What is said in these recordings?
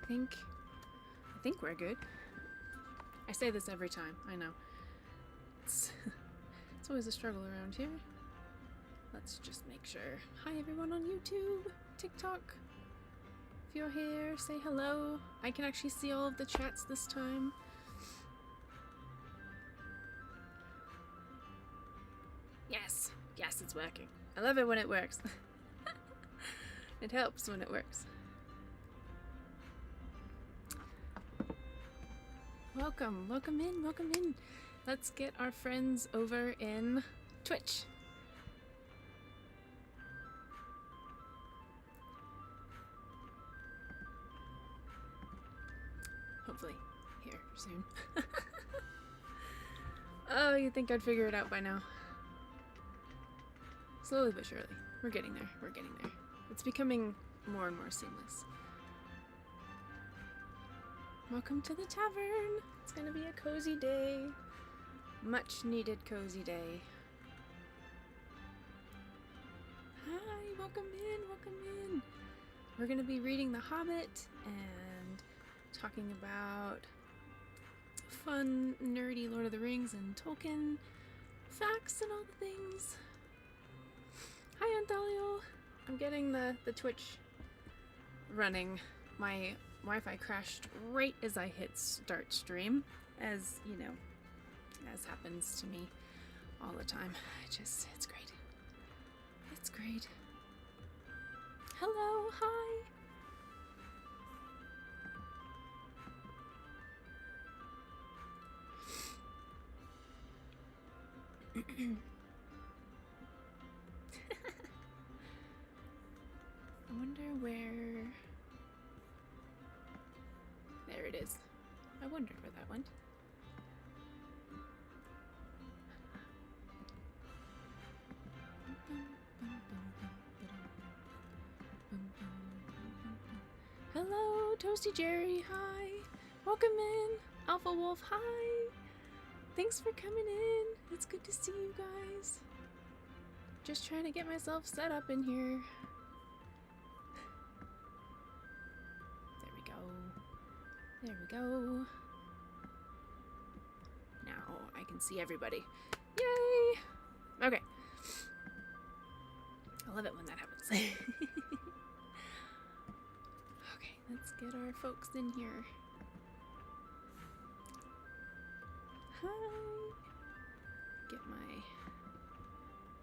think we're good. I say this every time, I know. It's always a struggle around here. Let's just make sure. Hi everyone on YouTube, TikTok. If you're here, say hello. I can actually see all of the chats this time. Yes, yes, it's working. I love it when it works. It helps when it works. Welcome, welcome in, welcome in. Let's get our friends over in Twitch. Hopefully, here soon. Oh, you'd think I'd figure it out by now. Slowly but surely. We're getting there, we're getting there. It's becoming more and more seamless. Welcome to the tavern. It's gonna be a cozy day. Much needed cozy day. Hi, welcome in, welcome in. We're gonna be reading The Hobbit and talking about fun, nerdy Lord of the Rings and Tolkien facts and all the things. Hi, Anthalio. I'm getting the Twitch running. My Wi-Fi crashed right as I hit start stream, as you know, as happens to me all the time. It's great. It's great. Hello, hi. I wonder where... There it is. I wondered where that went. Hello, Toasty Jerry, hi. Welcome in. Alpha Wolf, hi. Thanks for coming in. It's good to see you guys. Just trying to get myself set up in here. There we go. There we go. Now I can see everybody. Yay! Okay. I love it when that happens. Okay, let's get our folks in here. Hi! Get my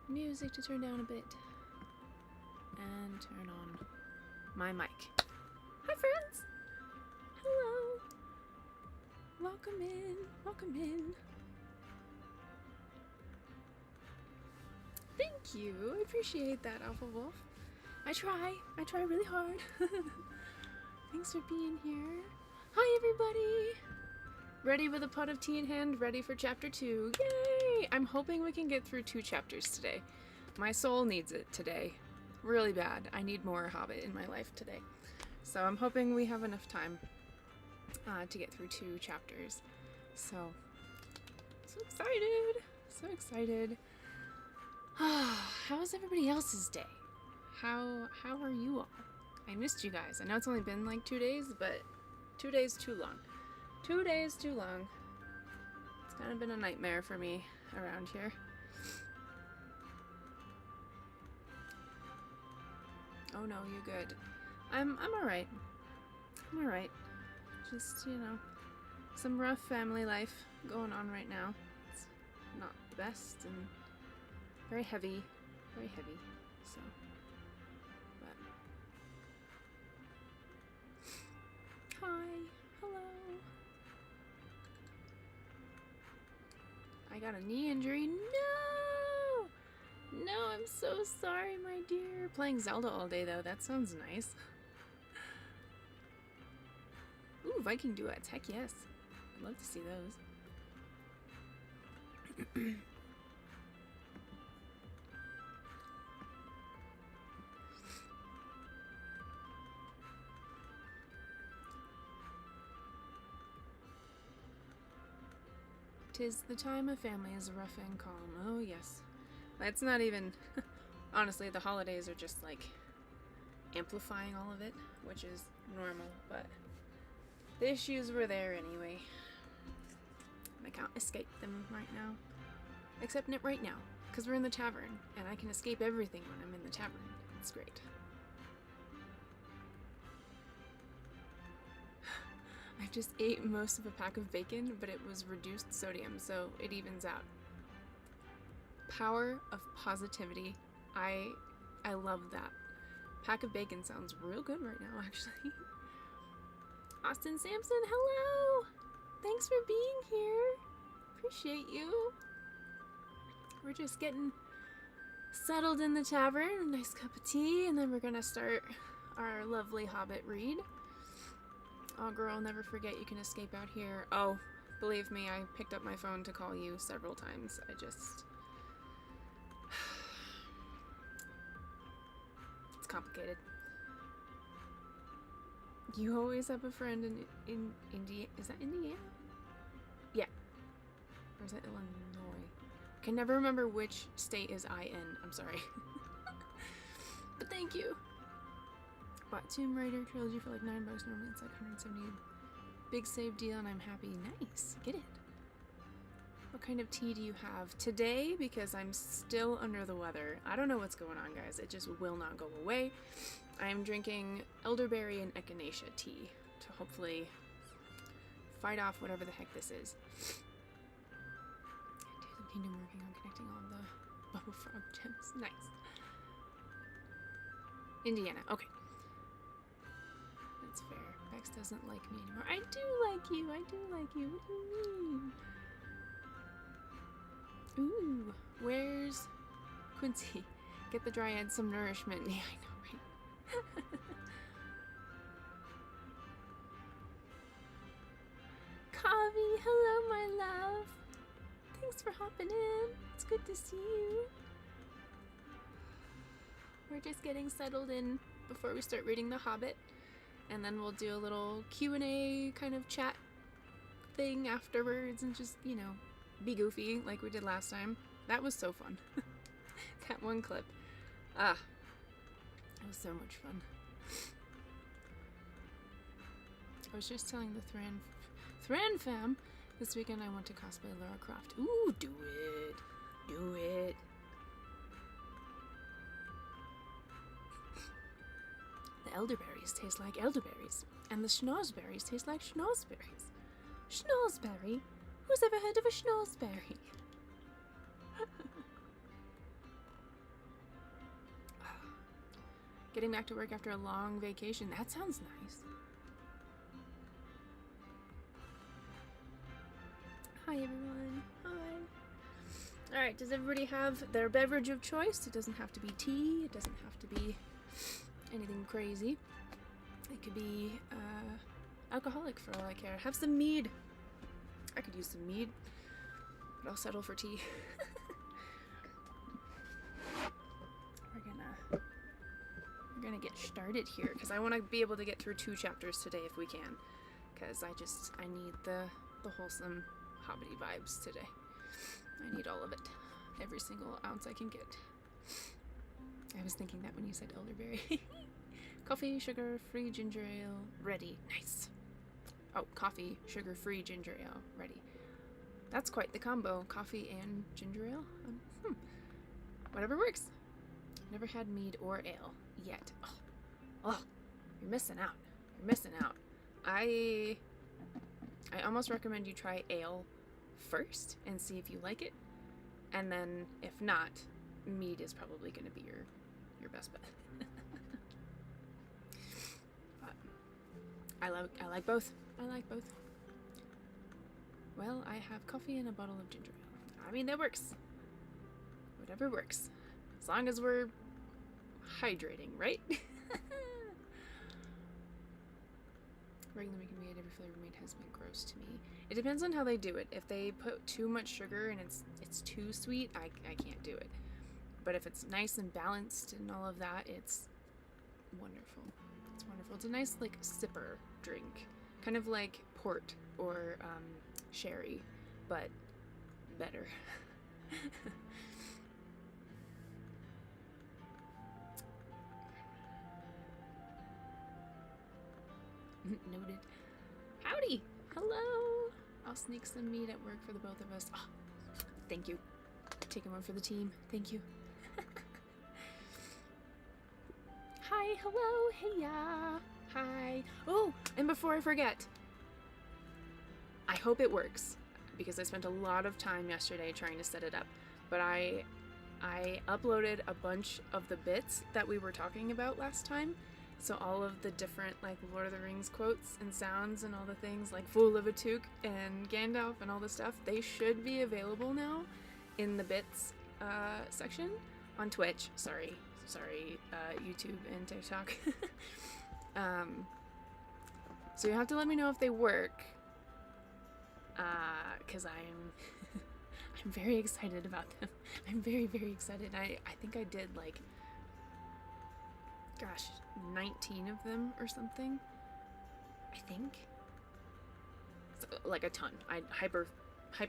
music to turn down a bit. And turn on my mic. Hi friends! Hello! Welcome in, welcome in. Thank you, I appreciate that, Alpha Wolf. I try really hard. Thanks for being here. Hi everybody! Ready with a pot of tea in hand, ready for chapter 2. Yay! I'm hoping we can get through 2 chapters today. My soul needs it today. Really bad. I need more Hobbit in my life today. So I'm hoping we have enough time to get through 2 chapters. So excited! So excited. How was everybody else's day? How are you all? I missed you guys. I know it's only been like 2 days, but 2 days too long. 2 days too long. It's kind of been a nightmare for me around here. Oh no, you good. I'm alright. I'm alright. Just, you know, some rough family life going on right now. It's not the best and very heavy. Very heavy. So, but... Hi. Hello. I got a knee injury. No! No, I'm so sorry, my dear. Playing Zelda all day, though. That sounds nice. Ooh, Viking duets. Heck yes. I'd love to see those. 'Tis the time of family is rough and calm. Oh, yes. That's not even... Honestly, the holidays are just, like, amplifying all of it, which is normal, but The issues were there anyway. I can't escape them right now. Except not right now, because we're in the tavern, and I can escape everything when I'm in the tavern. It's great. I just ate most of a pack of bacon, but it was reduced sodium, so it evens out. Power of positivity. I love that. Pack of bacon sounds real good right now, actually. Austin Sampson, hello! Thanks for being here. Appreciate you. We're just getting settled in the tavern, a nice cup of tea, and then we're gonna start our lovely Hobbit read. Oh girl, never forget you can escape out here. Oh, believe me, I picked up my phone to call you several times. It's complicated. You always have a friend in India. Is that Indiana? Yeah. Or is that Illinois? I can never remember which state is IN. I'm sorry. But thank you. Bought Tomb Raider trilogy for like $9. Normally it's like 170. Big save deal, and I'm happy. Nice. Get it. What kind of tea do you have today? Because I'm still under the weather. I don't know what's going on, guys. It just will not go away. I'm drinking elderberry and echinacea tea to hopefully fight off whatever the heck this is. Tears of Kingdom working on connecting all the bubble frog gems. Nice. Indiana. Okay. That's fair. Bex doesn't like me anymore. I do like you. I do like you. What do you mean? Ooh. Where's Quincy? Get the dryad some nourishment. Yeah, I know, right? Kavi, hello my love. Thanks for hopping in. It's good to see you. We're just getting settled in before we start reading The Hobbit, and then we'll do a little Q&A kind of chat thing afterwards and just, you know, be goofy like we did last time. That was so fun. That one clip. Ah. It was so much fun. I was just telling the Thran fam this weekend I want to cosplay Lara Croft. Ooh, do it. Do it. The elderberries taste like elderberries, and the schnozberries taste like schnozberries. Schnozberry? Who's ever heard of a schnozberry? Getting back to work after a long vacation. That sounds nice. Hi, everyone. Hi. Alright, does everybody have their beverage of choice? It doesn't have to be tea. It doesn't have to be anything crazy. It could be alcoholic for all I care. Have some mead. I could use some mead, but I'll settle for tea. We're gonna get started here because I want to be able to get through 2 chapters today if we can, because I need the wholesome hobbity vibes today. I need all of it, every single ounce I can get. I was thinking that when you said elderberry. Coffee, sugar, free ginger ale, ready. Nice. Oh, coffee, sugar, free ginger ale, ready. That's quite the combo, coffee and ginger ale. Whatever works. Never had mead or ale yet. Oh, you're missing out. You're missing out. I almost recommend you try ale first and see if you like it, and then if not, mead is probably going to be your best bet. But I like both. I like both. Well, I have coffee and a bottle of ginger ale. I mean, that works. Whatever works. As long as we're hydrating, right? Regular making mead, every flavor mead has been gross to me. It depends on how they do it. If they put too much sugar and it's too sweet, I can't do it. But if it's nice and balanced and all of that, it's wonderful. It's wonderful. It's a nice, like, sipper drink. Kind of like port or sherry, but better. Noted. Howdy, Howdy! Hello! I'll sneak some meat at work for the both of us. Oh, thank you. Taking one for the team. Thank you. Hi, hello, hey ya. Hi. Oh, and before I forget, I hope it works because I spent a lot of time yesterday trying to set it up. But I uploaded a bunch of the bits that we were talking about last time. So all of the different like Lord of the Rings quotes and sounds and all the things like Fool of a Took and Gandalf and all the stuff, they should be available now in the bits section on Twitch. Sorry, YouTube and TikTok. So you have to let me know if they work, because I'm very excited about them. I'm very, very excited. I think I did like, gosh, 19 of them or something. I think. So, like a ton. I hyper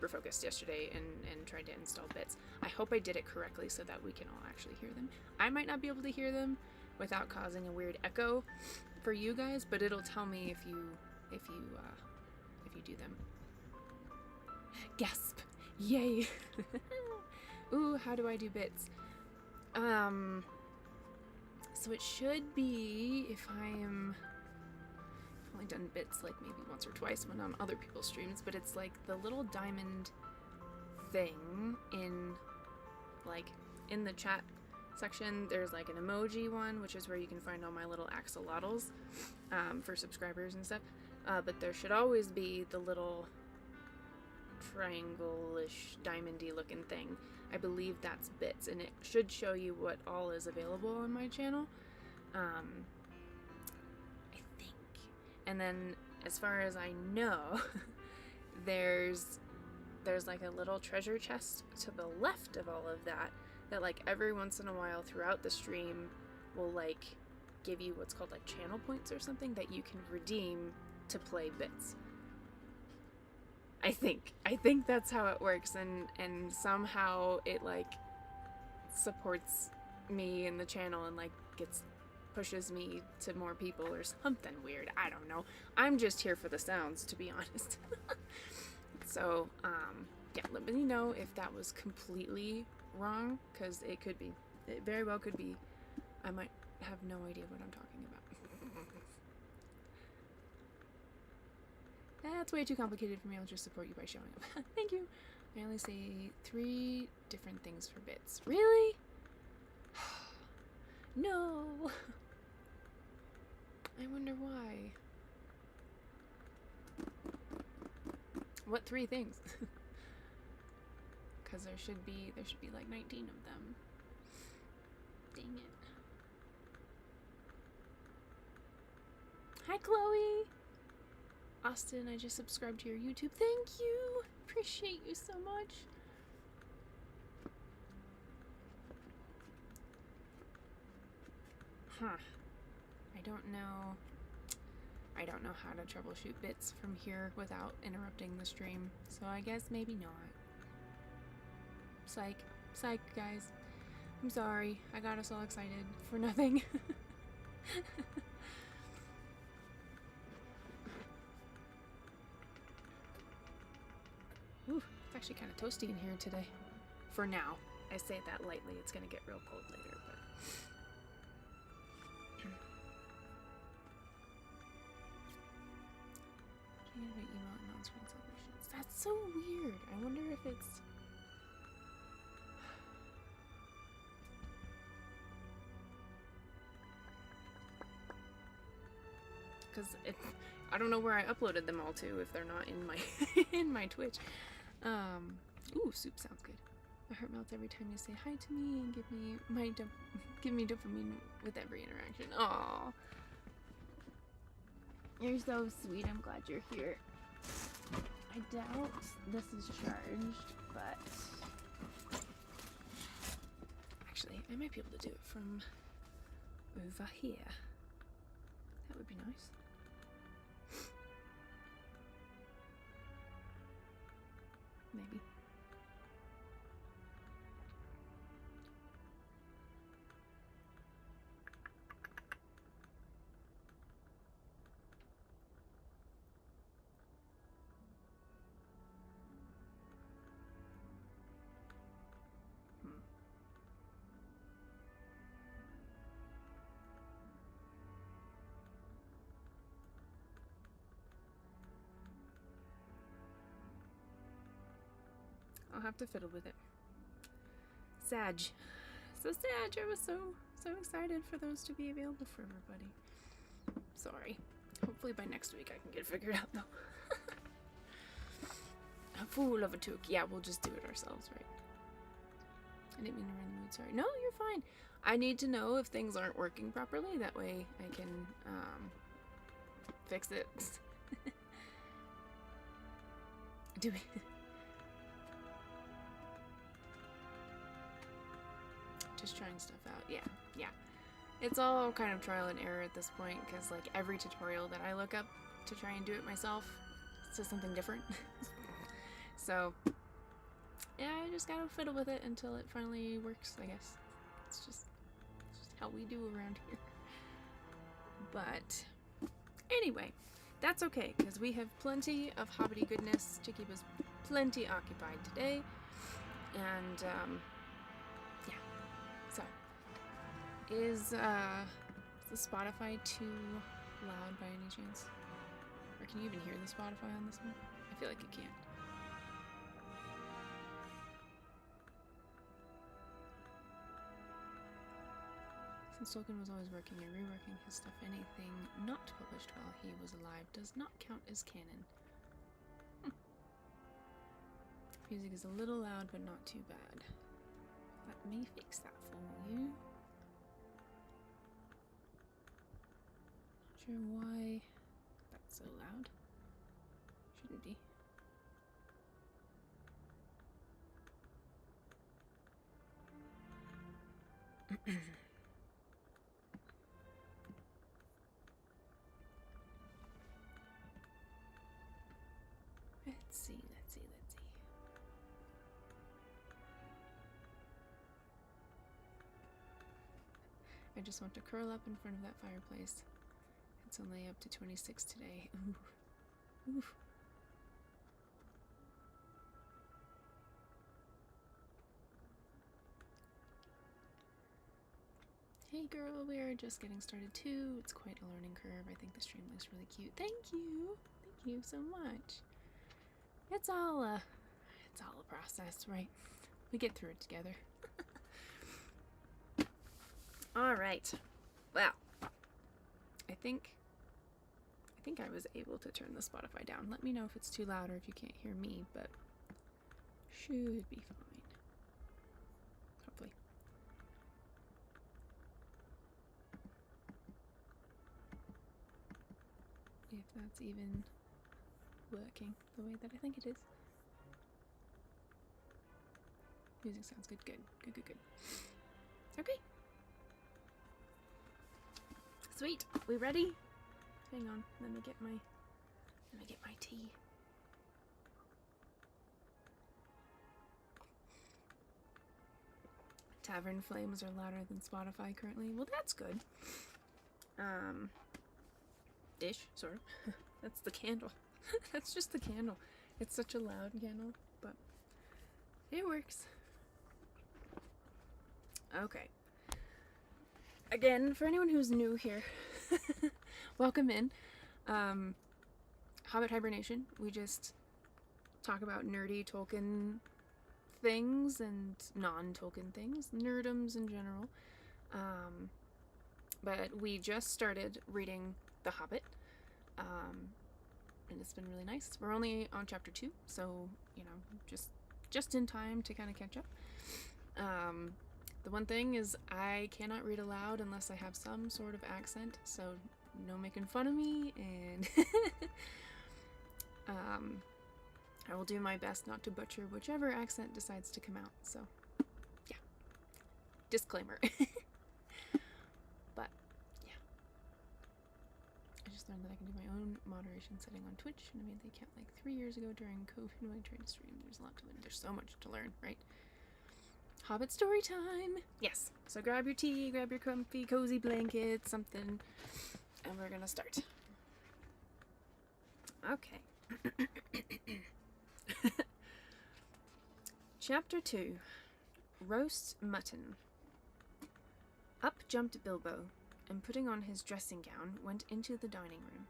focused yesterday and tried to install bits. I hope I did it correctly so that we can all actually hear them. I might not be able to hear them without causing a weird echo for you guys, but it'll tell me if you do them. Gasp! Yay! Ooh, how do I do bits? So it should be, if I've only done bits like maybe once or twice when on other people's streams, but it's like the little diamond thing in the chat section. There's like an emoji one, which is where you can find all my little axolotls for subscribers and stuff. But there should always be the little triangle-ish diamondy looking thing. I believe that's bits, and it should show you what all is available on my channel. I think. And then as far as I know, there's like a little treasure chest to the left of all of that like every once in a while throughout the stream will like give you what's called like channel points or something that you can redeem to play bits. I think that's how it works, and somehow it like supports me and the channel and like pushes me to more people or something weird. I don't know. I'm just here for the sounds, to be honest. So, yeah, let me know if that was completely wrong, because it could be. It very well could be. I might have no idea what I'm talking about. That's way too complicated for me. I'll just support you by showing up. Thank you. I only say 3 different things for bits. Really? No. I wonder why. What 3 things? Because there should be like 19 of them. Dang it. Hi, Chloe. Austin, I just subscribed to your YouTube. Thank you. Appreciate you so much. Huh. I don't know how to troubleshoot bits from here without interrupting the stream, so I guess maybe not. Psych, guys. I'm sorry. I got us all excited for nothing. Ooh, it's actually kind of toasty in here today. For now. I say that lightly. It's gonna get real cold later, but... Emote and on-screen celebrations. That's so weird. I wonder if it's... Because I don't know where I uploaded them all to if they're not in my in my Twitch. Ooh, soup sounds good. My heart melts every time you say hi to me and give me dopamine with every interaction. Aww. You're so sweet. I'm glad you're here. I doubt this is charged, but actually, I might be able to do it from over here. That would be nice. Maybe. I'll have to fiddle with it. Sag. So sad. I was so excited for those to be available for everybody. Sorry. Hopefully by next week I can get it figured out, though. A fool of a toque. Yeah, we'll just do it ourselves, right? I didn't mean to ruin the mood. Sorry. No, you're fine. I need to know if things aren't working properly. That way I can fix it. Do we? Just trying stuff out. Yeah. It's all kind of trial and error at this point, because like every tutorial that I look up to try and do it myself says something different. So yeah, I just gotta fiddle with it until it finally works, I guess. It's just how we do around here. But anyway, that's okay, because we have plenty of hobbity goodness to keep us plenty occupied today. And yeah, so is the Spotify too loud by any chance? Or can you even hear the Spotify on this one? I feel like you can't. Since Tolkien was always working and reworking his stuff, anything not published while he was alive does not count as canon. Music is a little loud, but not too bad. Let me fix that for you. Not sure why that's so loud. Shouldn't be. Let's see. I just want to curl up in front of that fireplace. It's only up to 26 today. Ooh. Oof. Hey girl, we are just getting started too. It's quite a learning curve. I think the stream looks really cute. Thank you so much. It's all a process, right? We get through it together. All right. Well, I think I was able to turn the Spotify down. Let me know if it's too loud or if you can't hear me, but should be fine. Hopefully. If that's even working the way that I think it is. Music sounds good. Good. Okay. Sweet. We ready? Hang on. Let me get my tea. Tavern flames are louder than Spotify currently. Well, that's good. Ish, sort of. That's the candle. That's just the candle. It's such a loud candle, but it works. Okay. Again, for anyone who's new here, welcome in. Hobbit Hibernation. We just talk about nerdy Tolkien things and non-Tolkien things, nerdoms in general. But we just started reading The Hobbit, and it's been really nice. We're only on chapter 2, so you know, just in time to kind of catch up. The one thing is I cannot read aloud unless I have some sort of accent, so no making fun of me, and I will do my best not to butcher whichever accent decides to come out, so yeah, disclaimer. But yeah, I just learned that I can do my own moderation setting on Twitch, and I made the account like 3 years ago during COVID when I tried to stream. There's a lot to learn. There's so much to learn, right? Hobbit story time! Yes, so grab your tea, grab your comfy, cozy blanket, something, and we're gonna start. Okay. Chapter 2. Roast Mutton. Up jumped Bilbo, and putting on his dressing gown, went into the dining room.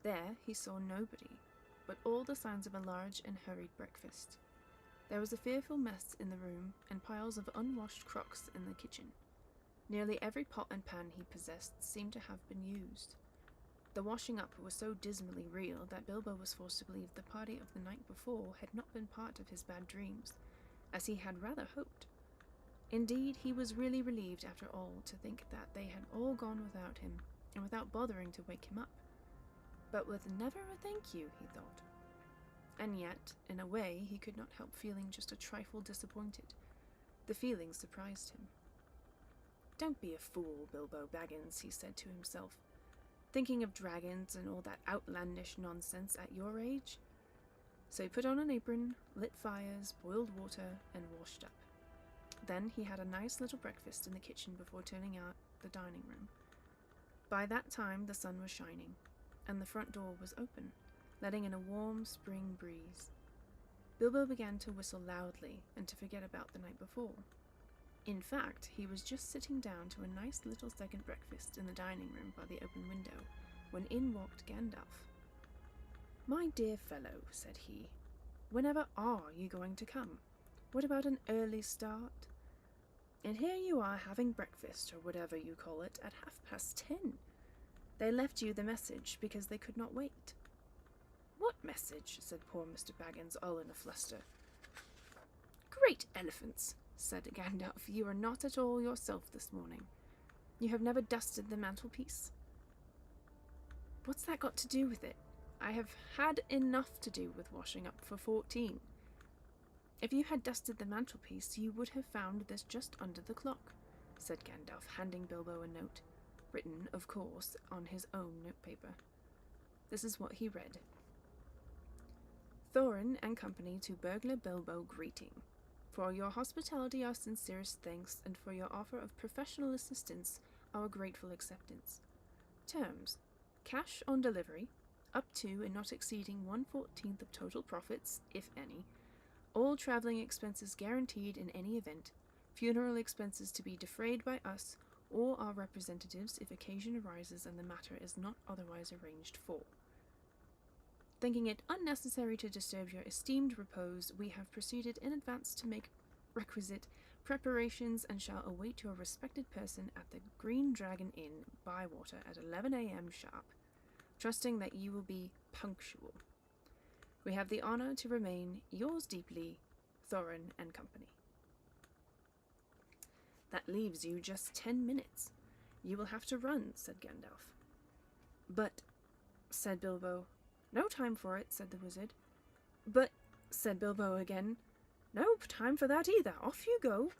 There he saw nobody, but all the signs of a large and hurried breakfast. There was a fearful mess in the room, and piles of unwashed crocks in the kitchen. Nearly every pot and pan he possessed seemed to have been used. The washing up was so dismally real that Bilbo was forced to believe the party of the night before had not been part of his bad dreams, as he had rather hoped. Indeed, he was really relieved after all to think that they had all gone without him, and without bothering to wake him up. But with never a thank you, he thought. And yet, in a way, he could not help feeling just a trifle disappointed. The feeling surprised him. "Don't be a fool, Bilbo Baggins," he said to himself. "Thinking of dragons and all that outlandish nonsense at your age?" So he put on an apron, lit fires, boiled water, and washed up. Then he had a nice little breakfast in the kitchen before turning out the dining room. By that time the sun was shining, and the front door was open, letting in a warm spring breeze. Bilbo began to whistle loudly and to forget about the night before. In fact, he was just sitting down to a nice little second breakfast in the dining room by the open window, when in walked Gandalf. "My dear fellow," said he, "whenever are you going to come? What about an early start? And here you are having breakfast, or whatever you call it, at 10:30. They left you the message because they could not wait." "What message?" said poor Mr. Baggins, all in a fluster. "Great elephants," said Gandalf, "you are not at all yourself this morning. You have never dusted the mantelpiece." "What's that got to do with it? I have had enough to do with washing up for 14. If you had dusted the mantelpiece, you would have found this just under the clock," said Gandalf, handing Bilbo a note, written, of course, on his own notepaper. This is what he read. "Thorin and company to Burglar Bilbo greeting. For your hospitality our sincerest thanks, and for your offer of professional assistance our grateful acceptance. Terms: cash on delivery, up to and not exceeding 1/14 of total profits, if any. All traveling expenses guaranteed in any event. Funeral expenses to be defrayed by us or our representatives if occasion arises and the matter is not otherwise arranged for. Thinking it unnecessary to disturb your esteemed repose, we have proceeded in advance to make requisite preparations and shall await your respected person at the Green Dragon Inn, Bywater, at 11 a.m. sharp, trusting that you will be punctual. We have the honor to remain yours deeply, Thorin and company." "That leaves you just 10 minutes. You will have to run," said Gandalf. "But," said Bilbo. "No time for it," said the wizard. "But," said Bilbo again. "No time for that either. Off you go."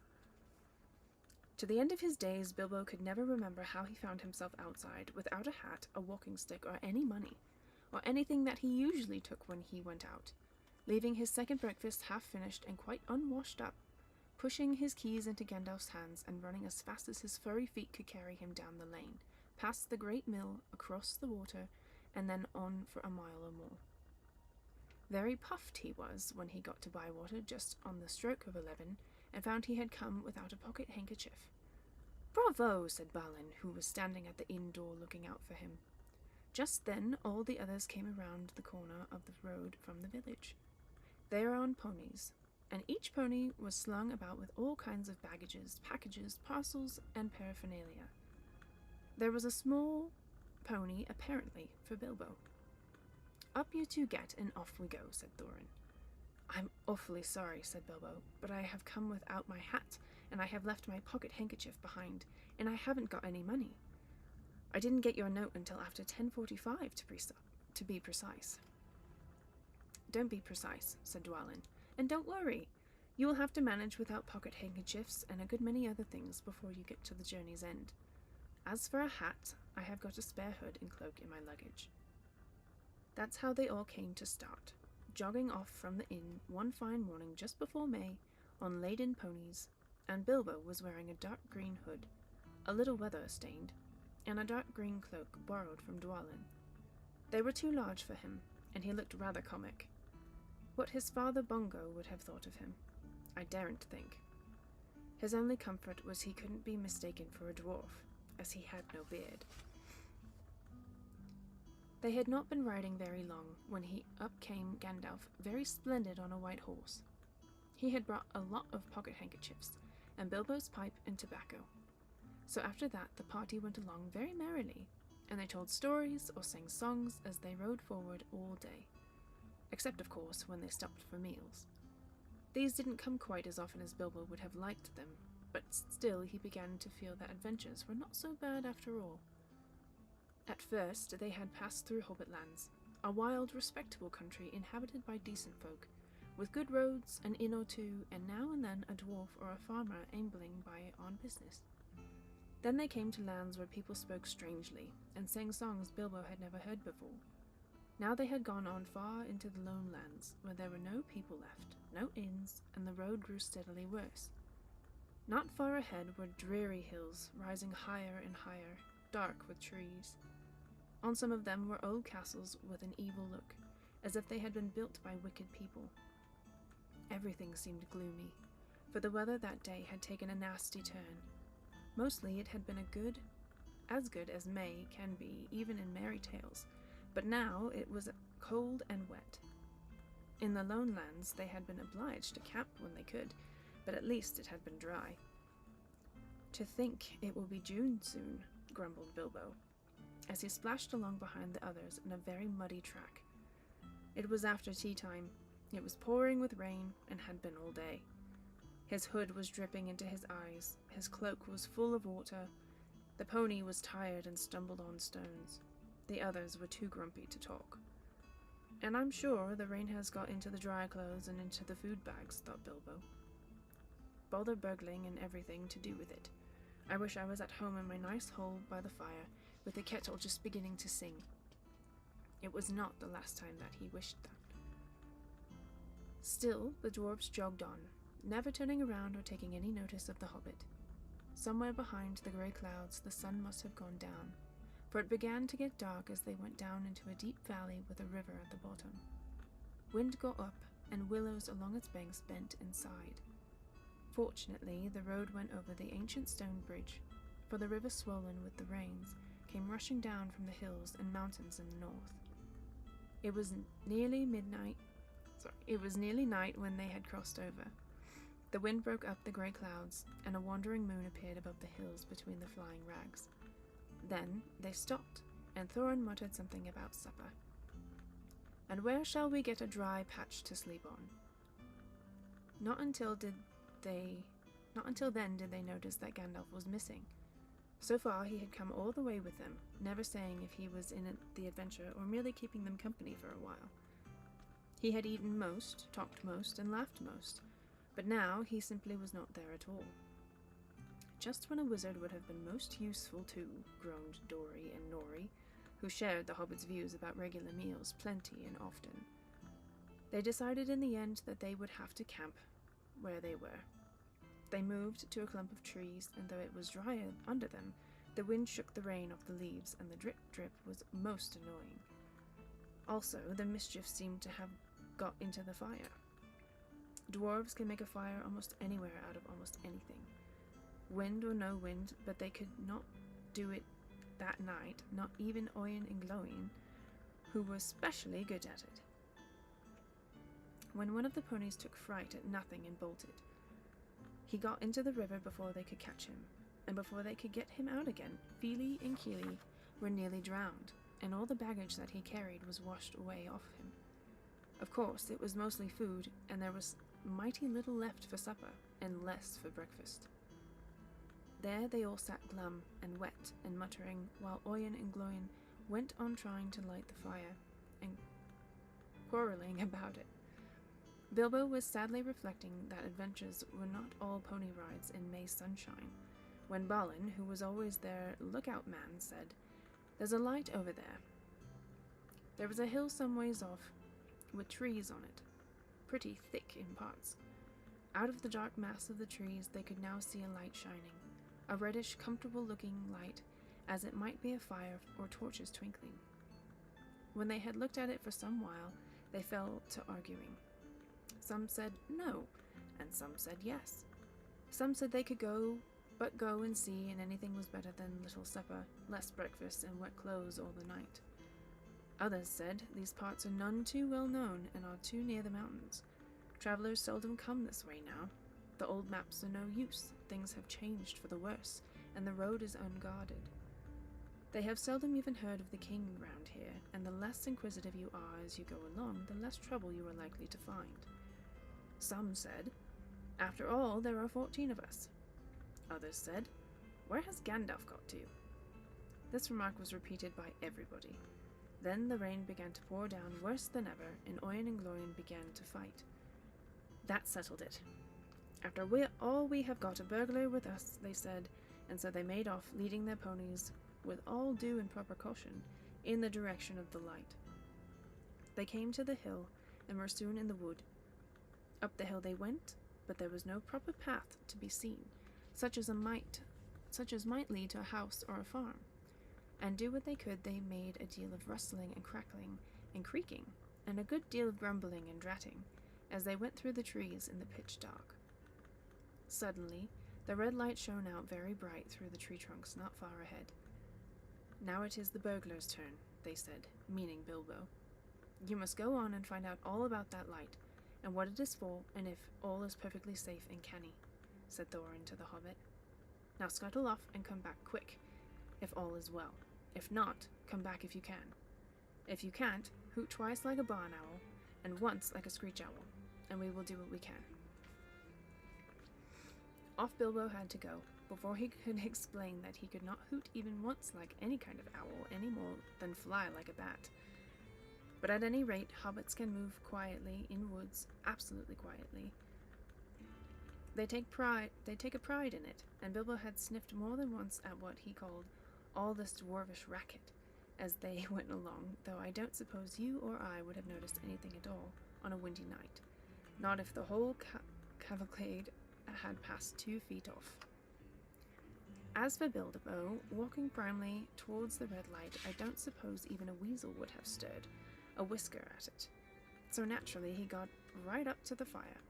To the end of his days, Bilbo could never remember how he found himself outside, without a hat, a walking stick, or any money, or anything that he usually took when he went out, leaving his second breakfast half finished and quite unwashed up, pushing his keys into Gandalf's hands and running as fast as his furry feet could carry him down the lane, past the great mill, across the water, and then on for a mile or more. Very puffed he was when he got to Bywater just on the stroke of 11, and found he had come without a pocket handkerchief. "Bravo!" said Balin, who was standing at the inn door looking out for him. Just then all the others came around the corner of the road from the village. They were on ponies, and each pony was slung about with all kinds of baggages, packages, parcels, and paraphernalia. There was a small pony, apparently, for Bilbo. "Up you two get, and off we go," said Thorin. "I'm awfully sorry," said Bilbo, "but I have come without my hat, and I have left my pocket handkerchief behind, and I haven't got any money. I didn't get your note until after 10:45, to be precise." "Don't be precise," said Dwalin, "and don't worry. You will have to manage without pocket handkerchiefs and a good many other things before you get to the journey's end. As for a hat, I have got a spare hood and cloak in my luggage." That's how they all came to start, jogging off from the inn one fine morning just before May, on laden ponies, and Bilbo was wearing a dark green hood, a little weather-stained, and a dark green cloak borrowed from Dwalin. They were too large for him, and he looked rather comic. What his father Bongo would have thought of him, I daren't think. His only comfort was he couldn't be mistaken for a dwarf, as he had no beard. They had not been riding very long when up came Gandalf, very splendid on a white horse. He had brought a lot of pocket handkerchiefs, and Bilbo's pipe and tobacco. So after that the party went along very merrily, and they told stories or sang songs as they rode forward all day, except of course when they stopped for meals. These didn't come quite as often as Bilbo would have liked them, but still he began to feel that adventures were not so bad after all. At first they had passed through Hobbit lands, a wild, respectable country inhabited by decent folk, with good roads, an inn or two, and now and then a dwarf or a farmer ambling by on business. Then they came to lands where people spoke strangely, and sang songs Bilbo had never heard before. Now they had gone on far into the lone lands, where there were no people left, no inns, and the road grew steadily worse. Not far ahead were dreary hills, rising higher and higher, dark with trees. On some of them were old castles with an evil look, as if they had been built by wicked people. Everything seemed gloomy, for the weather that day had taken a nasty turn. Mostly it had been as good as May can be, even in merry tales, but now it was cold and wet. In the lone lands they had been obliged to camp when they could, but at least it had been dry. "To think it will be June soon," grumbled Bilbo, as he splashed along behind the others in a very muddy track. It was after tea time. It was pouring with rain, and had been all day. His hood was dripping into his eyes, his cloak was full of water, the pony was tired and stumbled on stones. The others were too grumpy to talk. "And I'm sure the rain has got into the dry clothes and into the food bags," thought Bilbo. "Bother burgling and everything to do with it. I wish I was at home in my nice hole by the fire, with the kettle just beginning to sing." It was not the last time that he wished that. Still, the dwarves jogged on, never turning around or taking any notice of the hobbit. Somewhere behind the grey clouds the sun must have gone down, for it began to get dark as they went down into a deep valley with a river at the bottom. Wind got up, and willows along its banks bent and sighed. Fortunately, the road went over the ancient stone bridge, for the river, swollen with the rains, came rushing down from the hills and mountains in the north. It was nearly night when they had crossed over. The wind broke up the grey clouds, and a wandering moon appeared above the hills between the flying rags. Then they stopped, and Thorin muttered something about supper. "And where shall we get a dry patch to sleep on?" Not until then did they notice that Gandalf was missing. So far he had come all the way with them, never saying if he was in the adventure or merely keeping them company for a while. He had eaten most, talked most, and laughed most, but now he simply was not there at all. "Just when a wizard would have been most useful too," groaned Dori and Nori, who shared the hobbits' views about regular meals plenty and often. They decided in the end that they would have to camp where they were. They moved to a clump of trees, and though it was drier under them, the wind shook the rain off the leaves, and the drip-drip was most annoying. Also, the mischief seemed to have got into the fire. Dwarves can make a fire almost anywhere out of almost anything. Wind or no wind, but they could not do it that night, not even Oyen and Gloin, who were specially good at it. When one of the ponies took fright at nothing and bolted, he got into the river before they could catch him, and before they could get him out again, Fili and Kili were nearly drowned, and all the baggage that he carried was washed away off him. Of course, it was mostly food, and there was mighty little left for supper, and less for breakfast. There they all sat glum and wet and muttering, while Oyen and Gloin went on trying to light the fire, and quarreling about it. Bilbo was sadly reflecting that adventures were not all pony rides in May sunshine, when Balin, who was always their lookout man, said, "There's a light over there." There was a hill some ways off, with trees on it, pretty thick in parts. Out of the dark mass of the trees they could now see a light shining, a reddish, comfortable-looking light, as it might be a fire or torches twinkling. When they had looked at it for some while, they fell to arguing. Some said no, and some said yes. Some said they could go and see, and anything was better than little supper, less breakfast, and wet clothes all the night. Others said these parts are none too well known and are too near the mountains. Travelers seldom come this way now. The old maps are no use, things have changed for the worse, and the road is unguarded. They have seldom even heard of the king round here, and the less inquisitive you are as you go along, the less trouble you are likely to find. Some said, "After all, there are 14 of us." Others said, "Where has Gandalf got to?" This remark was repeated by everybody. Then the rain began to pour down worse than ever, and Oin and Glorian began to fight. That settled it. "After all we have got a burglar with us," they said, and so they made off, leading their ponies, with all due and proper caution, in the direction of the light. They came to the hill, and were soon in the wood. Up the hill they went, but there was no proper path to be seen, such as might lead to a house or a farm. And do what they could, they made a deal of rustling and crackling and creaking, and a good deal of grumbling and dratting, as they went through the trees in the pitch dark. Suddenly, the red light shone out very bright through the tree trunks not far ahead. "Now it is the burglar's turn," they said, meaning Bilbo. "You must go on and find out all about that light, and what it is for, and if all is perfectly safe and canny," said Thorin to the hobbit. "Now scuttle off and come back quick, if all is well. If not, come back if you can. If you can't, hoot twice like a barn owl, and once like a screech owl, and we will do what we can." Off Bilbo had to go, before he could explain that he could not hoot even once like any kind of owl, any more than fly like a bat. But at any rate, hobbits can move quietly in woods, absolutely quietly. They take a pride in it, and Bilbo had sniffed more than once at what he called all this dwarvish racket as they went along, though I don't suppose you or I would have noticed anything at all on a windy night, not if the whole cavalcade had passed 2 feet off. As for Bilbo, walking firmly towards the red light, I don't suppose even a weasel would have stirred a whisker at it. So naturally he got right up to the fire.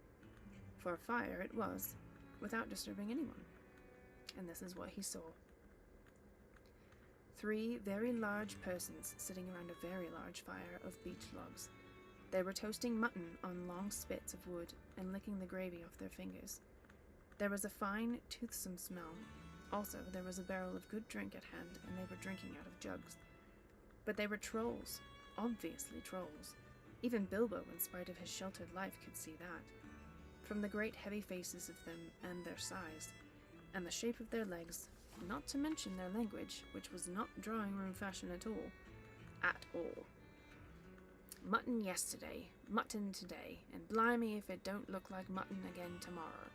For a fire it was, without disturbing anyone. And this is what he saw. 3 very large persons sitting around a very large fire of beech logs. They were toasting mutton on long spits of wood and licking the gravy off their fingers. There was a fine, toothsome smell. Also, there was a barrel of good drink at hand, and they were drinking out of jugs. But they were trolls, obviously trolls. Even Bilbo, in spite of his sheltered life, could see that. From the great heavy faces of them, and their size, and the shape of their legs, not to mention their language, which was not drawing-room fashion at all. At all. "Mutton yesterday, mutton today, and blimey if it don't look like mutton again tomorrow,"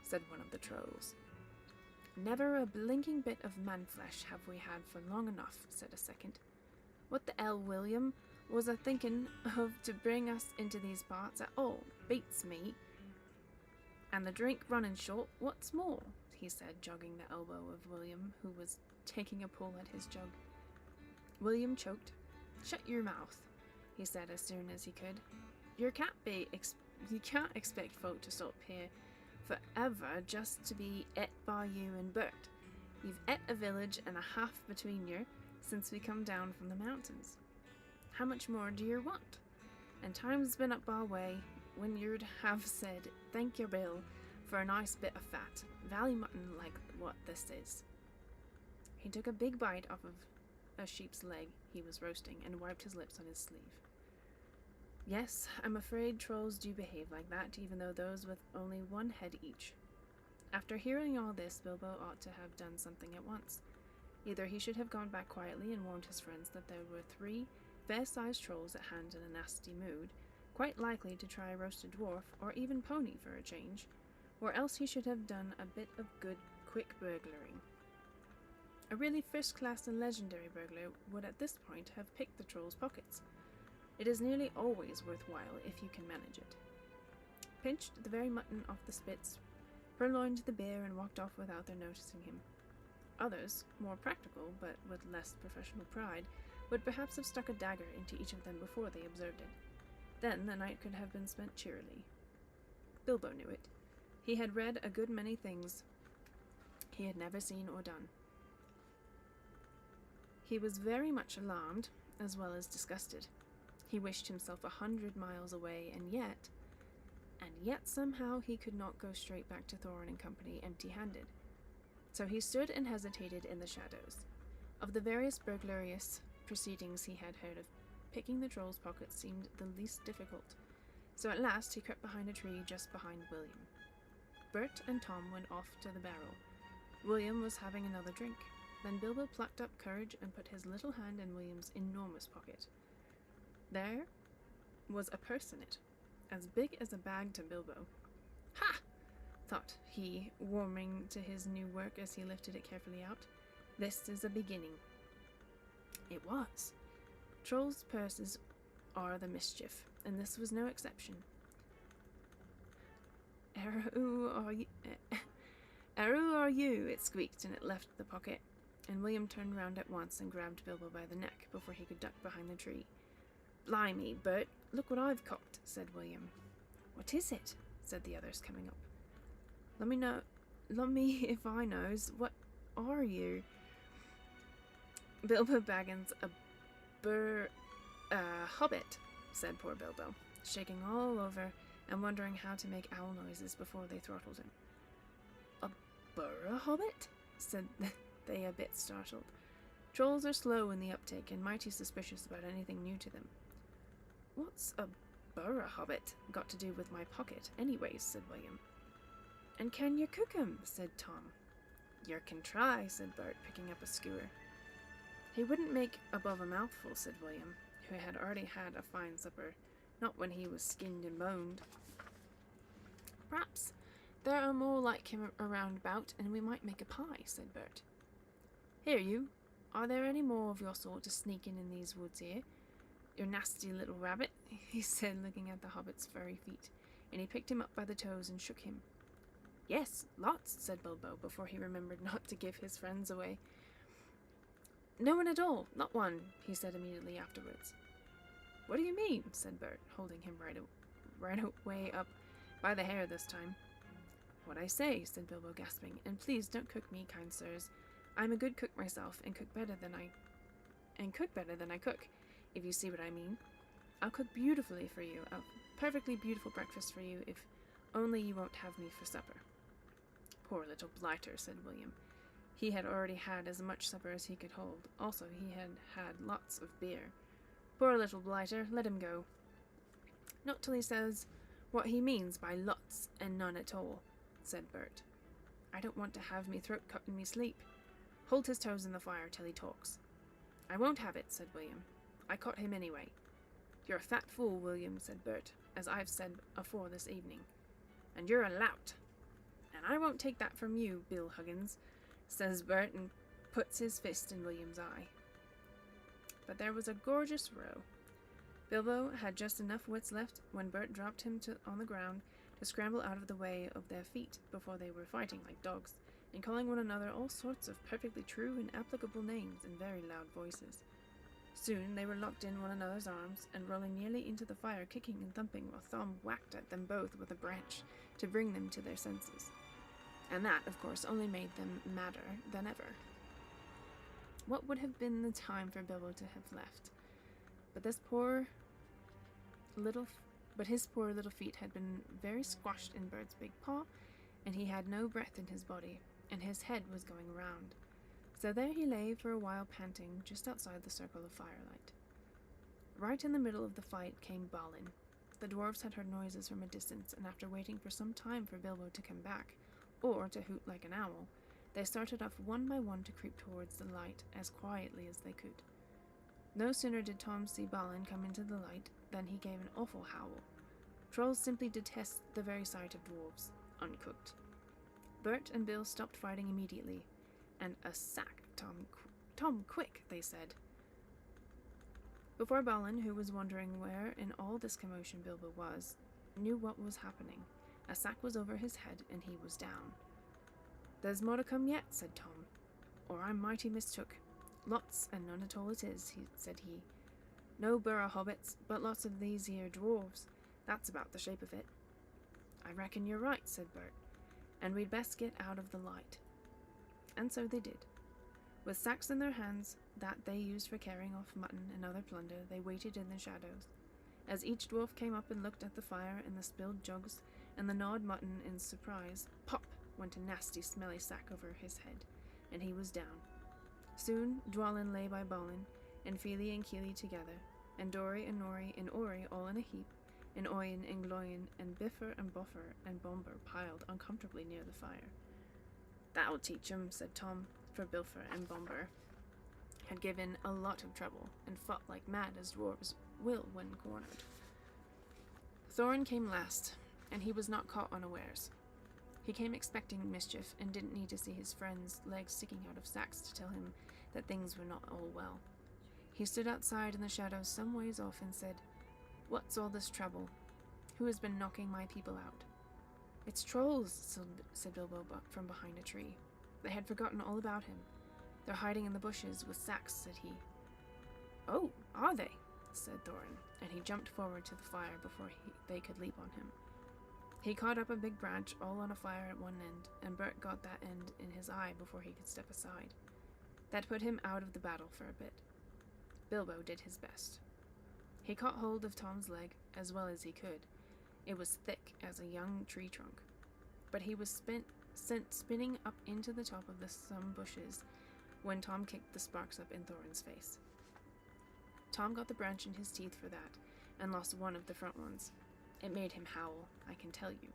said one of the trolls. "Never a blinking bit of man-flesh have we had for long enough," said a second. "What the 'ell, William, was a thinking of to bring us into these parts at all? Beats me. And the drink running short, what's more," he said, jogging the elbow of William, who was taking a pull at his jug. William choked. "Shut your mouth," he said as soon as he could. You can't expect folk to stop here forever just to be et by you and Bert. You've et a village and a half between you since we come down from the mountains. How much more do you want? And time's been up our way when you'd have said, 'Thank your Bill,' for a nice bit of fat, valley mutton like what this is." He took a big bite off of a sheep's leg he was roasting and wiped his lips on his sleeve. "Yes, I'm afraid trolls do behave like that, even though those with only 1 head each." After hearing all this, Bilbo ought to have done something at once. Either he should have gone back quietly and warned his friends that there were 3 fair-sized trolls at hand in a nasty mood, quite likely to try a roasted dwarf, or even pony for a change, or else he should have done a bit of good, quick burglaring. A really first-class and legendary burglar would at this point have picked the troll's pockets. It is nearly always worthwhile if you can manage it. Pinched the very mutton off the spits, purloined the beer, and walked off without their noticing him. Others, more practical but with less professional pride, would perhaps have stuck a dagger into each of them before they observed it. Then the night could have been spent cheerily. Bilbo knew it. He had read a good many things he had never seen or done. He was very much alarmed, as well as disgusted. He wished himself 100 miles away, and yet and yet somehow he could not go straight back to Thorin and company empty-handed. So he stood and hesitated in the shadows. Of the various burglarious proceedings he had heard of, picking the troll's pockets seemed the least difficult. So at last he crept behind a tree just behind William. Bert and Tom went off to the barrel. William was having another drink. Then Bilbo plucked up courage and put his little hand in William's enormous pocket. There was a purse in it, as big as a bag to Bilbo. Ha! Thought he, warming to his new work as he lifted it carefully out. This is a beginning. It was. Trolls' purses are the mischief, and this was no exception. Who are you? It squeaked, and it left the pocket, and William turned round at once and grabbed Bilbo by the neck before he could duck behind the tree. Blimey, Bert, look what I've copped, said William. What is it? Said the others, coming up. Let me if I knows. What are you? Bilbo Baggins, Hobbit, said poor Bilbo, shaking all over and wondering how to make owl noises before they throttled him. A burra hobbit? Said they, a bit startled. Trolls are slow in the uptake and mighty suspicious about anything new to them. What's a burra hobbit got to do with my pocket, anyways? Said William. And can you cook 'em? Said Tom. Yer can try, said Bert, picking up a skewer. He wouldn't make above a mouthful, said William, who had already had a fine supper, not when he was skinned and boned. Perhaps there are more like him around about, and we might make a pie, said Bert. Here, you. Are there any more of your sort to sneak in these woods here? You nasty little rabbit, he said, looking at the hobbit's furry feet, and he picked him up by the toes and shook him. Yes, lots, said Bilbo, before he remembered not to give his friends away. No one at all, not one, he said immediately afterwards. What do you mean? Said Bert, holding him right away up by the hair this time. What I say, said Bilbo, gasping, and please don't cook me, kind sirs. I'm a good cook myself, and cook better than I cook, if you see what I mean. I'll cook beautifully for you, a perfectly beautiful breakfast for you, if only you won't have me for supper. Poor little blighter, said William. He had already had as much supper as he could hold. Also, he had had lots of beer. Poor little blighter, let him go. Not till he says what he means by lots and none at all, said Bert. I don't want to have me throat cut in me sleep. Hold his toes in the fire till he talks. I won't have it, said William. I caught him anyway. You're a fat fool, William, said Bert, as I've said afore this evening. And you're a lout. And I won't take that from you, Bill Huggins, says Bert, and puts his fist in William's eye. But there was a gorgeous row. Bilbo had just enough wits left when Bert dropped him on the ground to scramble out of the way of their feet before they were fighting like dogs, and calling one another all sorts of perfectly true and applicable names in very loud voices. Soon they were locked in one another's arms and rolling nearly into the fire, kicking and thumping, while Thom whacked at them both with a branch to bring them to their senses. And that, of course, only made them madder than ever. What would have been the time for Bilbo to have left? But his poor little feet had been very squashed in Bert's big paw, and he had no breath in his body, and his head was going round. So there he lay for a while, panting, just outside the circle of firelight. Right in the middle of the fight came Balin. The dwarves had heard noises from a distance, and after waiting for some time for Bilbo to come back, or to hoot like an owl, they started off one by one to creep towards the light as quietly as they could. No sooner did Tom see Balin come into the light than he gave an awful howl. Trolls simply detest the very sight of dwarves, uncooked. Bert and Bill stopped fighting immediately, and a sack, Tom, quick, they said. Before Balin, who was wondering where in all this commotion Bilbo was, knew what was happening, a sack was over his head, and he was down. There's more to come yet, said Tom, or I'm mighty mistook. Lots and none at all it is, said he. No burra hobbits, but lots of these here dwarves. That's about the shape of it. I reckon you're right, said Bert, and we'd best get out of the light. And so they did. With sacks in their hands that they used for carrying off mutton and other plunder, they waited in the shadows. As each dwarf came up and looked at the fire and the spilled jugs and the gnawed mutton in surprise, pop went a nasty smelly sack over his head, and he was down. Soon Dwalin lay by Balin, and Fili and Kili together, and Dori and Nori and Ori all in a heap, and Oyen and Gloyen and Biffer and Buffer and Bomber piled uncomfortably near the fire. "That'll teach 'em," said Tom, for Biffer and Bomber had given a lot of trouble and fought like mad as dwarves will when cornered. Thorin came last, and he was not caught unawares. He came expecting mischief and didn't need to see his friend's legs sticking out of sacks to tell him that things were not all well. He stood outside in the shadows some ways off and said, "What's all this trouble? Who has been knocking my people out?" "It's trolls," said Bilbo from behind a tree. They had forgotten all about him. "They're hiding in the bushes with sacks," said he. "Oh, are they?" said Thorin, and he jumped forward to the fire before they could leap on him. He caught up a big branch all on a fire at one end, and Bert got that end in his eye before he could step aside. That put him out of the battle for a bit. Bilbo did his best. He caught hold of Tom's leg as well as he could. It was thick as a young tree trunk, but he was sent spinning up into the top of some bushes when Tom kicked the sparks up in Thorin's face. Tom got the branch in his teeth for that, and lost one of the front ones. It made him howl, I can tell you.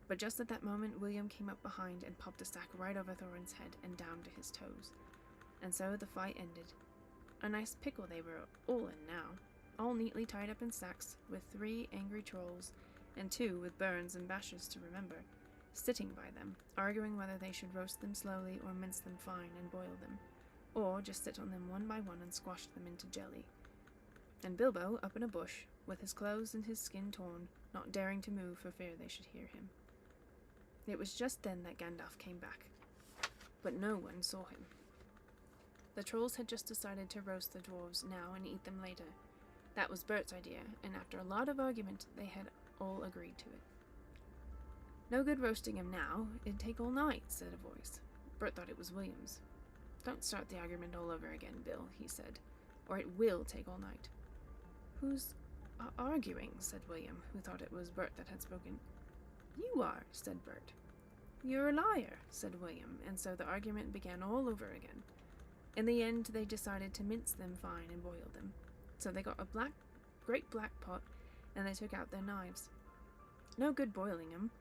But just at that moment, William came up behind and popped a sack right over Thorin's head and down to his toes. And so the fight ended. A nice pickle they were all in now, all neatly tied up in sacks, with 3 angry trolls, and 2 with burns and bashes to remember, sitting by them, arguing whether they should roast them slowly or mince them fine and boil them, or just sit on them one by one and squash them into jelly. And Bilbo up in a bush, with his clothes and his skin torn, not daring to move for fear they should hear him. It was just then that Gandalf came back, but no one saw him. The trolls had just decided to roast the dwarves now and eat them later. That was Bert's idea, and after a lot of argument, they had all agreed to it. "No good roasting him now, it'd take all night," said a voice. Bert thought it was William's. "Don't start the argument all over again, Bill," he said, "or it will take all night." "Who's arguing?" said William, who thought it was Bert that had spoken. "You are," said Bert. "You're a liar," said William, and so the argument began all over again. In the end, they decided to mince them fine and boil them. So they got a great black pot, and they took out their knives. "No good boiling 'em.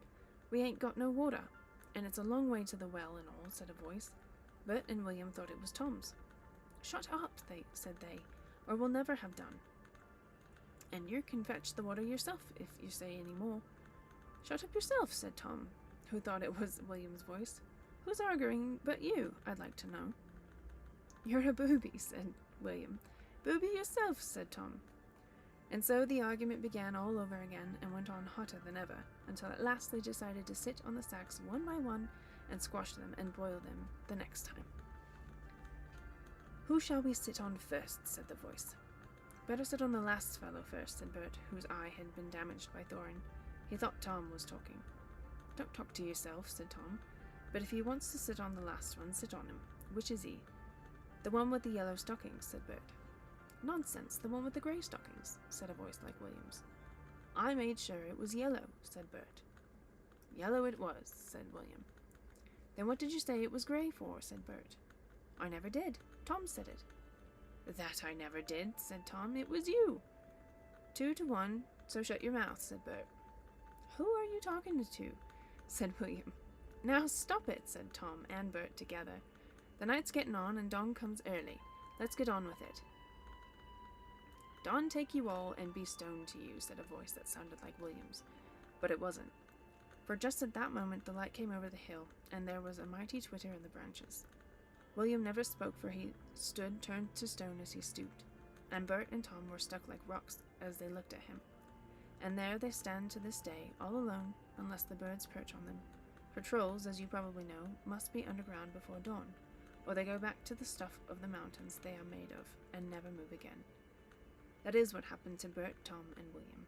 We ain't got no water, and it's a long way to the well and all," said a voice. Bert and William thought it was Tom's. "Shut up," said they, "or we'll never have done. And you can fetch the water yourself if you say any more." "Shut up yourself," said Tom, who thought it was William's voice. "Who's arguing but you, I'd like to know?" "You're a booby," said William. "Booby yourself," said Tom. And so the argument began all over again and went on hotter than ever, until at last they decided to sit on the sacks one by one and squash them and boil them the next time. "Who shall we sit on first?" said the voice. "Better sit on the last fellow first," said Bert, whose eye had been damaged by Thorin. He thought Tom was talking. "Don't talk to yourself," said Tom. "But if he wants to sit on the last one, sit on him. Which is he?" "The one with the yellow stockings," said Bert. "Nonsense, the one with the grey stockings," said a voice like William's. "I made sure it was yellow," said Bert. "Yellow it was," said William. "Then what did you say it was grey for?" said Bert. "I never did. Tom said it." "That I never did," said Tom. "It was you." 2 to 1, so shut your mouth," said Bert. "Who are you talking to?" said William. "Now stop it," said Tom and Bert together. "The night's getting on and dawn comes early. Let's get on with it." "Dawn take you all and be stoned to you," said a voice that sounded like William's, but it wasn't. For just at that moment the light came over the hill, and there was a mighty twitter in the branches. William never spoke, for he stood turned to stone as he stooped, and Bert and Tom were stuck like rocks as they looked at him. And there they stand to this day, all alone, unless the birds perch on them. For trolls, as you probably know, must be underground before dawn, or they go back to the stuff of the mountains they are made of, and never move again. That is what happened to Bert, Tom, and William.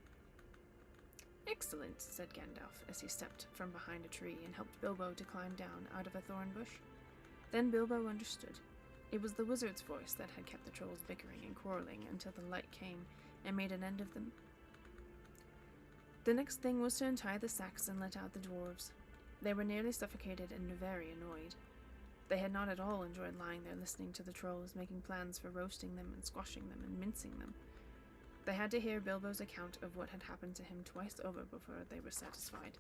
"Excellent," said Gandalf, as he stepped from behind a tree and helped Bilbo to climb down out of a thorn bush. Then Bilbo understood. It was the wizard's voice that had kept the trolls bickering and quarreling until the light came and made an end of them. The next thing was to untie the sacks and let out the dwarves. They were nearly suffocated and very annoyed. They had not at all enjoyed lying there listening to the trolls making plans for roasting them and squashing them and mincing them. They had to hear Bilbo's account of what had happened to him twice over before they were satisfied.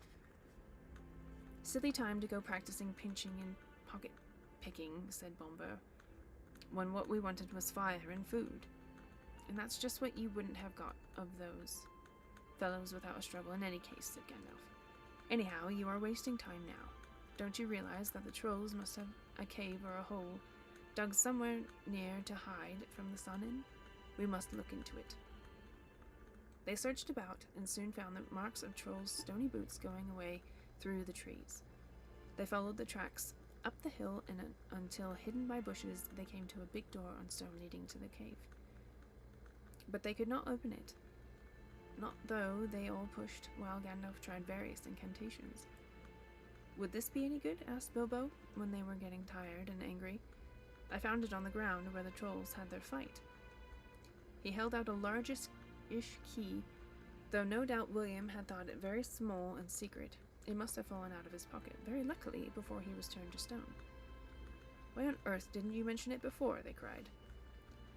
"Silly time to go practicing pinching and pocket picking," said Bombo, "when what we wanted was fire and food. And that's just what you wouldn't have got of those fellows without a struggle in any case," said Gandalf. "Anyhow, you are wasting time now. Don't you realize that the trolls must have a cave or a hole dug somewhere near to hide from the sun in? We must look into it." They searched about and soon found the marks of trolls' stony boots going away through the trees. They followed the tracks up the hill until, hidden by bushes, they came to a big door on stone leading to the cave. But they could not open it, not though they all pushed while Gandalf tried various incantations. "Would this be any good?" asked Bilbo, when they were getting tired and angry. "I found it on the ground where the trolls had their fight." He held out a largish-ish key, though no doubt William had thought it very small and secret. It must have fallen out of his pocket, very luckily, before he was turned to stone. "Why on earth didn't you mention it before?" they cried.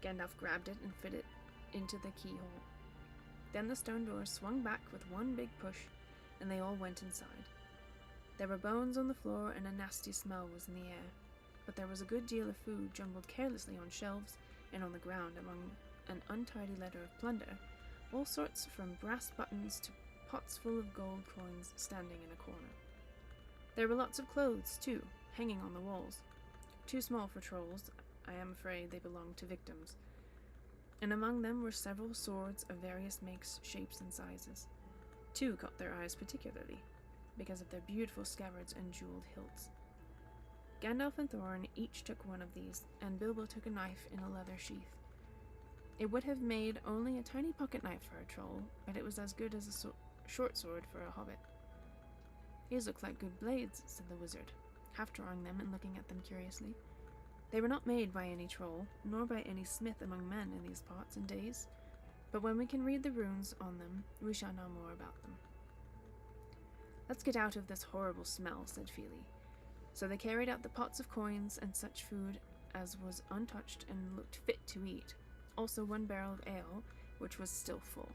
Gandalf grabbed it and fit it into the keyhole. Then the stone door swung back with one big push, and they all went inside. There were bones on the floor, and a nasty smell was in the air, but there was a good deal of food jumbled carelessly on shelves and on the ground among an untidy litter of plunder, all sorts from brass buttons to pots full of gold coins standing in a corner. There were lots of clothes, too, hanging on the walls. Too small for trolls, I am afraid they belonged to victims. And among them were several swords of various makes, shapes, and sizes. Two caught their eyes particularly, because of their beautiful scabbards and jeweled hilts. Gandalf and Thorin each took one of these, and Bilbo took a knife in a leather sheath. It would have made only a tiny pocket knife for a troll, but it was as good as a short sword for a hobbit. "These look like good blades," said the wizard, half drawing them and looking at them curiously. "They were not made by any troll, nor by any smith among men in these parts and days, but when we can read the runes on them, we shall know more about them." "Let's get out of this horrible smell," said Fili. So they carried out the pots of coins and such food as was untouched and looked fit to eat, also one barrel of ale, which was still full.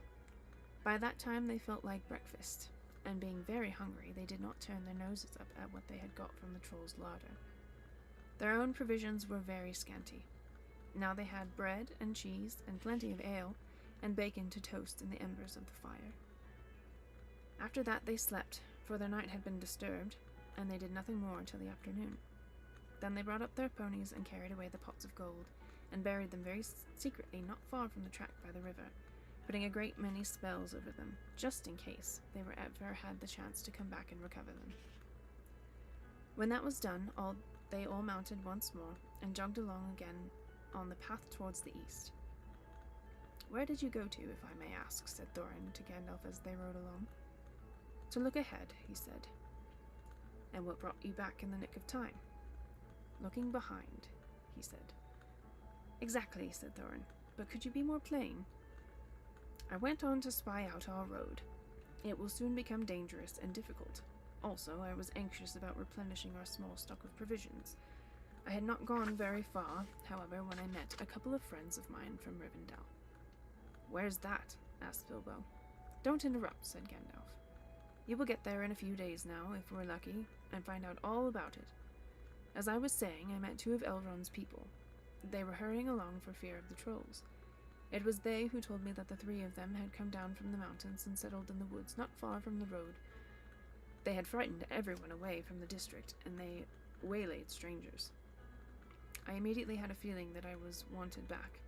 By that time they felt like breakfast, and being very hungry, they did not turn their noses up at what they had got from the troll's larder. Their own provisions were very scanty. Now they had bread and cheese and plenty of ale, and bacon to toast in the embers of the fire. After that they slept, for their night had been disturbed, and they did nothing more till the afternoon. Then they brought up their ponies and carried away the pots of gold, and buried them very secretly not far from the track by the river, putting a great many spells over them, just in case they were ever had the chance to come back and recover them. When that was done, they all mounted once more, and jogged along again on the path towards the east. "Where did you go to, if I may ask?" said Thorin to Gandalf as they rode along. "To look ahead," he said. "And what brought you back in the nick of time?" "Looking behind," he said. "Exactly," said Thorin, "but could you be more plain?" "I went on to spy out our road. It will soon become dangerous and difficult. Also, I was anxious about replenishing our small stock of provisions. I had not gone very far, however, when I met a couple of friends of mine from Rivendell." "Where's that?" asked Bilbo. "Don't interrupt," said Gandalf. "You will get there in a few days now, if we're lucky, and find out all about it. As I was saying, I met two of Elrond's people. They were hurrying along for fear of the trolls. It was they who told me that the three of them had come down from the mountains and settled in the woods not far from the road. They had frightened everyone away from the district, and they waylaid strangers. I immediately had a feeling that I was wanted back.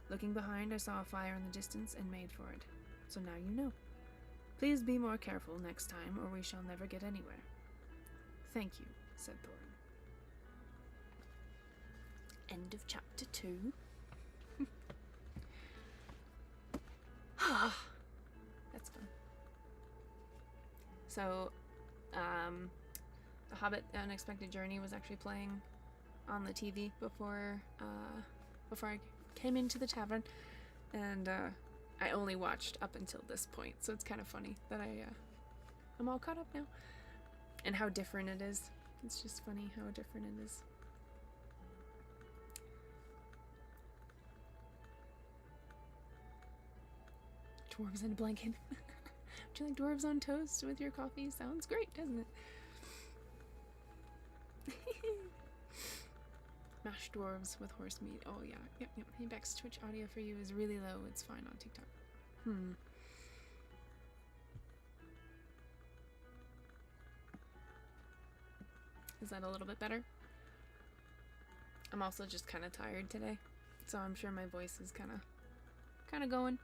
Looking behind, I saw a fire in the distance and made for it. So now you know. Please be more careful next time, or we shall never get anywhere." "Thank you," said Thorin. End of chapter 2. That's fun. So, The Hobbit: The Unexpected Journey was actually playing on the TV before I came into the tavern, and I only watched up until this point, so it's kind of funny that I'm all caught up now. And how different it is. It's just funny how different it is. Dwarves in a blanket. Would you like dwarves on toast with your coffee? Sounds great, doesn't it? Mashed dwarves with horse meat. Oh yeah, yep. Hey Bex, Twitch audio for you is really low. It's fine on TikTok. Is that a little bit better? I'm also just kind of tired today, so I'm sure my voice is kind of going.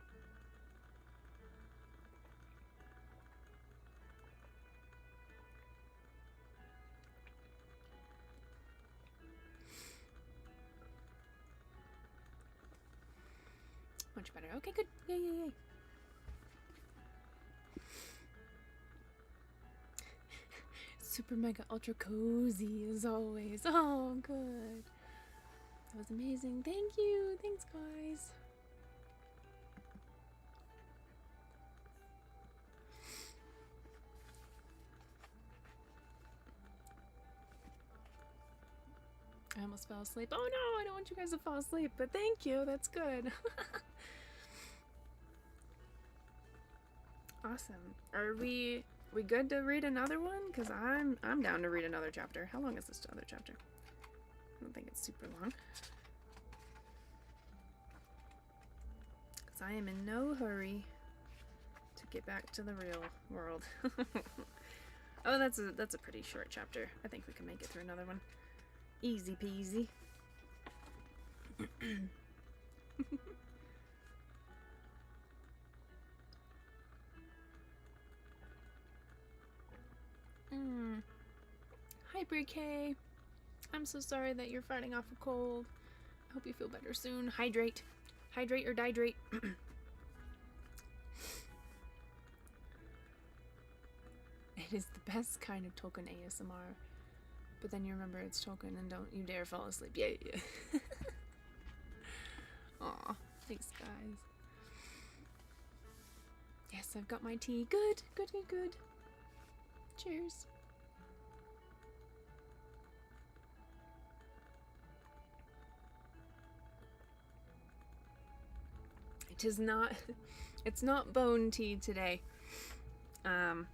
Much better. Okay, good. Yay. Super mega ultra cozy as always. Oh, good. That was amazing. Thank you. Thanks, guys. I almost fell asleep. Oh no, I don't want you guys to fall asleep, but thank you. That's good. Awesome. Are we good to read another one? Because I'm down to read another chapter. How long is this other chapter? I don't think it's super long. Because I am in no hurry to get back to the real world. Oh, that's a pretty short chapter. I think we can make it through another one. Easy peasy. Hi, Brie. I'm so sorry that you're fighting off a cold. I hope you feel better soon. Hydrate. Hydrate or dihydrate. It is the best kind of Tolkien ASMR. But then you remember it's Tolkien and don't you dare fall asleep. Yeah. Aw, thanks guys. Yes, I've got my tea. Good. Cheers. It's not bone tea today. I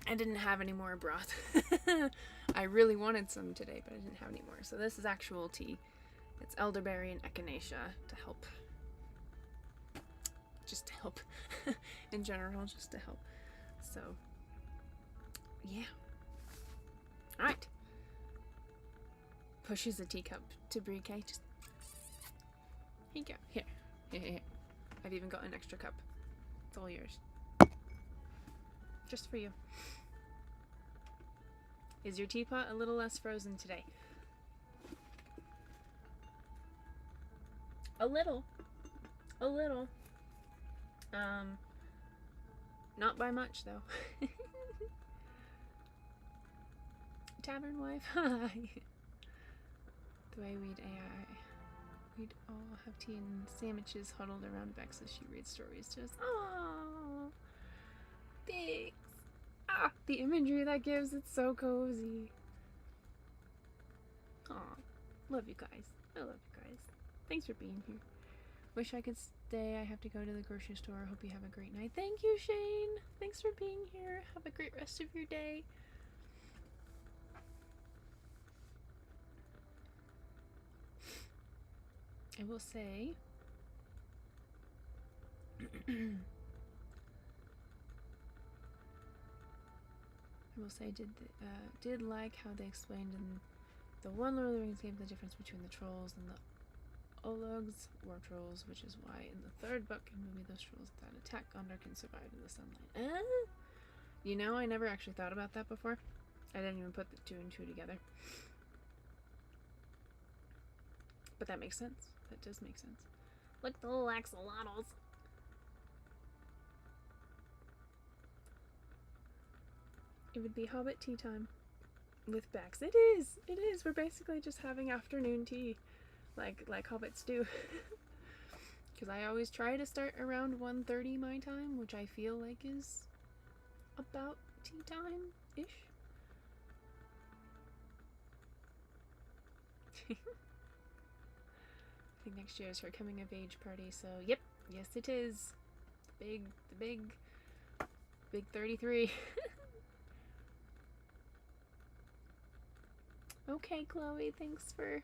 didn't have any more broth. I really wanted some today, but I didn't have any more. So this is actual tea. It's elderberry and echinacea to help. Just to help. In general, just to help. So, yeah. Alright. Pushes a teacup to Brie. Just here you go. Here. I've even got an extra cup. It's all yours. Just for you. Is your teapot a little less frozen today? A little. Not by much though. Tavern wife, hi. The way we'd all have tea and sandwiches huddled around Bex as she reads stories to us. Aww. Thanks. Ah, the imagery that gives, it's so cozy. Aw, love you guys. I love you guys. Thanks for being here. Wish I could stay. I have to go to the grocery store. Hope you have a great night. Thank you, Shane. Thanks for being here. Have a great rest of your day. I will say I did like how they explained in the one Lord of the Rings game the difference between the trolls and the Ologs, war trolls, which is why in the third book and movie those trolls that attack Gondor can survive in the sunlight. You know, I never actually thought about that before. I didn't even put the two and two together. But that makes sense. That does make sense. Look, the little axolotls. It would be Hobbit tea time with Bex. It is. We're basically just having afternoon tea, like hobbits do. Because I always try to start around 1:30 my time, which I feel like is about tea time-ish. I think next year is her coming of age party, so yep, yes it is. The big 33. Okay, Chloe, thanks for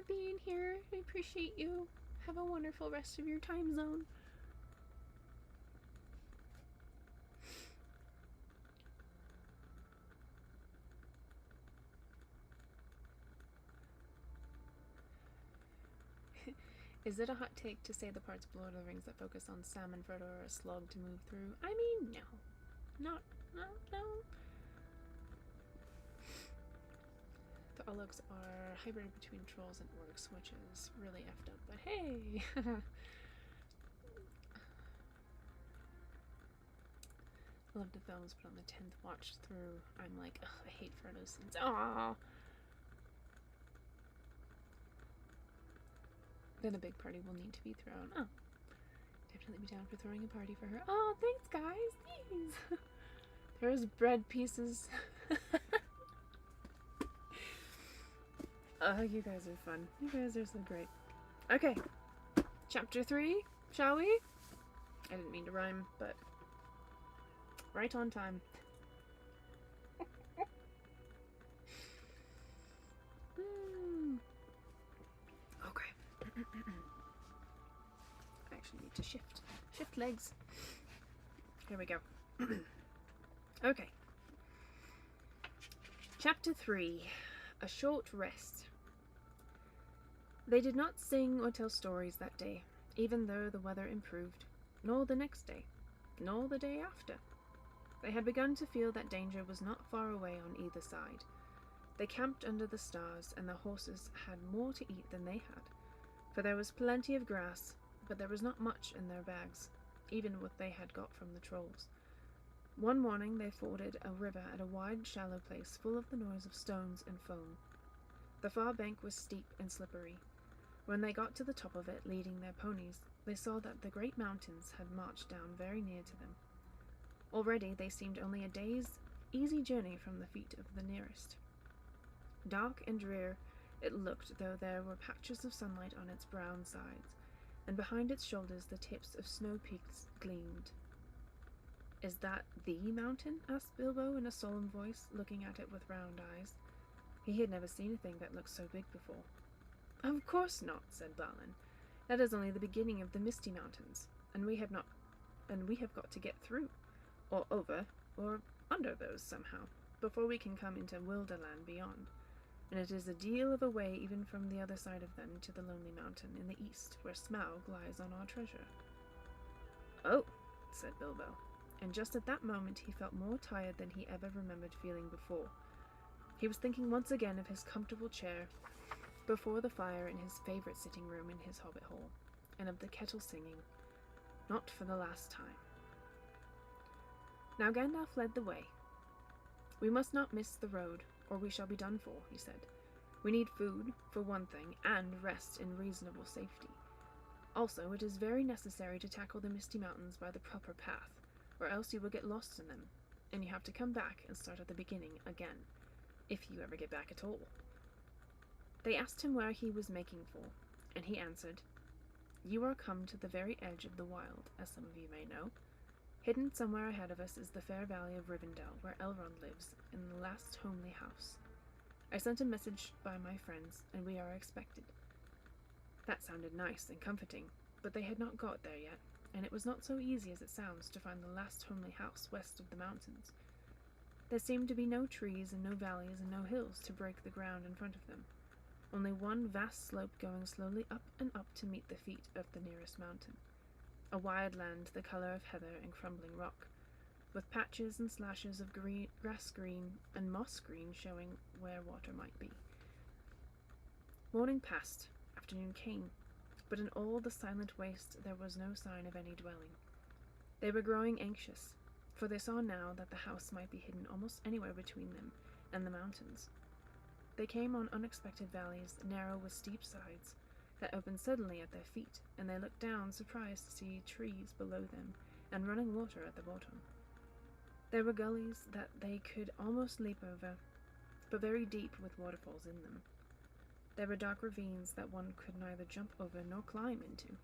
being here. I appreciate you. Have a wonderful rest of your time zone. Is it a hot take to say the parts of Lord of the Rings that focus on Sam and Frodo are a slog to move through? I mean, no. No. The Orcs are hybrid between trolls and orcs, which is really effed up, but hey! I love the films, but on the 10th watch through, I'm like, ugh, I hate Frodo's scenes. Aww! Then a big party will need to be thrown. Oh. Definitely be down for throwing a party for her. Oh, thanks, guys! Thanks! There's bread pieces. Oh, you guys are fun. You guys are so great. Okay. Chapter 3, shall we? I didn't mean to rhyme, but right on time. Okay. I actually need to shift legs. Here we go. Okay. Chapter 3, A Short Rest. They did not sing or tell stories that day, even though the weather improved, nor the next day, nor the day after. They had begun to feel that danger was not far away on either side. They camped under the stars, and the horses had more to eat than they had, for there was plenty of grass, but there was not much in their bags, even what they had got from the trolls. One morning they forded a river at a wide, shallow place full of the noise of stones and foam. The far bank was steep and slippery. When they got to the top of it, leading their ponies, they saw that the great mountains had marched down very near to them. Already they seemed only a day's easy journey from the feet of the nearest. Dark and drear it looked, though there were patches of sunlight on its brown sides, and behind its shoulders the tips of snow peaks gleamed. "Is that the mountain?" asked Bilbo in a solemn voice, looking at it with round eyes. He had never seen a thing that looked so big before. "Of course not," said Balin. "That is only the beginning of the Misty Mountains, and we have got to get through, or over, or under those somehow, before we can come into Wilderland beyond. And it is a deal of a way even from the other side of them to the Lonely Mountain in the east, where Smaug lies on our treasure." "Oh," said Bilbo, and just at that moment he felt more tired than he ever remembered feeling before. He was thinking once again of his comfortable chair before the fire in his favorite sitting room in his hobbit hole, and of the kettle singing, "Not for the last time." Now Gandalf led the way. "We must not miss the road, or we shall be done for," he said. "We need food, for one thing, and rest in reasonable safety. Also, it is very necessary to tackle the Misty Mountains by the proper path, or else you will get lost in them, and you have to come back and start at the beginning again, if you ever get back at all." They asked him where he was making for, and he answered, "You are come to the very edge of the wild, as some of you may know. Hidden somewhere ahead of us is the fair valley of Rivendell, where Elrond lives, in the last homely house. I sent a message by my friends, and we are expected." That sounded nice and comforting, but they had not got there yet, and it was not so easy as it sounds to find the last homely house west of the mountains. There seemed to be no trees and no valleys and no hills to break the ground in front of them. Only one vast slope going slowly up and up to meet the feet of the nearest mountain. A wide land the color of heather and crumbling rock, with patches and slashes of grass green and moss green showing where water might be. Morning passed, afternoon came, but in all the silent waste there was no sign of any dwelling. They were growing anxious, for they saw now that the house might be hidden almost anywhere between them and the mountains. They came on unexpected valleys, narrow with steep sides, that opened suddenly at their feet, and they looked down, surprised to see trees below them and running water at the bottom. There were gullies that they could almost leap over, but very deep with waterfalls in them. There were dark ravines that one could neither jump over nor climb into.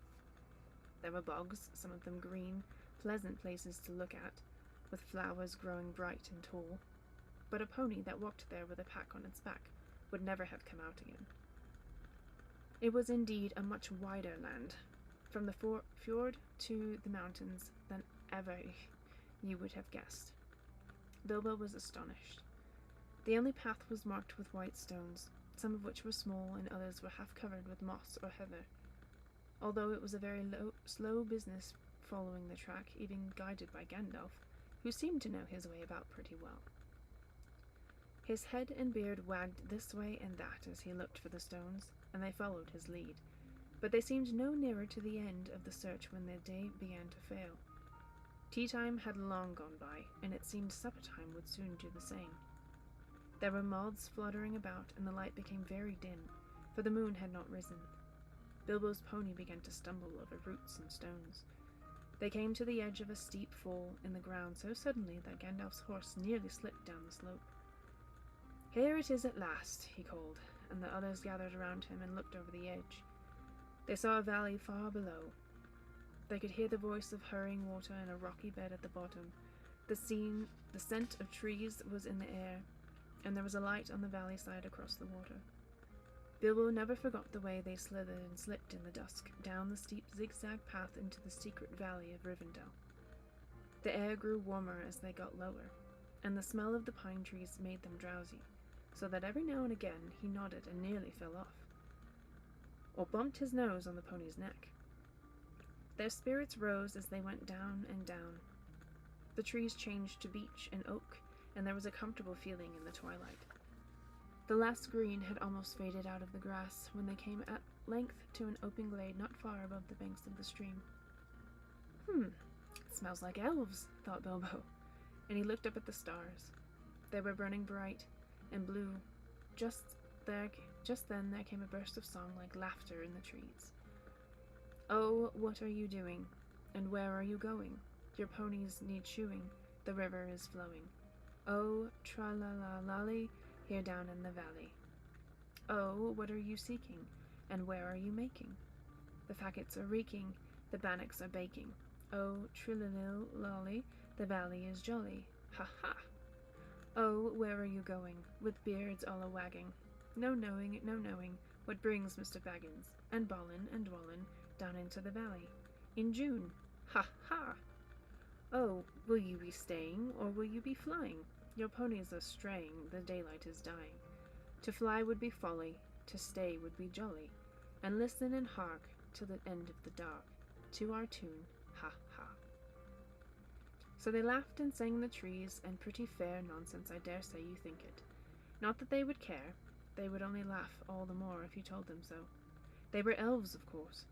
There were bogs, some of them green, pleasant places to look at, with flowers growing bright and tall, but a pony that walked there with a pack on its back would never have come out again. It was indeed a much wider land, from the fjord to the mountains, than ever you would have guessed. Bilbo was astonished. The only path was marked with white stones, some of which were small and others were half covered with moss or heather. Although it was a very slow business following the track, even guided by Gandalf, who seemed to know his way about pretty well. His head and beard wagged this way and that as he looked for the stones, and they followed his lead, but they seemed no nearer to the end of the search when their day began to fail. Tea-time had long gone by, and it seemed supper-time would soon do the same. There were moths fluttering about, and the light became very dim, for the moon had not risen. Bilbo's pony began to stumble over roots and stones. They came to the edge of a steep fall in the ground so suddenly that Gandalf's horse nearly slipped down the slope. "Here it is at last," he called, and the others gathered around him and looked over the edge. They saw a valley far below. They could hear the voice of hurrying water in a rocky bed at the bottom. The scent of trees was in the air, and there was a light on the valley side across the water. Bilbo never forgot the way they slithered and slipped in the dusk, down the steep zigzag path into the secret valley of Rivendell. The air grew warmer as they got lower, and the smell of the pine trees made them drowsy, so that every now and again he nodded and nearly fell off, or bumped his nose on the pony's neck. Their spirits rose as they went down and down. The trees changed to beech and oak, and there was a comfortable feeling in the twilight. The last green had almost faded out of the grass when they came at length to an open glade not far above the banks of the stream. It smells like elves," thought Bilbo, and he looked up at the stars. They were burning bright and blue. Just then there came a burst of song like laughter in the trees. "Oh, what are you doing? And where are you going? Your ponies need shoeing, the river is flowing. Oh, tra-la-la-lally, here down in the valley. Oh, what are you seeking, and where are you making? The faggots are reeking, the bannocks are baking. Oh, trilly-lally, the valley is jolly, ha-ha! Oh, where are you going, with beards all a-wagging? No knowing, what brings Mr. Baggins, and Balin and Dwalin down into the valley, in June, ha-ha! Oh, will you be staying, or will you be flying? Your ponies are straying, the daylight is dying. To fly would be folly, to stay would be jolly, and listen and hark till the end of the dark, to our tune, ha-ha." So they laughed and sang in the trees, and pretty fair nonsense, I dare say you think it. Not that they would care, they would only laugh all the more if you told them so. They were elves, of course.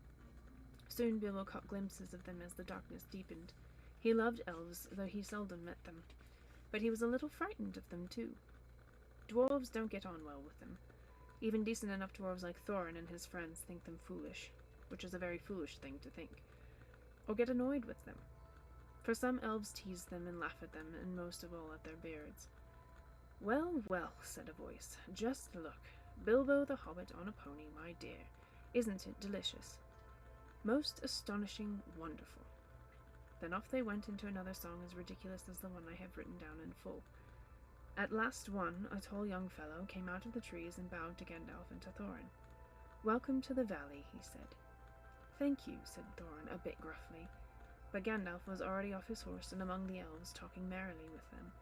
Soon Bilbo caught glimpses of them as the darkness deepened. He loved elves, though he seldom met them, but he was a little frightened of them, too. Dwarves don't get on well with them. Even decent enough dwarves like Thorin and his friends think them foolish, which is a very foolish thing to think, or get annoyed with them. For some elves tease them and laugh at them, and most of all at their beards. "Well, well," said a voice, "just look. Bilbo the Hobbit on a pony, my dear. Isn't it delicious? Most astonishing, wonderful." Then off they went into another song as ridiculous as the one I have written down in full. At last one, a tall young fellow, came out of the trees and bowed to Gandalf and to Thorin. "Welcome to the valley," he said. "Thank you," said Thorin, a bit gruffly, but Gandalf was already off his horse and among the elves, talking merrily with them.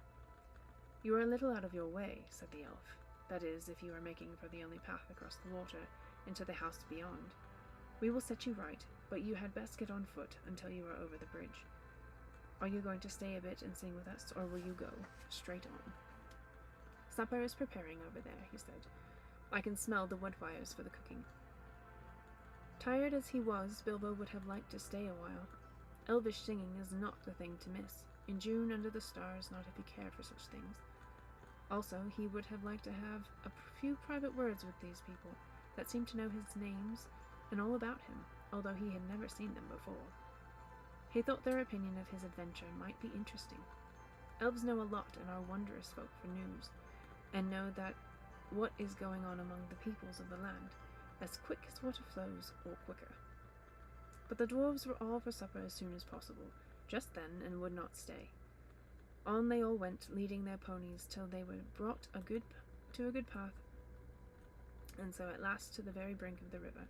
"You are a little out of your way," said the elf. "That is, if you are making for the only path across the water, into the house beyond. We will set you right, but you had best get on foot until you are over the bridge. Are you going to stay a bit and sing with us, or will you go straight on?" "Supper is preparing over there," he said. "I can smell the wood fires for the cooking." Tired as he was, Bilbo would have liked to stay a while. Elvish singing is not the thing to miss. In June under the stars, not if you care for such things. Also, he would have liked to have a few private words with these people that seemed to know his names and all about him, although he had never seen them before. He thought their opinion of his adventure might be interesting. Elves know a lot and are wondrous folk for news, and know that what is going on among the peoples of the land, as quick as water flows, or quicker. But the dwarves were all for supper as soon as possible, just then, and would not stay. On they all went, leading their ponies, till they were brought to a good path, and so at last to the very brink of the river.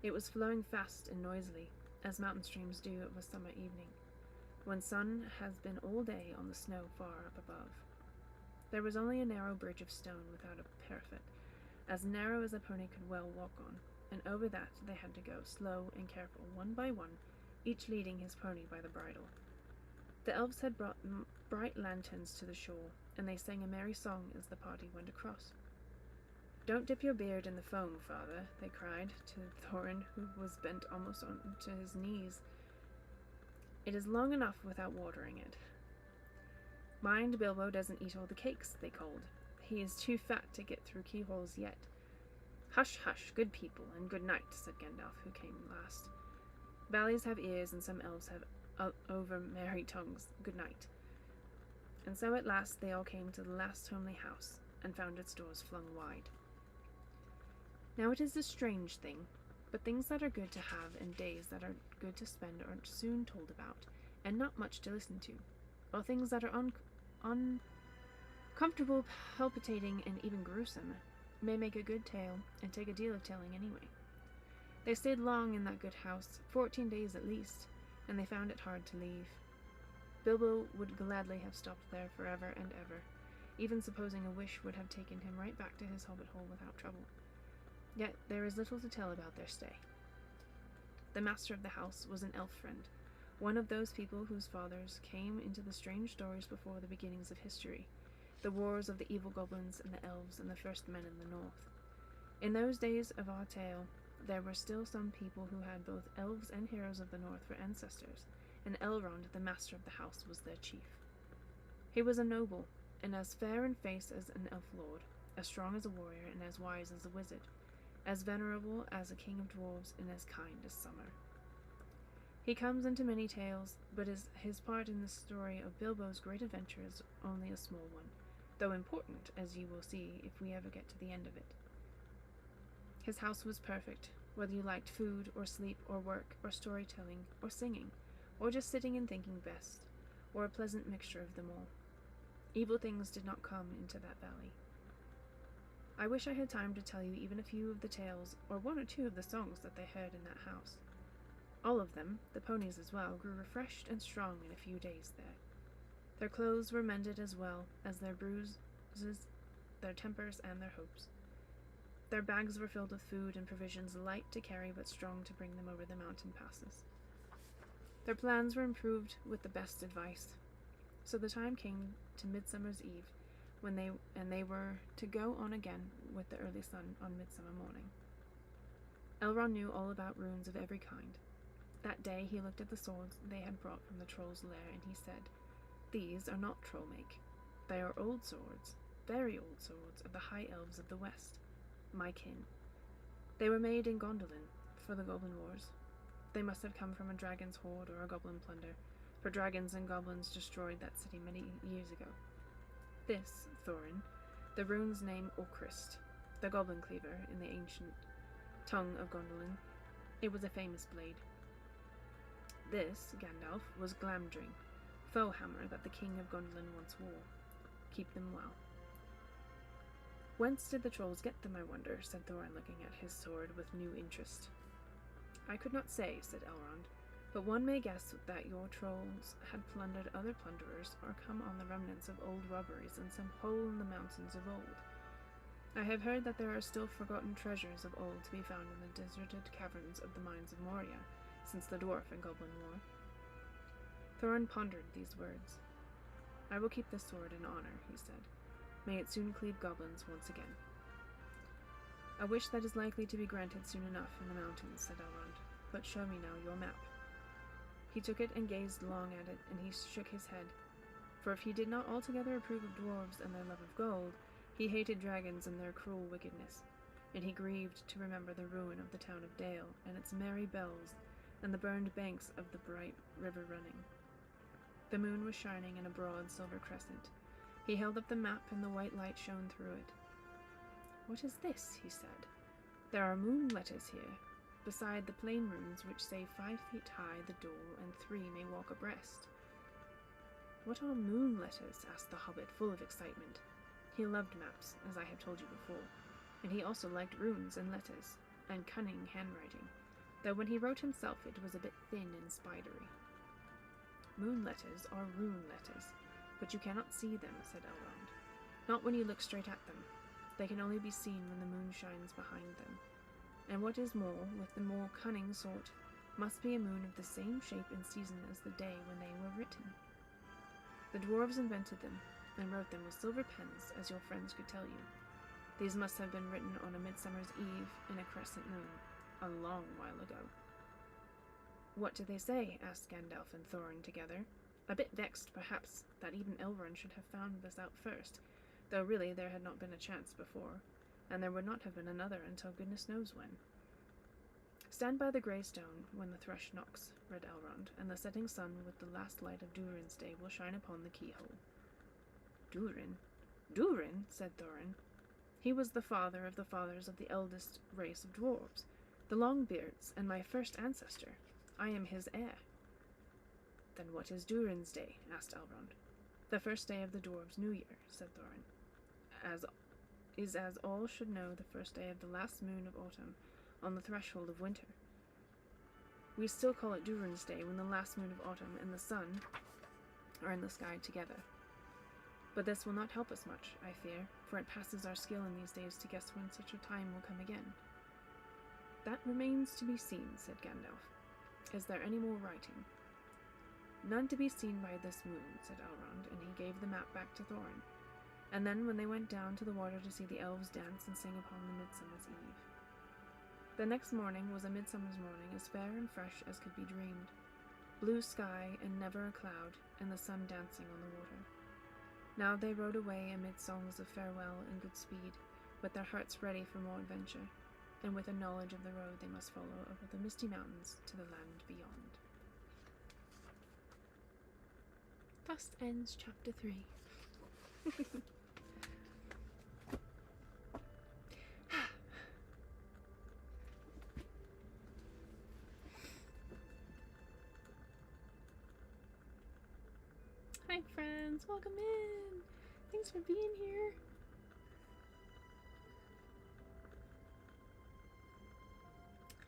It was flowing fast and noisily, as mountain streams do of a summer evening, when sun has been all day on the snow far up above. There was only a narrow bridge of stone without a parapet, as narrow as a pony could well walk on, and over that they had to go, slow and careful, one by one, each leading his pony by the bridle. The elves had brought bright lanterns to the shore, and they sang a merry song as the party went across. "Don't dip your beard in the foam, father," they cried to Thorin, who was bent almost onto his knees. "It is long enough without watering it." "Mind Bilbo doesn't eat all the cakes," they called. "He is too fat to get through keyholes yet." "Hush, hush, good people, and good night," said Gandalf, who came last. "Valleys have ears, and some elves have over-merry tongues. Good night." And so at last they all came to the last homely house, and found its doors flung wide. Now it is a strange thing, but things that are good to have and days that are good to spend are soon told about, and not much to listen to, while things that are uncomfortable, palpitating, and even gruesome may make a good tale and take a deal of telling anyway. They stayed long in that good house, 14 days at least, and they found it hard to leave. Bilbo would gladly have stopped there forever and ever, even supposing a wish would have taken him right back to his hobbit hole without trouble. Yet there is little to tell about their stay. The master of the house was an elf friend, one of those people whose fathers came into the strange stories before the beginnings of history, the wars of the evil goblins and the elves and the first men in the north. In those days of our tale, there were still some people who had both elves and heroes of the north for ancestors, and Elrond, the master of the house, was their chief. He was a noble, and as fair in face as an elf lord, as strong as a warrior, and as wise as a wizard, as venerable as a king of dwarves, and as kind as summer. He comes into many tales, but his part in the story of Bilbo's great adventure is only a small one, though important, as you will see if we ever get to the end of it. His house was perfect, whether you liked food, or sleep, or work, or storytelling, or singing, or just sitting and thinking best, or a pleasant mixture of them all. Evil things did not come into that valley. I wish I had time to tell you even a few of the tales, or one or two of the songs that they heard in that house. All of them, the ponies as well, grew refreshed and strong in a few days there. Their clothes were mended as well as their bruises, their tempers, and their hopes. Their bags were filled with food and provisions, light to carry but strong to bring them over the mountain passes. Their plans were improved with the best advice. So the time came to Midsummer's Eve, when they were to go on again with the early sun on midsummer morning. Elrond knew all about runes of every kind. That day he looked at the swords they had brought from the troll's lair, and he said, "These are not troll make. They are old swords, very old swords of the high elves of the west, my kin. They were made in Gondolin for the Goblin Wars. They must have come from a dragon's hoard or a goblin plunder, for dragons and goblins destroyed that city many years ago. This, Thorin, the rune's name Ocrist, the goblin cleaver in the ancient tongue of Gondolin. It was a famous blade. This, Gandalf, was Glamdring, foe hammer that the king of Gondolin once wore. Keep them well." "Whence did the trolls get them, I wonder?" said Thorin, looking at his sword with new interest. "I could not say," said Elrond, "but one may guess that your trolls had plundered other plunderers, or come on the remnants of old robberies in some hole in the mountains of old. I have heard that there are still forgotten treasures of old to be found in the deserted caverns of the mines of Moria, since the dwarf and goblin war." Thorin pondered these words. "I will keep this sword in honor," he said. "May it soon cleave goblins once again." "A wish that is likely to be granted soon enough in the mountains," said Elrond. "But show me now your map." He took it and gazed long at it, and he shook his head, for if he did not altogether approve of dwarves and their love of gold, he hated dragons and their cruel wickedness. and he grieved to remember the ruin of the town of Dale, and its merry bells, and the burned banks of the bright river running. The moon was shining in a broad silver crescent. He held up the map, and the white light shone through it. "What is this?" he said. "There are moon letters here, beside the plain runes which say 5 feet high the door, and 3 may walk abreast." "What are moon letters?" asked the hobbit, full of excitement. He loved maps, as I have told you before, and he also liked runes and letters, and cunning handwriting, though when he wrote himself it was a bit thin and spidery. "Moon letters are rune letters, but you cannot see them," said Elrond. "Not when you look straight at them. They can only be seen when the moon shines behind them. And what is more, with the more cunning sort, must be a moon of the same shape and season as the day when they were written. The dwarves invented them, and wrote them with silver pens, as your friends could tell you. These must have been written on a midsummer's eve in a crescent moon, a long while ago." "What do they say?" asked Gandalf and Thorin together, a bit vexed, perhaps, that even Elrond should have found this out first, though really there had not been a chance before, and there would not have been another until goodness knows when. "Stand by the grey stone when the thrush knocks," read Elrond, "and the setting sun with the last light of Durin's day will shine upon the keyhole." "Durin? Durin?" said Thorin. "He was the father of the fathers of the eldest race of dwarves, the Longbeards, and my first ancestor. I am his heir." "Then what is Durin's day?" asked Elrond. "The first day of the dwarves' new year," said Thorin. As all should know, the first day of the last moon of autumn, on the threshold of winter. We still call it Durin's day when the last moon of autumn and the sun are in the sky together. But this will not help us much, I fear, for it passes our skill in these days to guess when such a time will come again." "That remains to be seen," said Gandalf. "Is there any more writing?" "None to be seen by this moon," said Elrond, and he gave the map back to Thorin. And then when they went down to the water to see the elves dance and sing upon the midsummer's eve. The next morning was a midsummer's morning, as fair and fresh as could be dreamed. Blue sky and never a cloud, and the sun dancing on the water. Now they rode away amid songs of farewell and good speed, with their hearts ready for more adventure, and with a knowledge of the road they must follow over the misty mountains to the land beyond. Thus ends chapter 3. Hi friends, welcome in! Thanks for being here.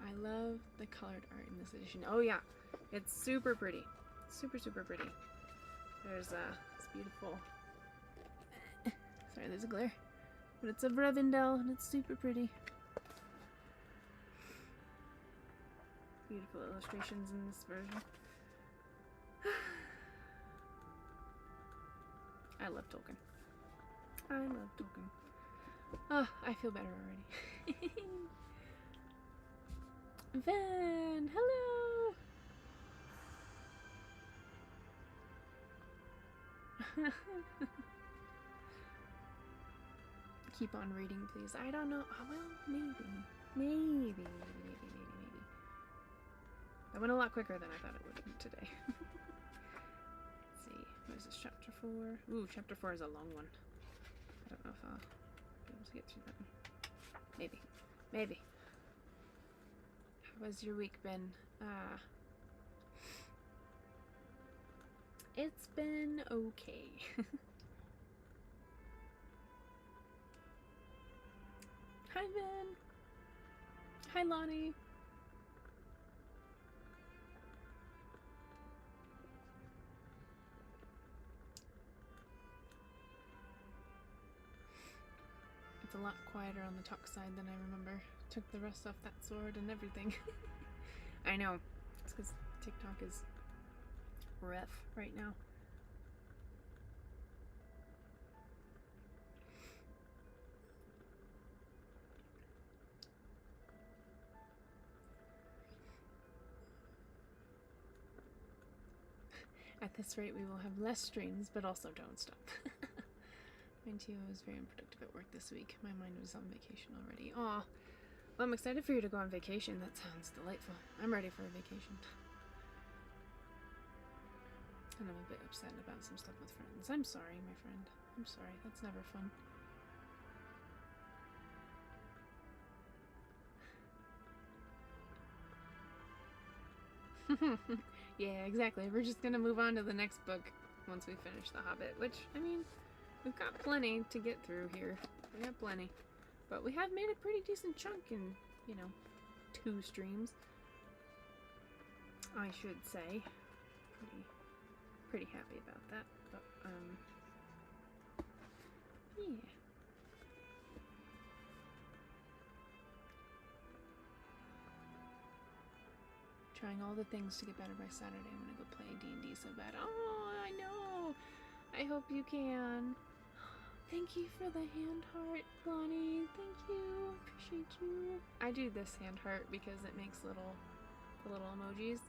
I love the colored art in this edition. Oh yeah, it's super pretty. Super pretty. There's this beautiful... Sorry, there's a glare. But it's of Rivendell and it's super pretty. Beautiful illustrations in this version. I love Tolkien. I love Tolkien. Oh, I feel better already. Van, hello! Keep on reading, please. I don't know. Oh, well, maybe. That went a lot quicker than I thought it would today. Let's see. What is this? Chapter 4? Ooh, chapter 4 is a long one. I don't know if I'll be able to get through that one. Maybe. How has your week been? It's been okay. Hi, Ben. Hi, Lonnie. It's a lot quieter on the talk side than I remember. Took the rust off that sword and everything. I know. It's because TikTok is rough right now. At this rate, we will have less streams, but also don't stop. Mine too. I was very unproductive at work this week. My mind was on vacation already. Aw. Well, I'm excited for you to go on vacation. That sounds delightful. I'm ready for a vacation. And I'm a bit upset about some stuff with friends. I'm sorry, my friend. I'm sorry. That's never fun. Yeah, exactly. We're just gonna move on to the next book once we finish The Hobbit, which, I mean, we've got plenty to get through here. We have plenty. But we have made a pretty decent chunk in, you know, 2 streams. I should say. Pretty happy about that. But, yeah. Trying all the things to get better by Saturday. I'm gonna go play D&D so bad. Oh, I know! I hope you can. Thank you for the hand heart, Lonnie. Thank you. Appreciate you. I do this hand heart because it makes the little emojis.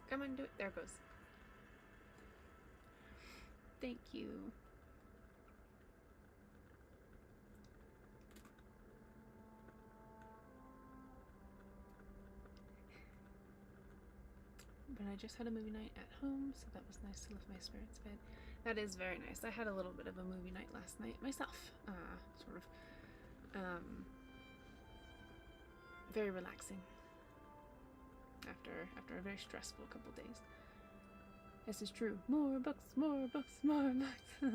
Come on, do it. There it goes. Thank you. But I just had a movie night at home, so that was nice to lift my spirits a bit. That is very nice. I had a little bit of a movie night last night myself. Sort of. Very relaxing. After a very stressful couple days. This is true. More books, more books, more books.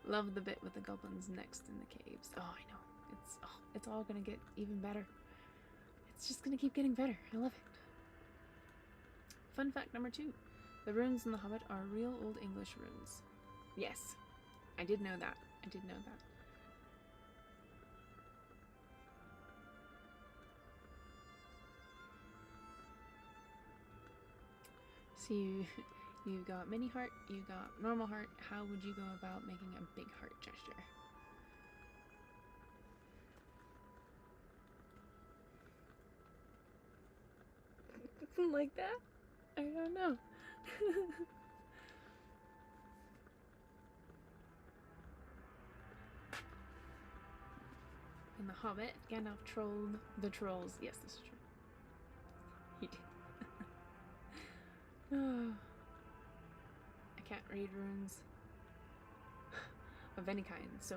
Love the bit with the goblins next in the caves. Oh, I know. It's all gonna get even better. It's just gonna keep getting better. I love it. Fun fact number 2. The runes in The Hobbit are real Old English runes. Yes. I did know that. So you've got mini heart, you got normal heart. How would you go about making a big heart gesture? Like that? I don't know. In The Hobbit, Gandalf trolled the trolls. Yes, this is true. He did. Oh. I can't read runes of any kind, so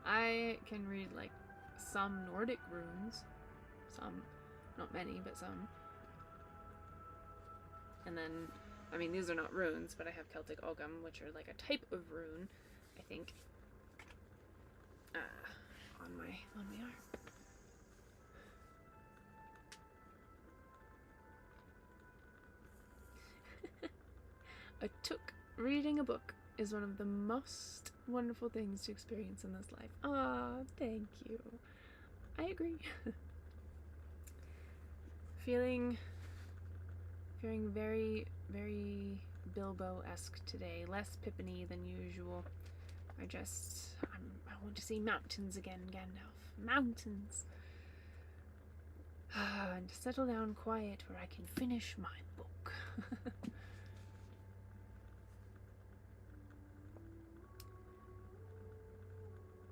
I can read like some Nordic runes. Some, not many, but some. And then, I mean, these are not runes, but I have Celtic Ogham, which are like a type of rune, I think, on my arm. A took reading a book is one of the most wonderful things to experience in this life. Ah, thank you. I agree. Feeling very, very Bilbo-esque today. Less Pippiny than usual. I want to see mountains again, Gandalf. Mountains! And to settle down quiet where I can finish my book.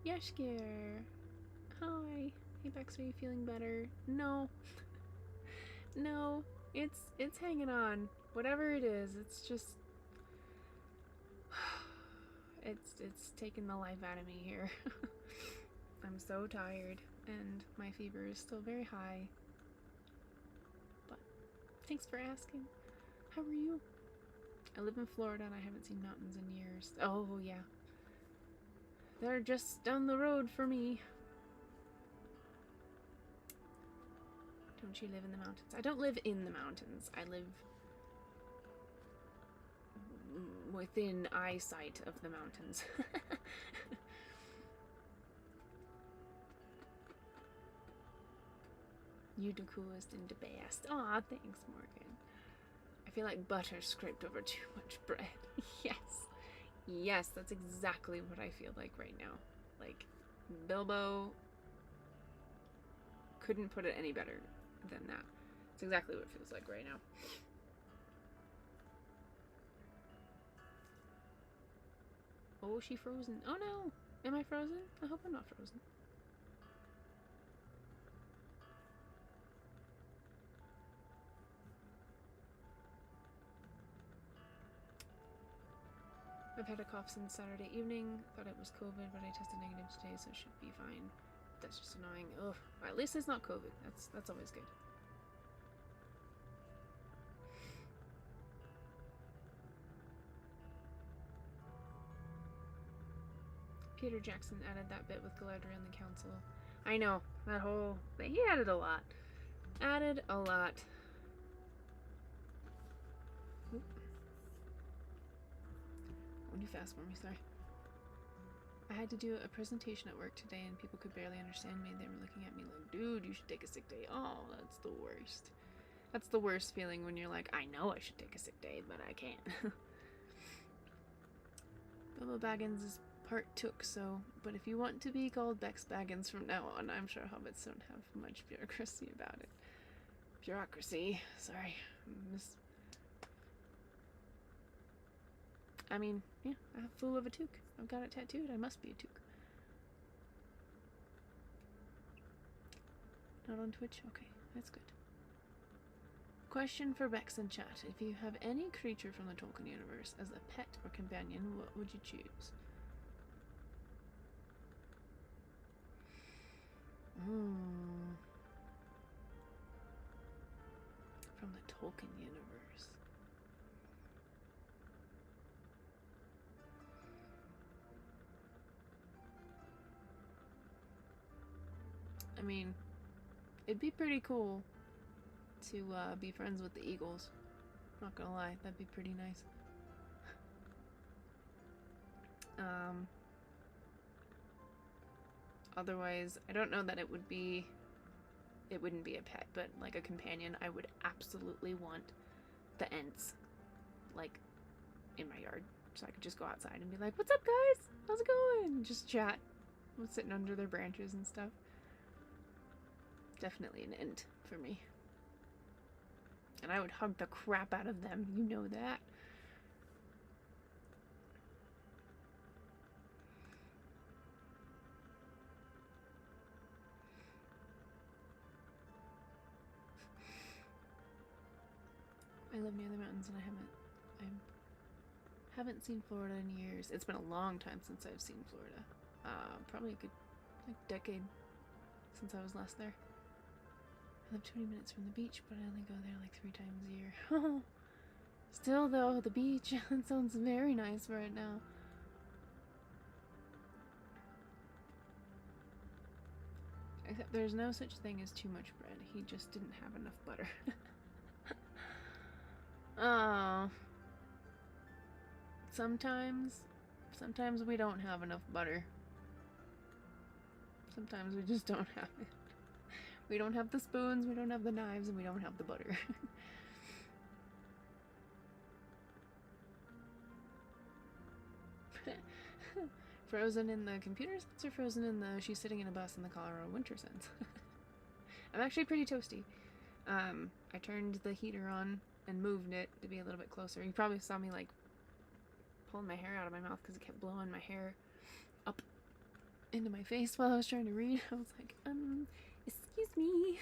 Yashkir! Hi! Hey Bexby, feeling better? No. No. It's hanging on. Whatever it is, it's just... It's taking the life out of me here. I'm so tired, and my fever is still very high. But thanks for asking. How are you? I live in Florida and I haven't seen mountains in years. Oh, yeah. They're just down the road for me. Don't you live in the mountains? I don't live in the mountains. I live within eyesight of the mountains. You the coolest and the best. Aw, thanks, Morgan. I feel like butter scraped over too much bread. Yes. Yes, that's exactly what I feel like right now. Like, Bilbo couldn't put it any better than that. It's exactly what it feels like right now. Oh, is she frozen? Oh no! Am I frozen? I hope I'm not frozen. I've had a cough since Saturday evening. Thought it was COVID, but I tested negative today, so it should be fine. That's just annoying. Ugh. At least it's not COVID. That's always good. Peter Jackson added that bit with Galadriel in the council. I know. That whole... He added a lot. Added a lot. Oop. Went too fast for me, sorry. I had to do a presentation at work today and people could barely understand me. They were looking at me like, dude, you should take a sick day. Oh, that's the worst. That's the worst feeling when you're like, I know I should take a sick day, but I can't. Bilbo Baggins is part took, so, but if you want to be called Bex Baggins from now on, I'm sure hobbits don't have much bureaucracy about it. Bureaucracy, sorry. I mean, yeah, I'm a fool of a toque. I've got it tattooed, I must be a toque. Not on Twitch? Okay, that's good. Question for Bex in chat. If you have any creature from the Tolkien universe as a pet or companion, what would you choose? From the Tolkien universe. I mean, it'd be pretty cool to be friends with the Eagles. Not gonna lie, that'd be pretty nice. Otherwise, I don't know that it wouldn't be a pet, but like a companion, I would absolutely want the Ents, like, in my yard. So I could just go outside and be like, what's up, guys? How's it going? And just chat. I'm sitting under their branches and stuff. Definitely an Ent for me. And I would hug the crap out of them, you know that. I live near the mountains and I haven't seen Florida in years. It's been a long time since I've seen Florida. Probably a good decade since I was last there. I live 20 minutes from the beach, but I only go there like 3 times a year. Still though, the beach, that sounds very nice right now. Except there's no such thing as too much bread. He just didn't have enough butter. Oh. Sometimes we don't have enough butter. Sometimes we just don't have it. We don't have the spoons, we don't have the knives, and we don't have the butter. Frozen in the computer sense or frozen in the she's sitting in a bus in the Colorado winter sense? I'm actually pretty toasty. I turned the heater on and moved it to be a little bit closer. You probably saw me like pulling my hair out of my mouth because it kept blowing my hair up into my face while I was trying to read. I was like, excuse me.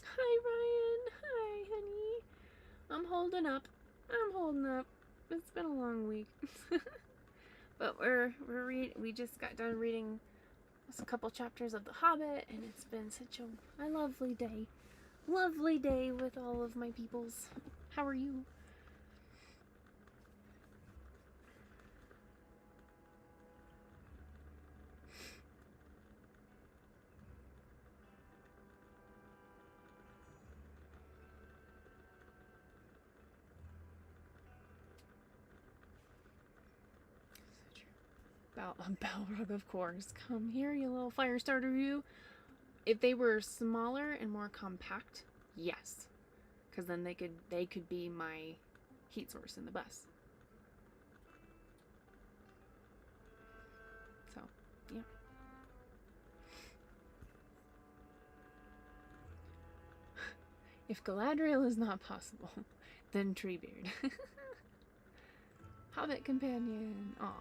Hi, Ryan. Hi, honey. I'm holding up. It's been a long week. But we just got done reading a couple chapters of The Hobbit, and it's been such a lovely day. Lovely day with all of my peoples. How are you? Balrog, of course. Come here, you little fire starter, you. If they were smaller and more compact, yes. Because then they could be my heat source in the bus. So, yeah. If Galadriel is not possible, then Treebeard. Hobbit companion. Aw.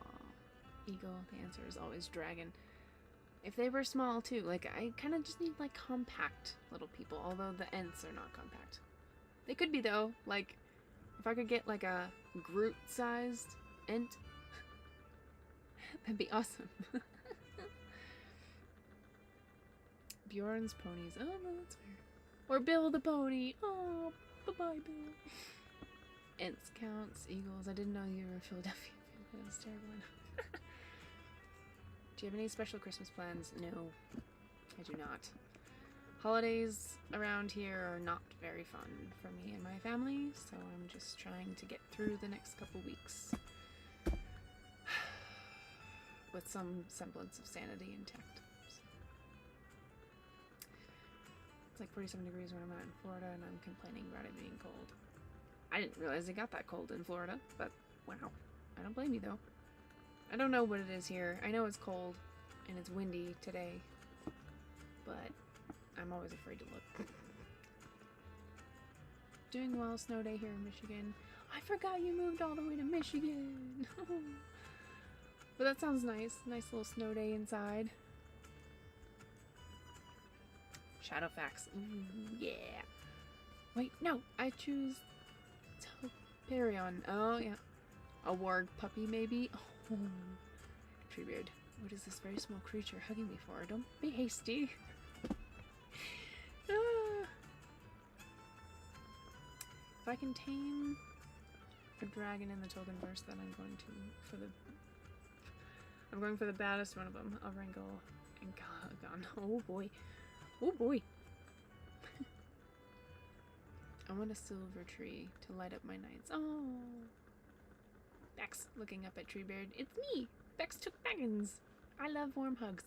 Eagle. The answer is always dragon. If they were small too, like I kind of just need like compact little people, although the Ents are not compact. They could be though, like if I could get like a Groot-sized Ent, that'd be awesome. Bjorn's ponies. Oh, no, that's fair. Or Bill the pony. Oh, bye-bye, Bill. Ents counts, eagles. I didn't know you were Philadelphia. That was terrible enough. Do you have any special Christmas plans? No, I do not. Holidays around here are not very fun for me and my family, so I'm just trying to get through the next couple weeks with some semblance of sanity intact. So. It's like 47 degrees when I'm out in Florida, and I'm complaining about it being cold. I didn't realize it got that cold in Florida, but wow. I don't blame you, though. I don't know what it is here. I know it's cold, and it's windy today, but I'm always afraid to look. Doing well, snow day here in Michigan. I forgot you moved all the way to Michigan. But that sounds nice. Nice little snow day inside. Shadowfax. Ooh, yeah. Wait, no. I choose Telperion. Oh, yeah. A warg puppy, maybe? Oh. Treebeard. What is this very small creature hugging me for? Don't be hasty. Ah. If I can tame a dragon in the Tolkienverse, then I'm going for the baddest one of them. A Wrinkle and Galagon. Oh boy. Oh boy. I want a silver tree to light up my nights. Oh. Bex looking up at Treebeard. It's me! Bex took Baggins. I love warm hugs.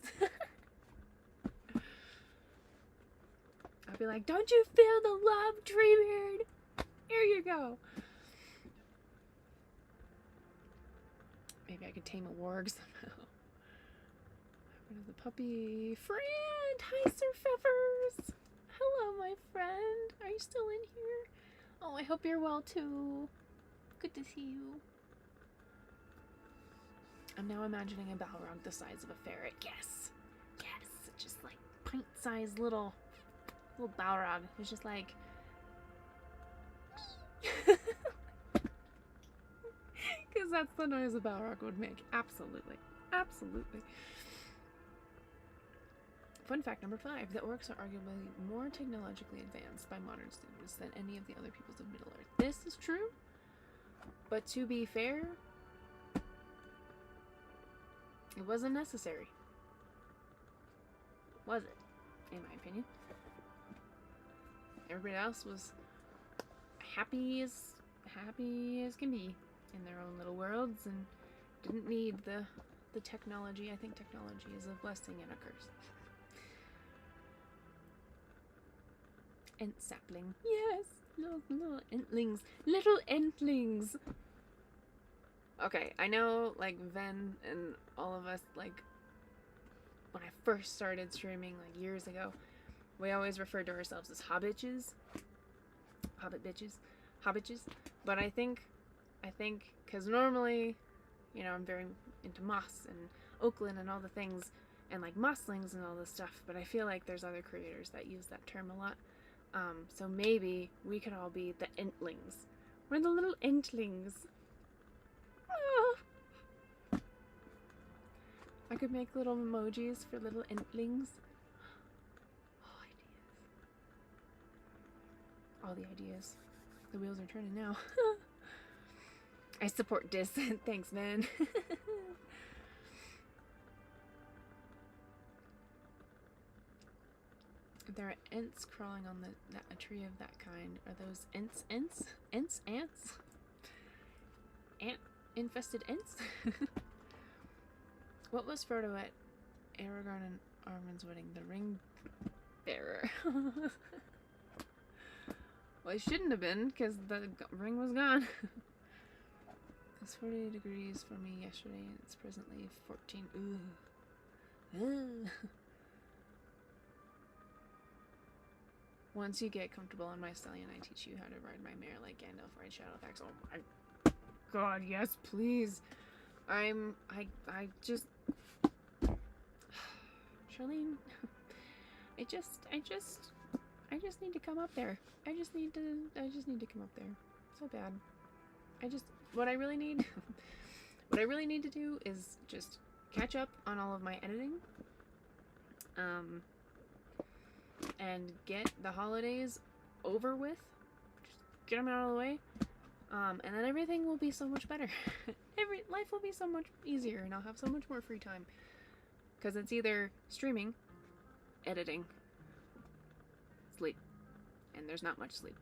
I'll be like, don't you feel the love, Treebeard? Here you go. Maybe I could tame a warg somehow. What is the puppy? Friend! Hi, Sir Pfeffers! Hello, my friend. Are you still in here? Oh, I hope you're well, too. Good to see you. I'm now imagining a Balrog the size of a ferret. Yes! Yes! Just like pint-sized little Balrog who's just like... Because that's the noise a Balrog would make. Absolutely. Absolutely. Fun fact number 5. The orcs are arguably more technologically advanced by modern standards than any of the other peoples of Middle-earth. This is true, but to be fair, it wasn't necessary. Was it? In my opinion. Everybody else was happy as can be in their own little worlds and didn't need the technology. I think technology is a blessing and a curse. Ent sapling. Yes! Little entlings. Little entlings! Okay, I know, like, Ven and all of us, like, when I first started streaming, like, years ago, we always referred to ourselves as hobbitches. Hobbit bitches. Hobbitches. But I think, because normally, you know, I'm very into moss and Oakland and all the things, and, like, mosslings and all this stuff, but I feel like there's other creators that use that term a lot. So maybe we could all be the entlings. We're the little entlings. Oh. I could make little emojis for little entlings. Oh, ideas. All the ideas. The wheels are turning now. I support this. Thanks, man. There are ents crawling on a tree of that kind. Are those ents? Ants? Ant-infested ents? What was Frodo at Aragorn and Arwen's wedding? The ring bearer. Well, it shouldn't have been, because the ring was gone. It was 40 degrees for me yesterday, and it's presently 14. Ooh. Once you get comfortable on my stallion, I teach you how to ride my mare like Gandalf rides Shadowfax. Oh my god, yes, please. I just... Charlene, I just need to come up there. I just need to come up there. So bad. What I really need to do is just catch up on all of my editing. And get the holidays over with. Just get them out of the way. And then everything will be so much better. Life will be so much easier, and I'll have so much more free time. Because it's either streaming, editing, sleep. And there's not much sleep.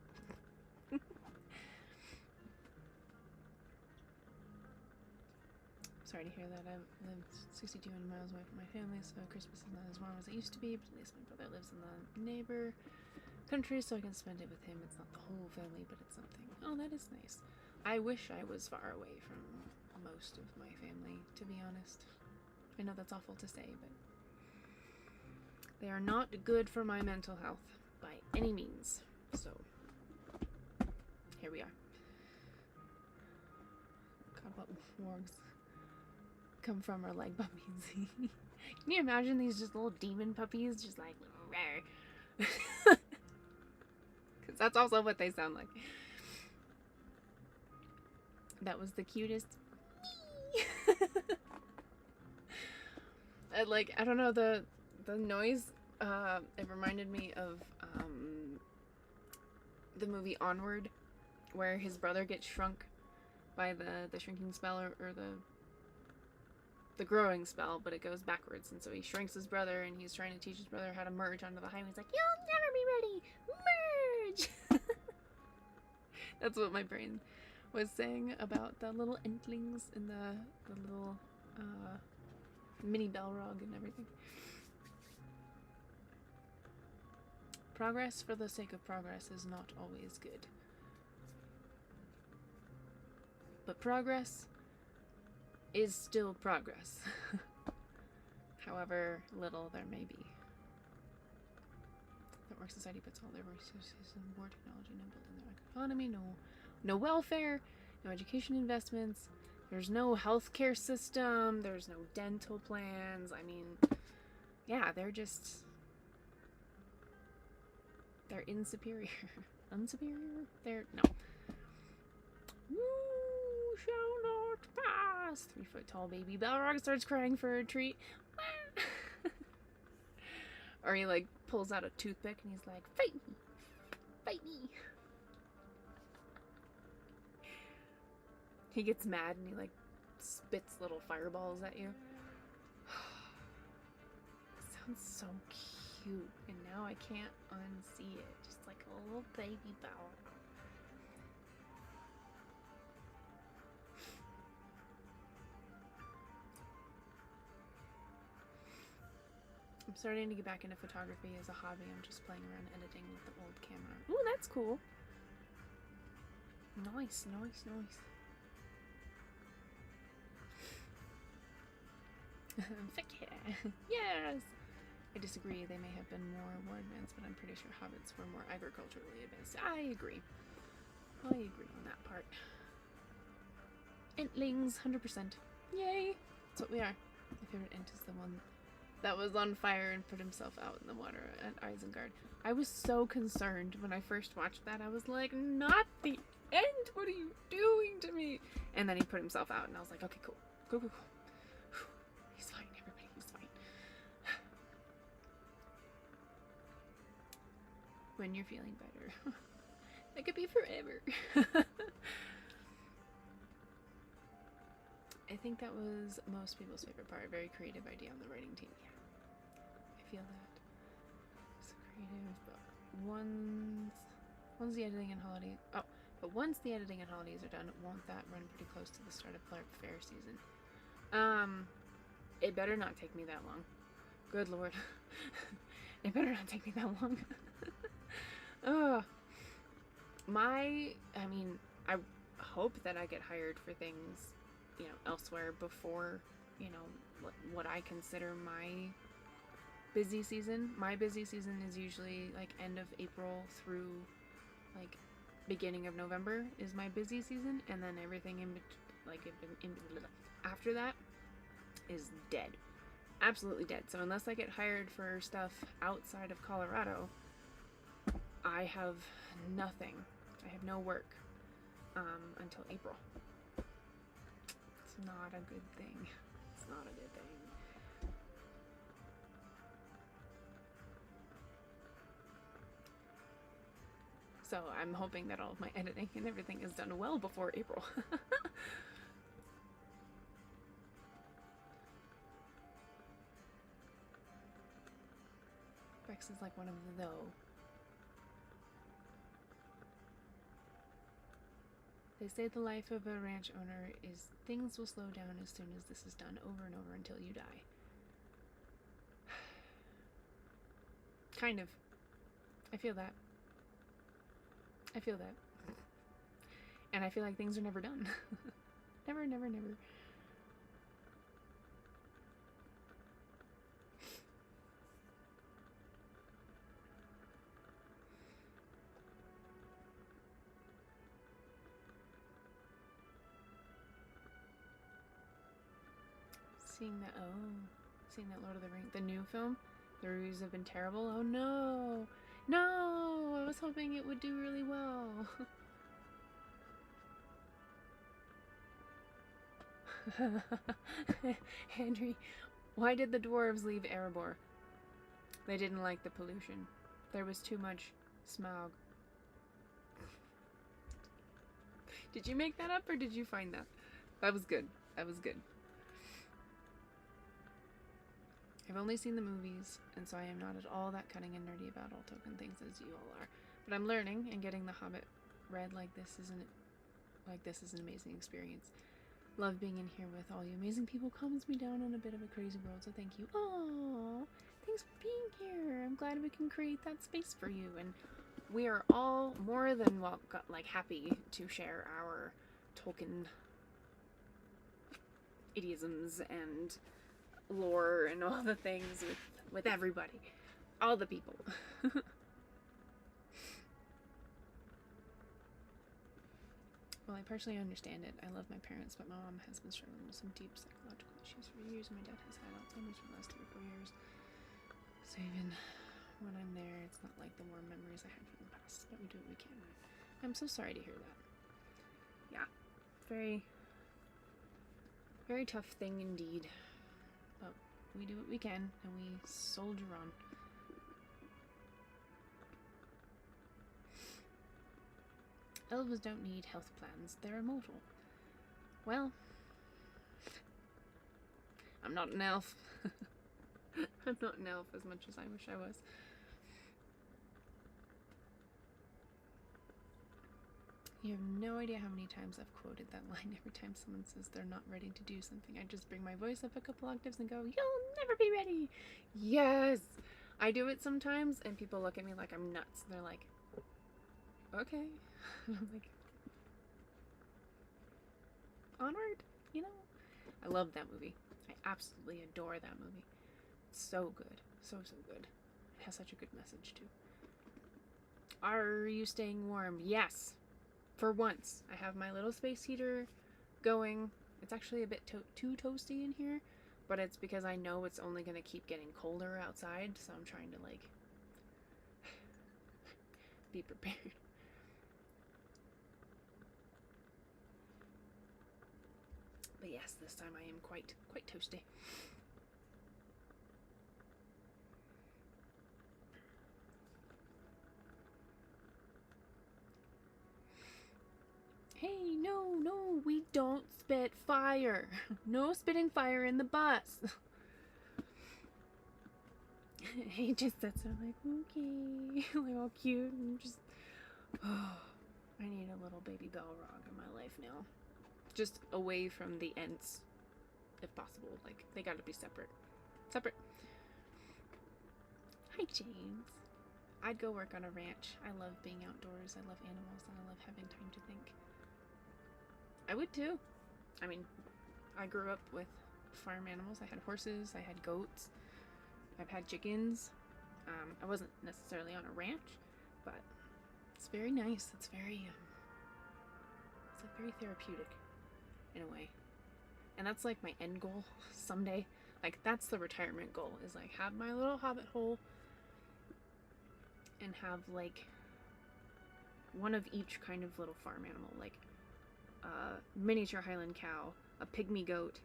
Sorry to hear that. I live 62 miles away from my family, so Christmas is not as warm as it used to be, but at least my brother lives in the neighbor country, so I can spend it with him. It's not the whole family, but it's something. Oh, that is nice. I wish I was far away from most of my family, to be honest. I know that's awful to say, but they are not good for my mental health by any means. So, here we are. God, what wargs come from our leg puppies. Can you imagine these just little demon puppies just like because that's also what they sound like. That was the cutest. I don't know, the noise it reminded me of the movie Onward, where his brother gets shrunk by the shrinking spell or the growing spell, but it goes backwards, and so he shrinks his brother, and he's trying to teach his brother how to merge onto the highway. He's like, "You'll never be ready! Merge!" That's what my brain was saying about the little entlings and the little mini Balrog and everything. Progress for the sake of progress is not always good. But progress is still progress. However little there may be. The Orc Society puts all their resources in war technology, no building their economy, no welfare, no education investments, there's no healthcare system, there's no dental plans. I mean, yeah, they're insuperior. Unsuperior? No. You shall not pass. 3-foot-tall baby Balrog starts crying for a treat. Or he like pulls out a toothpick and he's like, "Fight me! Fight me!" He gets mad and he like spits little fireballs at you. It sounds so cute, and now I can't unsee it. Just like a little baby Balrog. I'm starting to get back into photography as a hobby. I'm just playing around editing with the old camera. Ooh, that's cool. Nice, nice, nice. Fuck yeah. Yes! I disagree. They may have been more advanced, but I'm pretty sure hobbits were more agriculturally advanced. I agree. I agree on that part. Entlings, 100%. Yay! That's what we are. My favorite ent is the one that was on fire and put himself out in the water at Isengard. I was so concerned when I first watched that. I was like, not the end! What are you doing to me? And then he put himself out, and I was like, okay, cool. Go, go, go. He's fine, everybody. He's fine. When you're feeling better. That could be forever. I think that was most people's favorite part. Very creative idea on the writing team. Yeah. I feel that. So creative, but once the editing and holidays... Oh, but once the editing and holidays are done, won't that run pretty close to the start of fair season? It better not take me that long. Good lord. It better not take me that long. Ugh. I hope that I get hired for things, elsewhere before, what I consider my busy season. My busy season is usually like end of April through like beginning of November is my busy season, and then everything after that is dead. Absolutely dead. So unless I get hired for stuff outside of Colorado, I have nothing. I have no work until April. It's not a good thing. It's not a good thing. So I'm hoping that all of my editing and everything is done well before April. Bex is like one of the though. They say the life of a ranch owner is things will slow down as soon as this is done over and over until you die. Kind of. I feel that. I feel that. And I feel like things are never done. Never, never, never. Seeing that Lord of the Rings, the new film, the reviews have been terrible. Oh no! No! I was hoping it would do really well. Henry, why did the dwarves leave Erebor? They didn't like the pollution. There was too much smog. Did you make that up or did you find that? That was good. That was good. I've only seen the movies, and so I am not at all that cunning and nerdy about all Tolkien things as you all are. But I'm learning, and getting The Hobbit read like this is an amazing experience. Love being in here with all you amazing people. Calms me down in a bit of a crazy world, so thank you. Oh, thanks for being here. I'm glad we can create that space for you, and we are all more than happy to share our Tolkien idioms and lore and all the things with everybody, all the people. Well, I partially understand it. I love my parents, but my mom has been struggling with some deep psychological issues for years. My dad has had Alzheimer's for the last 3 or 4 years. So even when I'm there, it's not like the warm memories I had from the past, but we do what we can. I'm so sorry to hear that. Yeah, very, very tough thing indeed. But we do what we can, and we soldier on. Elves don't need health plans. They're immortal. Well, I'm not an elf. I'm not an elf as much as I wish I was. You have no idea how many times I've quoted that line every time someone says they're not ready to do something. I just bring my voice up a couple octaves and go, "You'll never be ready." Yes! I do it sometimes, and people look at me like I'm nuts. They're like, okay. I'm like, onward, you know? I love that movie. I absolutely adore that movie. It's so good. So, so good. It has such a good message, too. Are you staying warm? Yes! For once. I have my little space heater going. It's actually a bit too toasty in here, but it's because I know it's only going to keep getting colder outside, so I'm trying to, like, be prepared. But yes, this time I am quite toasty. Hey, no, we don't spit fire. No spitting fire in the bus. He just sits there like, okay, like all cute and just, oh, I need a little baby Balrog in my life now. Just away from the Ents, if possible. Like, they gotta be separate. Separate. Hi, James. I'd go work on a ranch. I love being outdoors. I love animals, and I love having time to think. I would too. I mean, I grew up with farm animals. I had horses. I had goats. I've had chickens. I wasn't necessarily on a ranch, but it's very nice. It's very, it's like very therapeutic in a way. And that's like my end goal someday. Like that's the retirement goal, is like have my little hobbit hole and have like one of each kind of little farm animal, like a miniature Highland cow, a pygmy goat,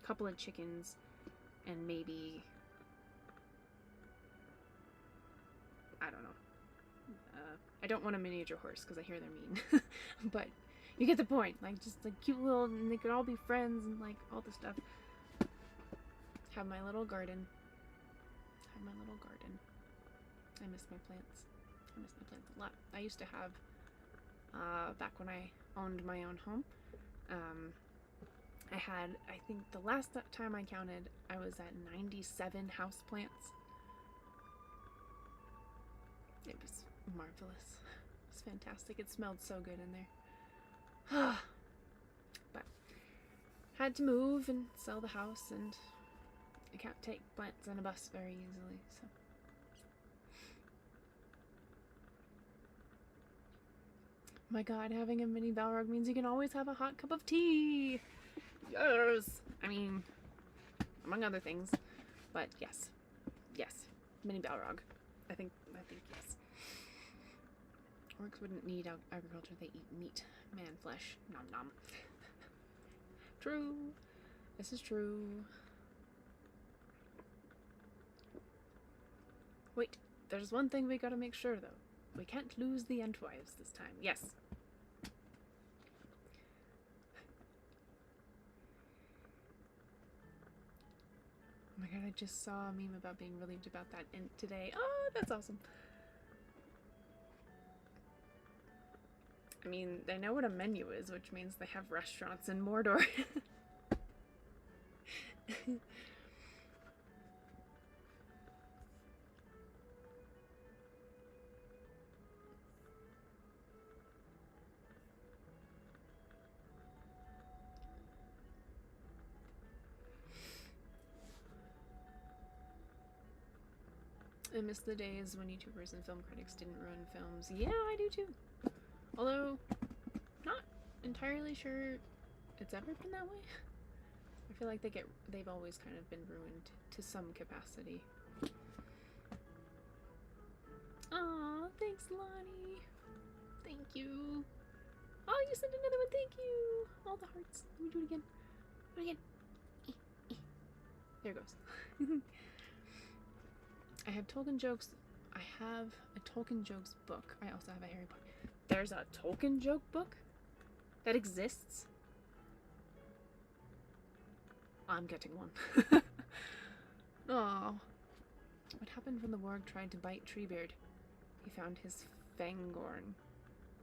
a couple of chickens, and maybe, I don't know. I don't want a miniature horse because I hear they're mean, but you get the point. Like just like cute little, and they could all be friends and like all the stuff. Have my little garden. Have my little garden. I miss my plants. I miss my plants a lot. I used to have, back when I owned my own home, I had, I think the last time I counted, I was at 97 houseplants. It was marvelous. It was fantastic. It smelled so good in there. But had to move and sell the house, and I can't take plants on a bus very easily, so. My god, having a mini Balrog means you can always have a hot cup of tea! Yes! I mean, among other things, but yes. Yes. Mini Balrog. I think yes. Orcs wouldn't need agriculture, they eat meat. Man flesh. Nom nom. True. This is true. Wait, there's one thing we gotta make sure though. We can't lose the Entwives this time. Yes. Oh my god, I just saw a meme about being relieved about that Ent today. Oh, that's awesome. I mean, they know what a menu is, which means they have restaurants in Mordor. I miss the days when YouTubers and film critics didn't ruin films. Yeah, I do too. Although, not entirely sure it's ever been that way. I feel like they've always kind of been ruined to some capacity. Aw, thanks, Lonnie. Thank you. Oh, you sent another one. Thank you. All the hearts. Let me do it again. Do it again. There it goes. I have Tolkien jokes. I have a Tolkien jokes book. I also have a Harry Potter. There's a Tolkien joke book that exists. I'm getting one. Oh, what happened when the warg tried to bite Treebeard? He found his fangorn.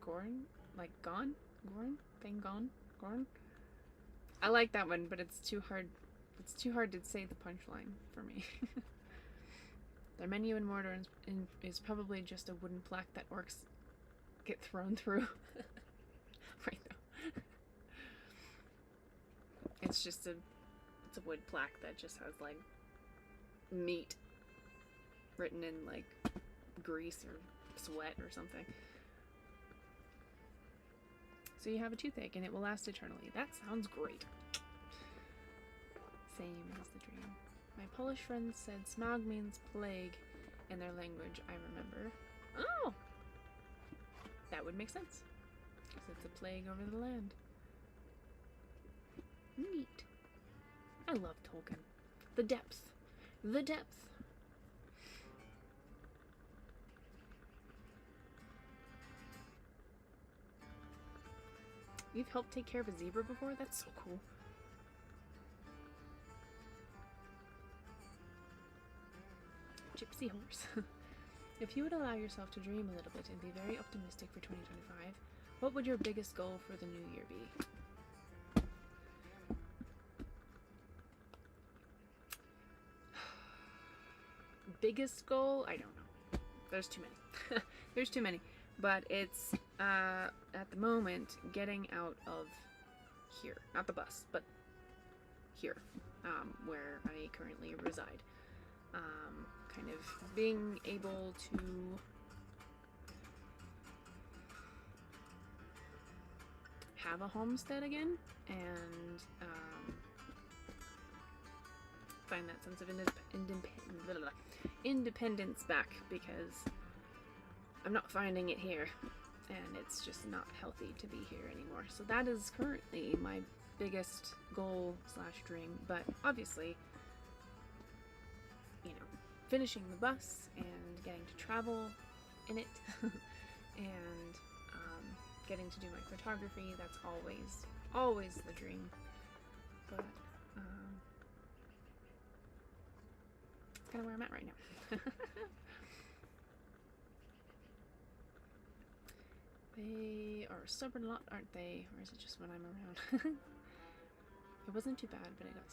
Gorn? Like gone? Gorn? Fangorn? Gorn? I like that one, but it's too hard. It's too hard to say the punchline for me. Their menu in Mordor is probably just a wooden plaque that orcs get thrown through. Right now. It's just a wood plaque that just has like meat written in like grease or sweat or something. So you have a toothache and it will last eternally. That sounds great. Same as the dream. My Polish friend said smog means plague in their language, I remember. Oh! That would make sense. Because it's a plague over the land. Neat. I love Tolkien. The depth. The depth. You've helped take care of a zebra before? That's so cool. Gypsy horse. If you would allow yourself to dream a little bit and be very optimistic for 2025, what would your biggest goal for the new year be? Biggest goal? I don't know. There's too many. There's too many. But it's, at the moment, getting out of here. Not the bus, but here, where I currently reside. kind of being able to have a homestead again and find that sense of independence back, because I'm not finding it here, and it's just not healthy to be here anymore. So that is currently my biggest goal / dream, but obviously, you know, finishing the bus and getting to travel in it and getting to do my photography, that's always the dream. But it's kind of where I'm at right now. They are stubborn a lot, aren't they? Or is it just when I'm around? It wasn't too bad, but it got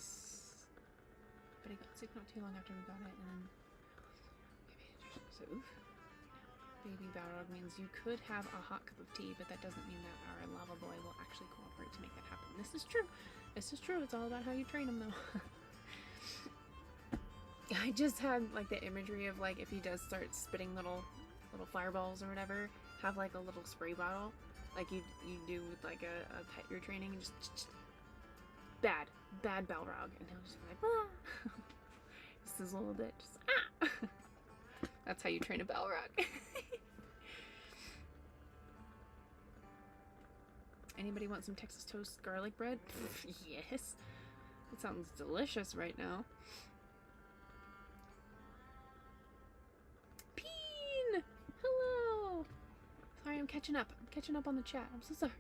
sick not too long after we got it, and then so oof. Baby Balrog means you could have a hot cup of tea, but that doesn't mean that our lava boy will actually cooperate to make that happen. This is true. This is true. It's all about how you train him, though. I just had like the imagery of like if he does start spitting little fireballs or whatever, have like a little spray bottle, like you do with like a pet you're training, and just bad Balrog, and he'll just be like, ah! Just this little bit, just ah. That's how you train a Balrog. Anybody want some Texas toast garlic bread? Yes. It sounds delicious right now. Peen! Hello! Sorry, I'm catching up. I'm catching up on the chat. I'm so sorry.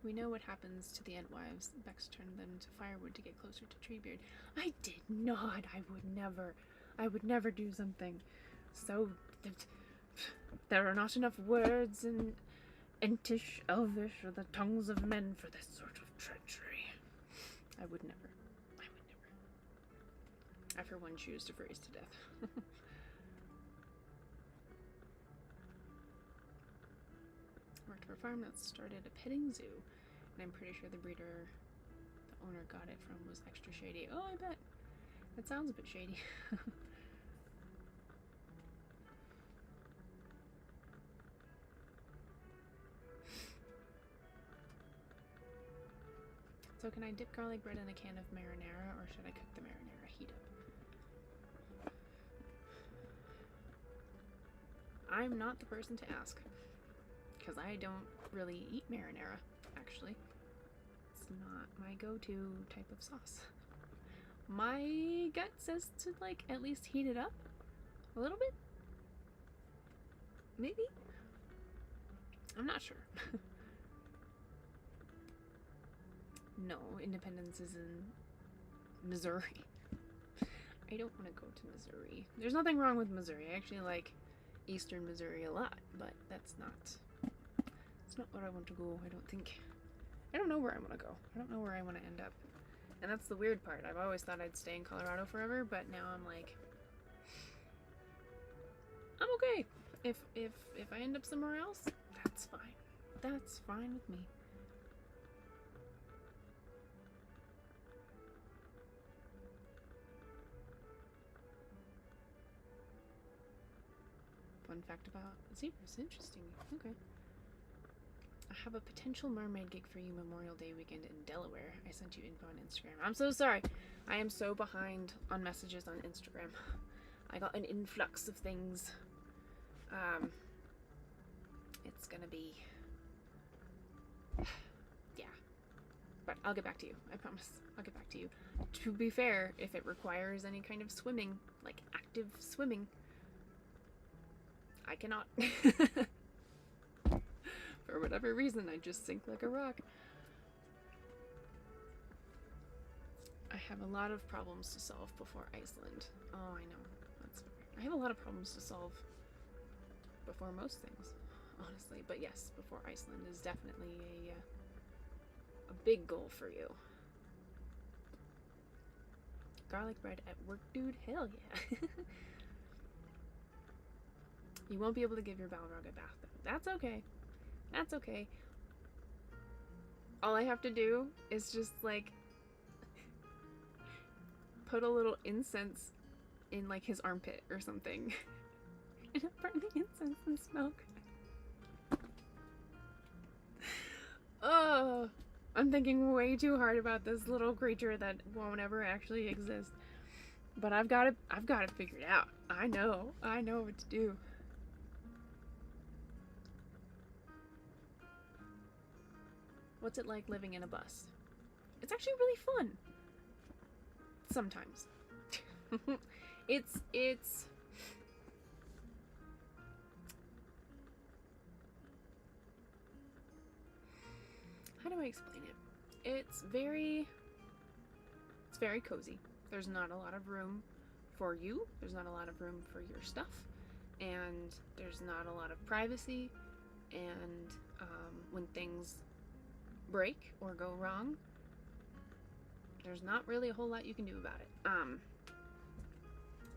We know what happens to the Entwives. Bex turned them to firewood to get closer to Treebeard. I did not. I would never do something so... There are not enough words in Entish, Elvish, or the tongues of men for this sort of treachery. I would never. I, for one, choose to freeze to death. Worked for a farm that started a petting zoo, and I'm pretty sure the breeder the owner got it from was extra shady. Oh, I bet. That sounds a bit shady. So can I dip garlic bread in a can of marinara, or should I cook the marinara heat up? I'm not the person to ask, because I don't really eat marinara, actually. It's not my go-to type of sauce. My gut says to, like, at least heat it up a little bit. Maybe? I'm not sure. No, Independence is in Missouri. I don't want to go to Missouri. There's nothing wrong with Missouri. I actually like Eastern Missouri a lot, but it's not where I want to go, I don't think. I don't know where I want to go. I don't know where I want to end up. And that's the weird part. I've always thought I'd stay in Colorado forever, but now I'm like, I'm okay. If I end up somewhere else, that's fine. That's fine with me. Fun fact about zebras. Interesting. Okay. I have a potential mermaid gig for you Memorial Day weekend in Delaware. I sent you info on Instagram. I'm so sorry. I am so behind on messages on Instagram. I got an influx of things. It's gonna be... yeah. But I'll get back to you. I promise. I'll get back to you. To be fair, if it requires any kind of swimming, like active swimming, I cannot. For whatever reason, I just sink like a rock. I have a lot of problems to solve before Iceland. Oh, I know. That's fair. I have a lot of problems to solve before most things, honestly. But yes, before Iceland is definitely a big goal for you. Garlic bread at work, dude? Hell yeah. You won't be able to give your Balrog a bath, though. That's okay. That's okay. All I have to do is just, like, put a little incense in like his armpit or something. And burn the incense and smoke. Oh, I'm thinking way too hard about this little creature that won't ever actually exist. But I've got it figured out. I know what to do. What's it like living in a bus? It's actually really fun. Sometimes. It's how do I explain it? It's very cozy. There's not a lot of room for you. There's not a lot of room for your stuff. And there's not a lot of privacy. And when things break or go wrong, there's not really a whole lot you can do about it.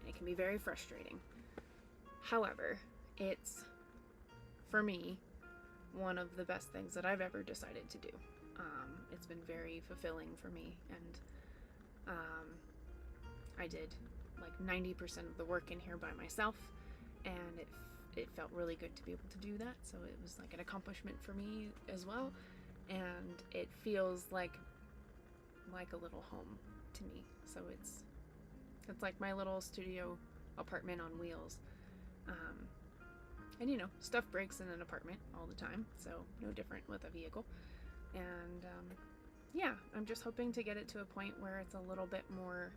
It can be very frustrating. However, it's, for me, one of the best things that I've ever decided to do. It's been very fulfilling for me, and I did like 90% of the work in here by myself, and it felt really good to be able to do that, so it was like an accomplishment for me as well, and it feels like a little home to me. So it's like my little studio apartment on wheels. And you know, stuff breaks in an apartment all the time, so no different with a vehicle. And yeah, I'm just hoping to get it to a point where it's a little bit more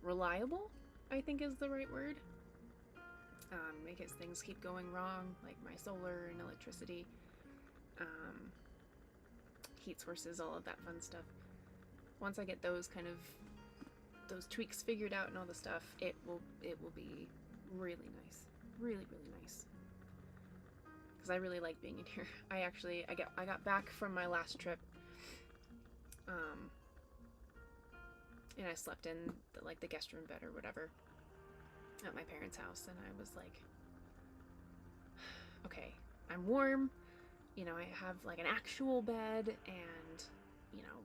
reliable, I think is the right word. Because things keep going wrong, like my solar and electricity, heat sources, all of that fun stuff. Once I get those tweaks figured out and all the stuff, it will be really nice, really nice. Because I really like being in here. I got back from my last trip, and I slept in the guest room bed or whatever at my parents' house, and I was like, okay, I'm warm, you know, I have like an actual bed, and you know,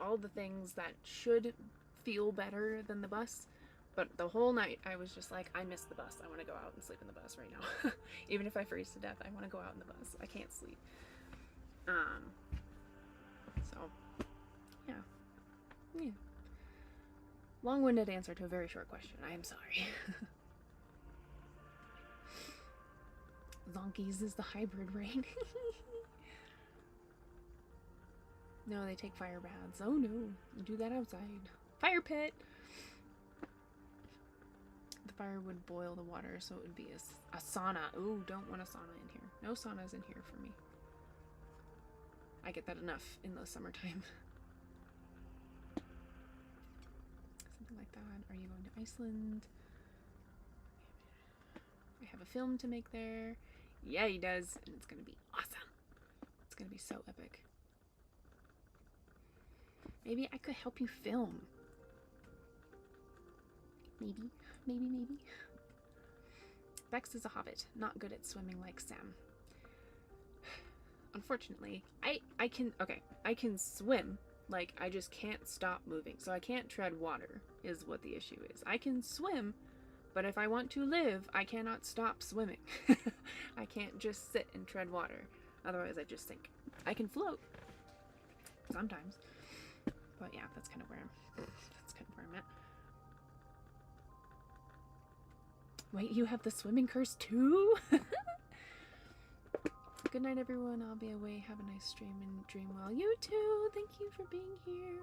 all the things that should feel better than the bus. But the whole night I was just like, I miss the bus. I want to go out and sleep in the bus right now. Even if I freeze to death, I want to go out in the bus. I can't sleep. So yeah. Long-winded answer to a very short question. I am sorry. Zonkies is the hybrid rain. No, they take fire baths. Oh no, you do that outside. Fire pit! The fire would boil the water, so it would be a sauna. Ooh, don't want a sauna in here. No saunas in here for me. I get that enough in the summertime. Something like that. Are you going to Iceland? I have a film to make there. Yeah, he does. And it's going to be awesome. It's going to be so epic. Maybe I could help you film. Maybe. Vex is a hobbit, not good at swimming like Sam. Unfortunately, I can swim, like I just can't stop moving. So I can't tread water is what the issue is. I can swim, but if I want to live, I cannot stop swimming. I can't just sit and tread water, otherwise I just sink. I can float sometimes, but yeah, that's kind of where I'm at. Wait, you have the swimming curse too? Good night, everyone. I'll be away. Have a nice stream and dream well. You too. Thank you for being here.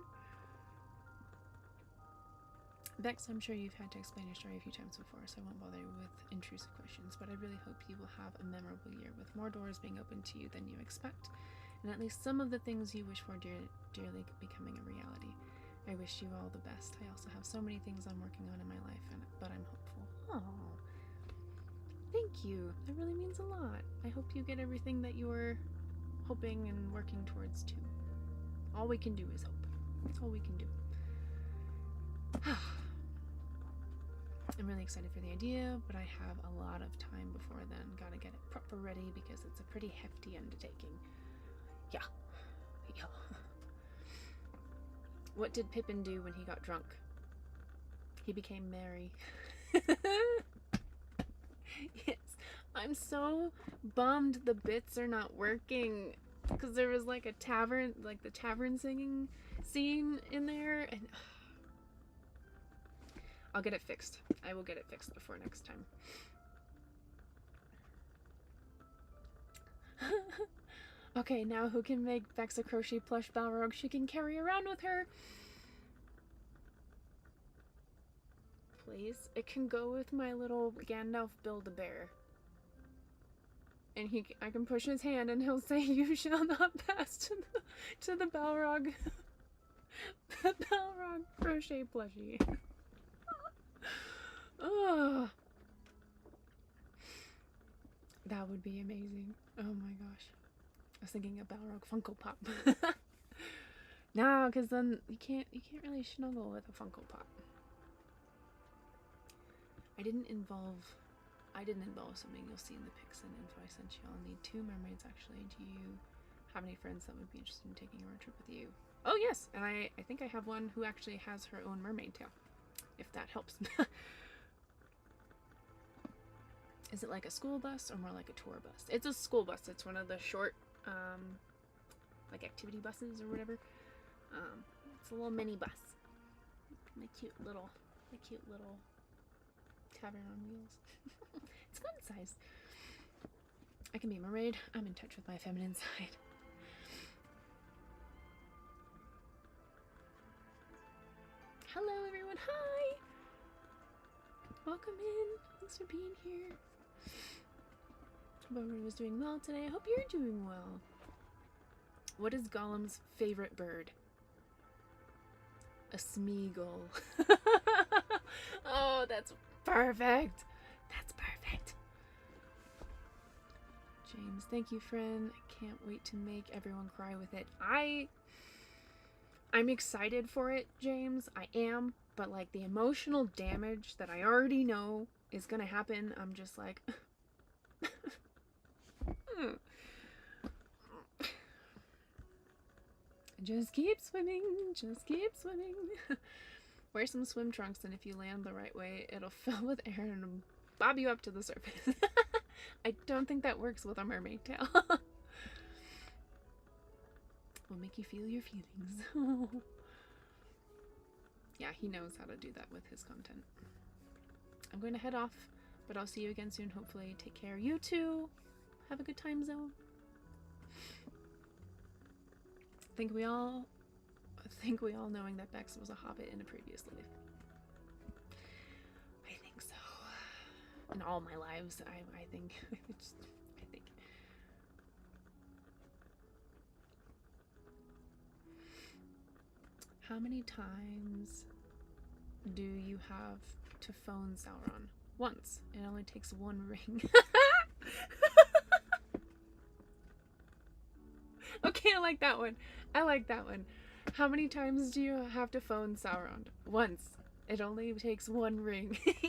Vex, I'm sure you've had to explain your story a few times before, so I won't bother you with intrusive questions, but I really hope you will have a memorable year with more doors being open to you than you expect, and at least some of the things you wish for dearly becoming a reality. I wish you all the best. I also have so many things I'm working on in my life, but I'm hopeful. Oh, thank you. That really means a lot. I hope you get everything that you're hoping and working towards too. All we can do is hope. That's all we can do. I'm really excited for the idea, but I have a lot of time before then. Gotta get it proper ready because it's a pretty hefty undertaking. Yeah. What did Pippin do when he got drunk? He became merry. Yes. I'm so bummed the bits are not working. Because there was like a tavern, like the tavern singing scene in there. And I'll get it fixed. I will get it fixed before next time. Okay, now who can make Bex a crochet plush Balrog she can carry around with her? Please? It can go with my little Gandalf Build-A-Bear. And I can push his hand and he'll say, "You shall not pass to the Balrog." The Balrog crochet plushie. Oh. That would be amazing. Oh my gosh. I was thinking a Balrog Funko Pop. No, because then you can't really snuggle with a Funko Pop. I didn't involve something you'll see in the pics and info I sent you. I'll need 2 mermaids actually. Do you have any friends that would be interested in taking a road trip with you? Oh yes, and I think I have one who actually has her own mermaid tail, if that helps. Is it like a school bus or more like a tour bus? It's a school bus. It's one of the short like activity buses or whatever. It's a little mini bus. My cute little Tavern on wheels. It's fun size. I can be a mermaid. I'm in touch with my feminine side. Hello everyone. Hi. Welcome in. Thanks for being here. Hope everyone was doing well today. I hope you're doing well. What is Gollum's favorite bird? A smeagol. Oh, that's perfect. That's perfect. James, thank you, friend. I can't wait to make everyone cry with it. I'm excited for it, James. I am, but like the emotional damage that I already know is gonna happen, I'm just like just keep swimming, just keep swimming. Wear some swim trunks, and if you land the right way, it'll fill with air and it'll bob you up to the surface. I don't think that works with a mermaid tail. Will make you feel your feelings. Yeah, he knows how to do that with his content. I'm going to head off, but I'll see you again soon, hopefully. Take care. You too. Have a good time zone. I think we all knowing that Bex was a hobbit in a previous life. I think so. In all my lives, I think. How many times do you have to phone Sauron? Once. It only takes 1 ring. Okay, I like that one. I like that one. How many times do you have to phone Sauron? Once. It only takes 1 ring. You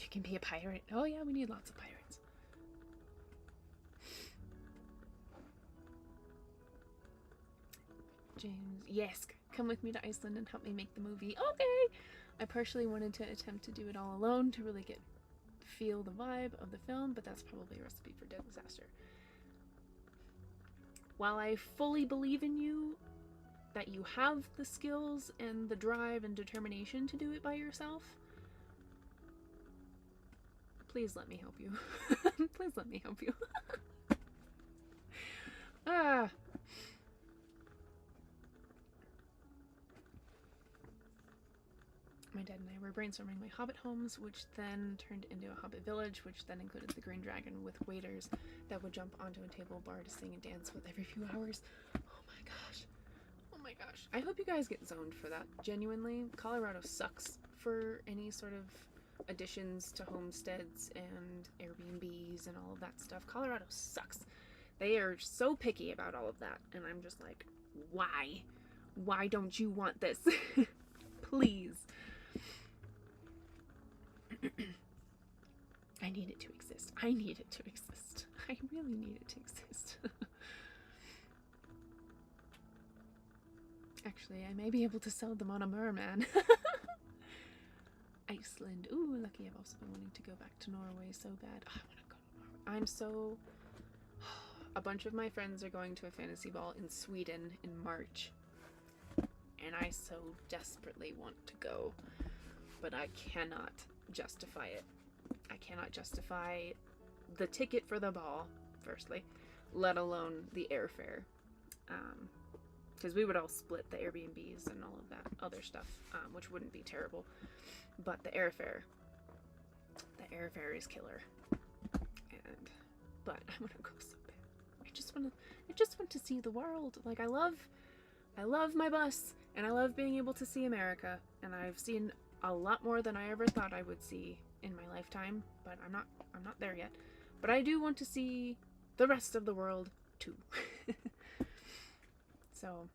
can be a pirate. Oh yeah, we need lots of pirates. James, yes, come with me to Iceland and help me make the movie. Okay! I partially wanted to attempt to do it all alone to really feel the vibe of the film, but that's probably a recipe for disaster. While I fully believe in you, that you have the skills and the drive and determination to do it by yourself, please let me help you. Please let me help you. My dad and I were brainstorming my Hobbit homes, which then turned into a Hobbit village, which then included the Green Dragon with waiters that would jump onto a table bar to sing and dance with every few hours. Oh my gosh. Oh my gosh. I hope you guys get zoned for that. Genuinely, Colorado sucks for any sort of additions to homesteads and Airbnbs and all of that stuff. Colorado sucks. They are so picky about all of that, and I'm just like, why? Why don't you want this? Please. I need it to exist. exist. I need it to exist. I really need it to exist. Actually, I may be able to sell them on a merman. Iceland. Ooh, lucky. I've also been wanting to go back to Norway so bad. Oh, I want to go to Norway. I'm so... A bunch of my friends are going to a fantasy ball in Sweden in March. And I so desperately want to go. But I cannot justify it. I cannot justify the ticket for the ball, firstly, let alone the airfare. Because we would all split the Airbnbs and all of that other stuff, which wouldn't be terrible. But the airfare is killer. But I want to go so bad. I just want to see the world. Like, I love my bus, and I love being able to see America, and I've seen a lot more than I ever thought I would see in my lifetime, but I'm not there yet. But I do want to see the rest of the world too. So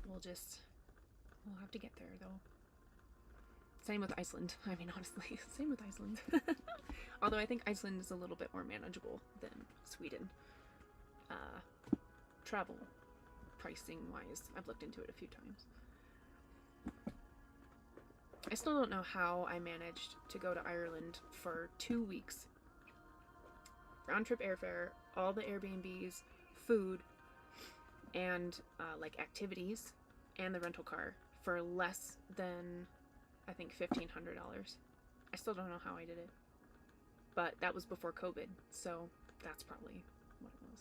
we'll have to get there though. Same with Iceland. I mean, honestly, same with Iceland. Although I think Iceland is a little bit more manageable than Sweden. Travel pricing wise, I've looked into it a few times. I still don't know how I managed to go to Ireland for 2 weeks. Round trip airfare, all the Airbnbs, food, and like activities, and the rental car for less than, I think, $1,500. I still don't know how I did it. But that was before COVID, so that's probably what it was.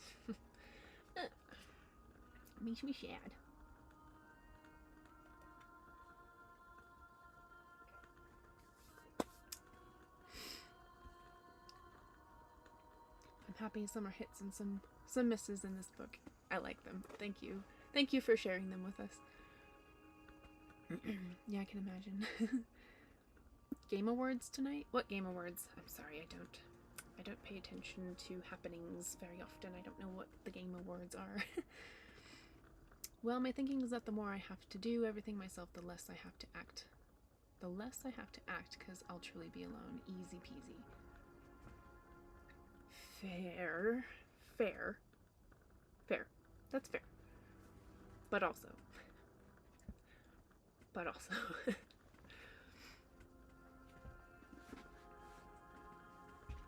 Makes me sad. I'm happy some are hits and some misses in this book. I like them. Thank you. Thank you for sharing them with us. Yeah, I can imagine. Game awards tonight? What game awards? I'm sorry, I don't pay attention to happenings very often. I don't know what the game awards are. Well, my thinking is that the more I have to do everything myself, the less I have to act. The less I have to act, because I'll truly be alone. Easy peasy. Fair. That's fair. But also.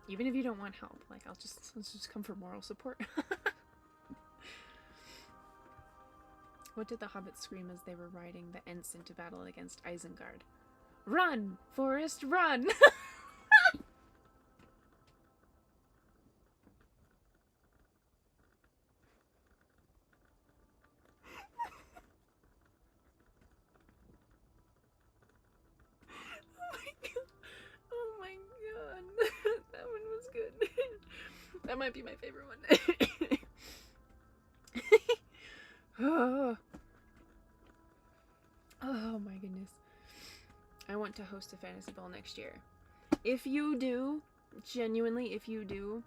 Even if you don't want help, like, let's just come for moral support. What did the hobbits scream as they were riding the Ents into battle against Isengard? Run, Forest, run! Oh my god. That one was good. That might be my favorite one. Oh my goodness. I want to host a fantasy ball next year. If you do, genuinely, if you do,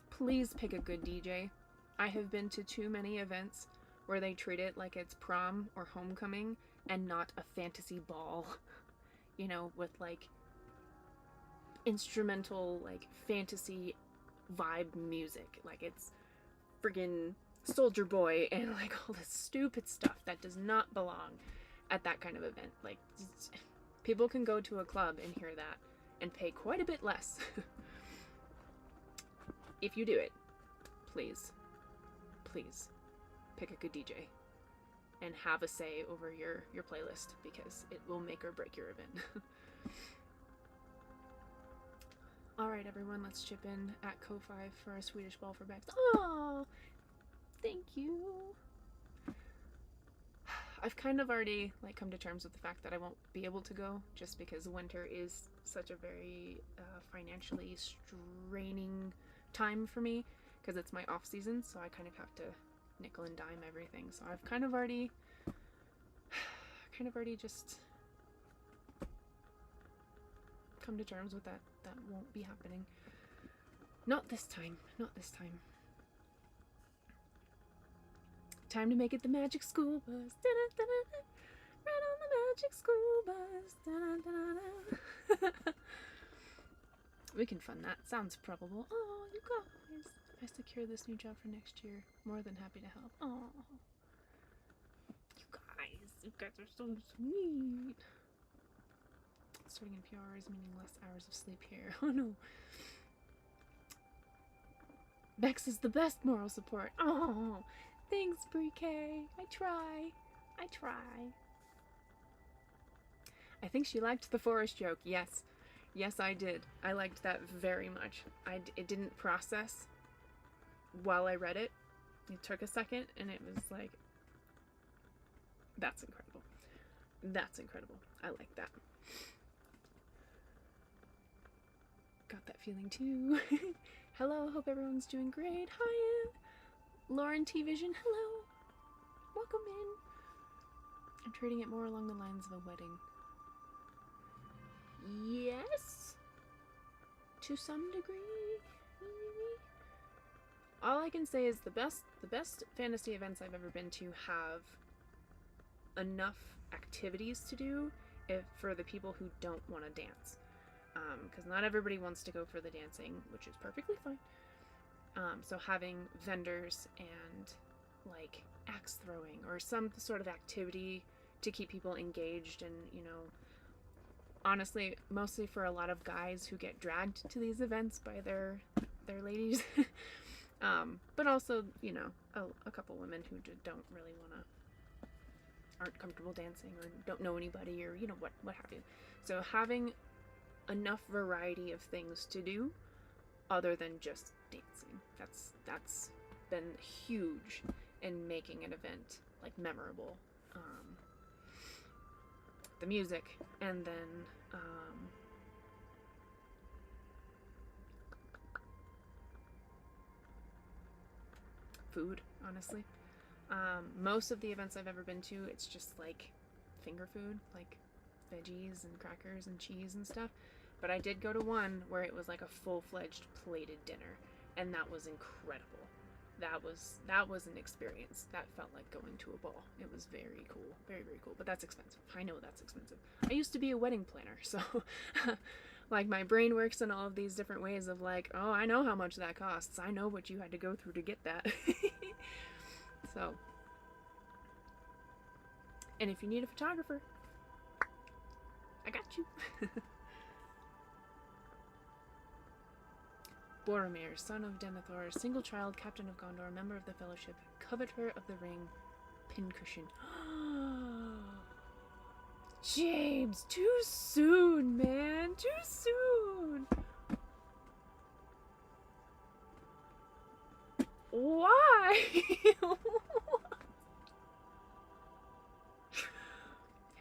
please pick a good DJ. I have been to too many events where they treat it like it's prom or homecoming and not a fantasy ball. You know, with like instrumental, like fantasy vibe music. Like it's friggin' Soldier Boy and like all this stupid stuff that does not belong at that kind of event. Like, people can go to a club and hear that and pay quite a bit less. If you do it, please pick a good DJ and have a say over your playlist, because it will make or break your event. Alright everyone, let's chip in at Ko-Fi for a Swedish ball for bags. Oh, thank you. I've kind of already like come to terms with the fact that I won't be able to go, just because winter is such a very financially straining time for me, because it's my off season, so I kind of have to nickel and dime everything. So I've kind of already just come to terms with that. That won't be happening. Not this time. Time to make it the magic school bus. Da-da-da-da-da. Right on the magic school bus. Da-da-da-da-da. We can fund that. Sounds probable. Oh, you guys. If I secure this new job for next year, more than happy to help. Oh. You guys are so sweet. Starting in few hours, meaning less hours of sleep here. Oh no. Bex is the best moral support. Oh, thanks, Brie-K. I try. I think she liked the forest joke. Yes. Yes, I did. I liked that very much. It didn't process while I read it. It took a second, and it was like, that's incredible. That's incredible. I like that. Got that feeling too. Hello, hope everyone's doing great. Hi, Lauren T Vision. Hello. Welcome in. I'm treating it more along the lines of a wedding. Yes, to some degree. All I can say is the best fantasy events I've ever been to have enough activities to do for the people who don't want to dance. Because not everybody wants to go for the dancing, which is perfectly fine. So having vendors and like axe throwing or some sort of activity to keep people engaged, and honestly, mostly for a lot of guys who get dragged to these events by their ladies, but also a couple women who don't really aren't comfortable dancing or don't know anybody or what have you. So having enough variety of things to do other than just dancing, that's been huge in making an event like memorable. The music, and then food, honestly. Most of the events I've ever been to, it's just like finger food, like veggies and crackers and cheese and stuff. But I did go to one where it was like a full-fledged plated dinner, and that was incredible. That was an experience. That felt like going to a ball. It was very cool. Very, very cool. But that's expensive. I know that's expensive. I used to be a wedding planner, so like my brain works in all of these different ways of like, oh, I know how much that costs. I know what you had to go through to get that. So, and if you need a photographer, I got you. Boromir, son of Denethor, single child, captain of Gondor, member of the Fellowship, coveter of the ring, pincushion. James, too soon, man, too soon. Why?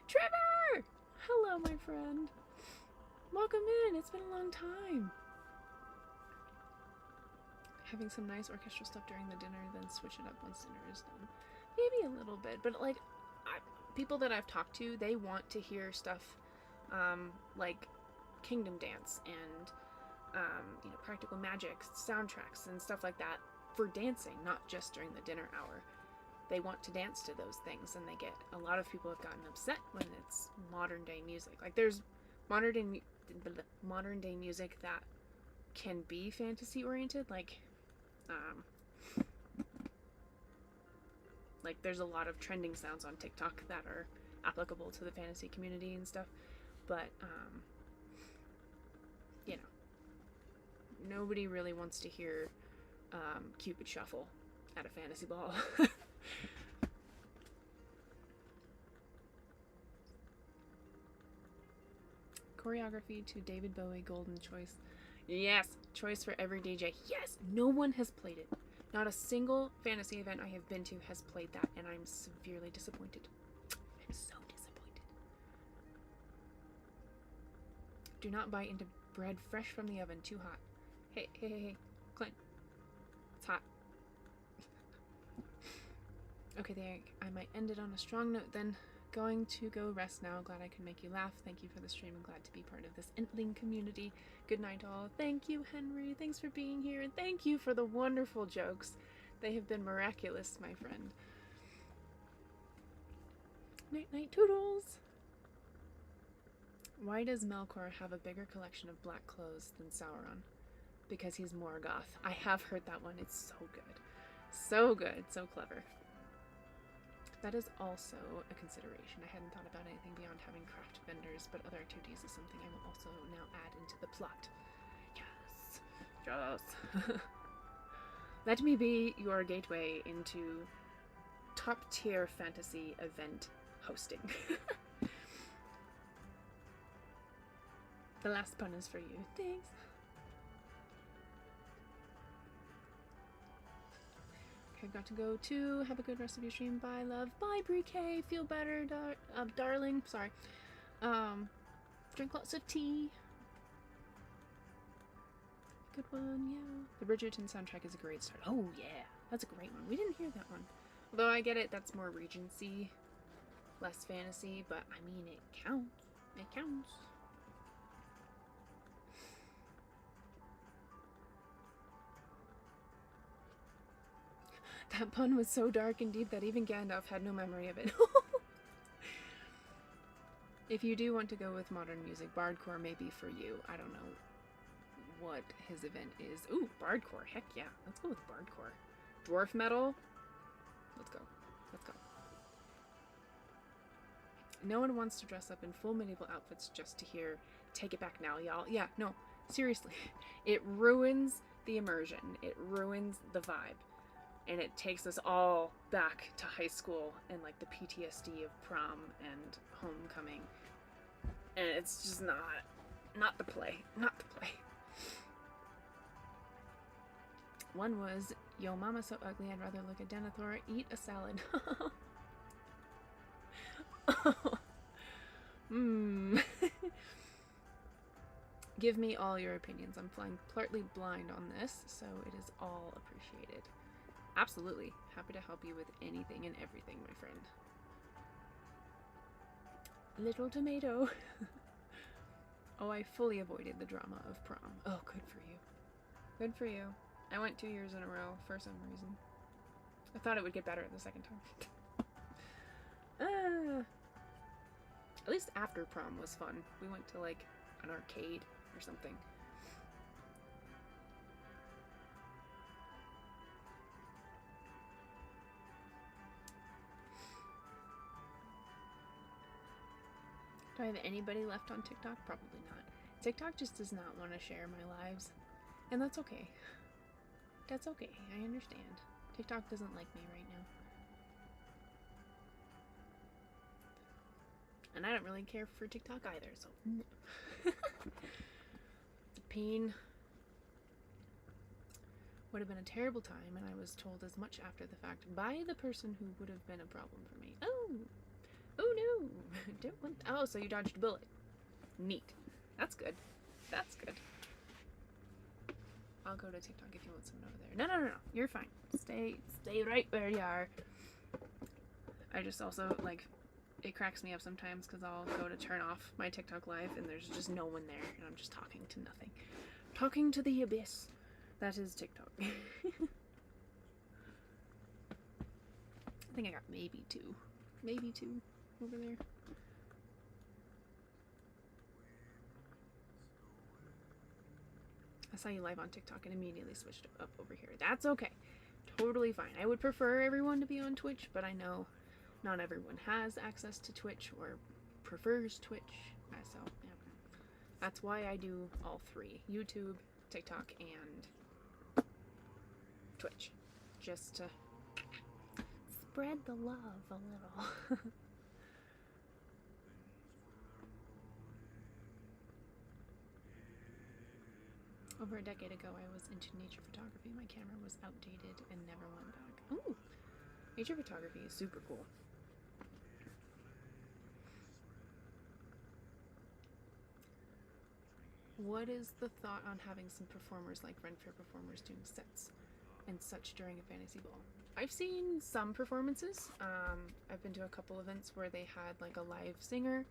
Trevor! Hello, my friend. Welcome in. It's been a long time. Having some nice orchestral stuff during the dinner, then switch it up once dinner is done. Maybe a little bit, but like people that I've talked to, they want to hear stuff like Kingdom Dance and Practical Magic soundtracks and stuff like that for dancing, not just during the dinner hour. They want to dance to those things, and a lot of people have gotten upset when it's modern day music. Like there's modern day music that can be fantasy oriented, like there's a lot of trending sounds on TikTok that are applicable to the fantasy community and stuff, but nobody really wants to hear Cupid Shuffle at a fantasy ball. Choreography to David Bowie, Golden Choice. Yes, choice for every DJ. Yes, no one has played it. Not a single fantasy event I have been to has played that, and I'm severely disappointed. I'm so disappointed. Do not bite into bread fresh from the oven, too hot. Hey, Clint. It's hot. Okay, there. I might end it on a strong note then. Going to go rest now. Glad I could make you laugh. Thank you for the stream. I'm glad to be part of this Entling community. Good night, all. Thank you, Henry. Thanks for being here, and thank you for the wonderful jokes. They have been miraculous, my friend. Night, night, toodles. Why does Melkor have a bigger collection of black clothes than Sauron? Because he's Morgoth. I have heard that one. It's so good. So good. So clever. That is also a consideration. I hadn't thought about anything beyond having craft vendors, but other activities is something I will also now add into the plot. Yes. Yes. Let me be your gateway into top-tier fantasy event hosting. The last pun is for you. Thanks. Okay, I've got to go too. Have a good rest of your stream. Bye, love. Bye, Brie-K. Feel better, darling. Sorry. Drink lots of tea. Good one, yeah. The Bridgerton soundtrack is a great start. Oh, yeah. That's a great one. We didn't hear that one. Although I get it, that's more Regency, less fantasy, but I mean, it counts. It counts. That pun was so dark and deep that even Gandalf had no memory of it. If you do want to go with modern music, Bardcore may be for you. I don't know what his event is. Ooh, Bardcore. Heck yeah. Let's go with Bardcore. Dwarf metal. Let's go. Let's go. No one wants to dress up in full medieval outfits just to hear "Take It Back Now, y'all." Yeah, no. Seriously. It ruins the immersion. It ruins the vibe. And it takes us all back to high school and like the PTSD of prom and homecoming. And it's just not the play. Not the play. One was, "Yo, mama's so ugly, I'd rather look at Denethor eat a salad." Give me all your opinions. I'm flying partly blind on this, so it is all appreciated. Absolutely. Happy to help you with anything and everything, my friend. Little tomato. Oh, I fully avoided the drama of prom. Oh, good for you. Good for you. I went 2 years in a row for some reason. I thought it would get better the second time. At least after prom was fun. We went to like an arcade or something. Do I have anybody left on TikTok? Probably not. TikTok just does not want to share my lives. And that's okay. That's okay. I understand. TikTok doesn't like me right now. And I don't really care for TikTok either, so no. It's a pain. Would have been a terrible time, and I was told as much after the fact by the person who would have been a problem for me. Oh no! Don't want. Oh, so you dodged a bullet. Neat. That's good. That's good. I'll go to TikTok if you want someone over there. No. You're fine. Stay right where you are. I just also, like, it cracks me up sometimes because I'll go to turn off my TikTok live and there's just no one there and I'm just talking to nothing. Talking to the abyss. That is TikTok. I think I got maybe two over there. I saw you live on TikTok and immediately switched up over here. That's okay. Totally fine. I would prefer everyone to be on Twitch, but I know not everyone has access to Twitch or prefers Twitch. So, yeah. That's why I do all three. YouTube, TikTok, and Twitch. Just to spread the love a little. Over a decade ago, I was into nature photography. My camera was outdated and never went back. Ooh, nature photography is super cool. What is the thought on having some performers like Ren Fair performers doing sets and such during a fantasy ball? I've seen some performances. I've been to a couple events where they had like a live singer.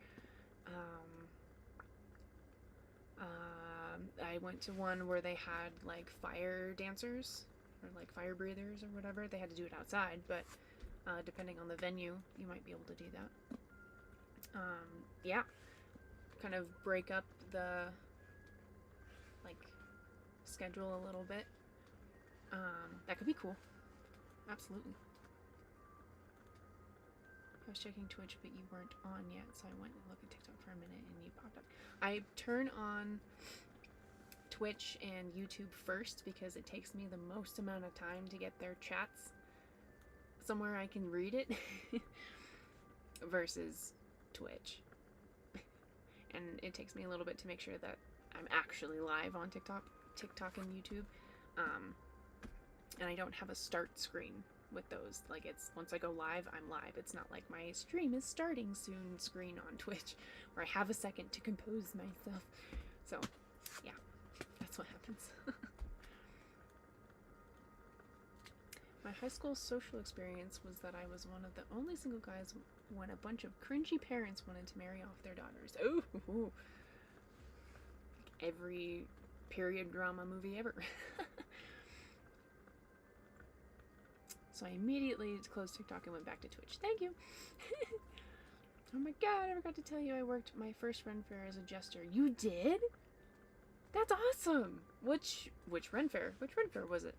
I went to one where they had like fire dancers or like fire breathers or whatever. They had to do it outside, but depending on the venue, you might be able to do that. Yeah, kind of break up the like schedule a little bit. That could be cool. Absolutely. I was checking Twitch, but you weren't on yet, so I went and looked at TikTok for a minute and you popped up. I turn on Twitch and YouTube first because it takes me the most amount of time to get their chats somewhere I can read it versus Twitch. And it takes me a little bit to make sure that I'm actually live on TikTok and YouTube. And I don't have a start screen with those. Like, it's once I go live, I'm live. It's not like my stream is starting soon screen on Twitch where I have a second to compose myself. So, yeah, that's what happens. My high school social experience was that I was one of the only single guys when a bunch of cringy parents wanted to marry off their daughters. Ooh. Like every period drama movie ever. So I immediately closed TikTok and went back to Twitch. Thank you. Oh my god, I forgot to tell you I worked my first Ren Fair as a jester. You did? That's awesome. Which Ren Fair? Which Ren Fair was it?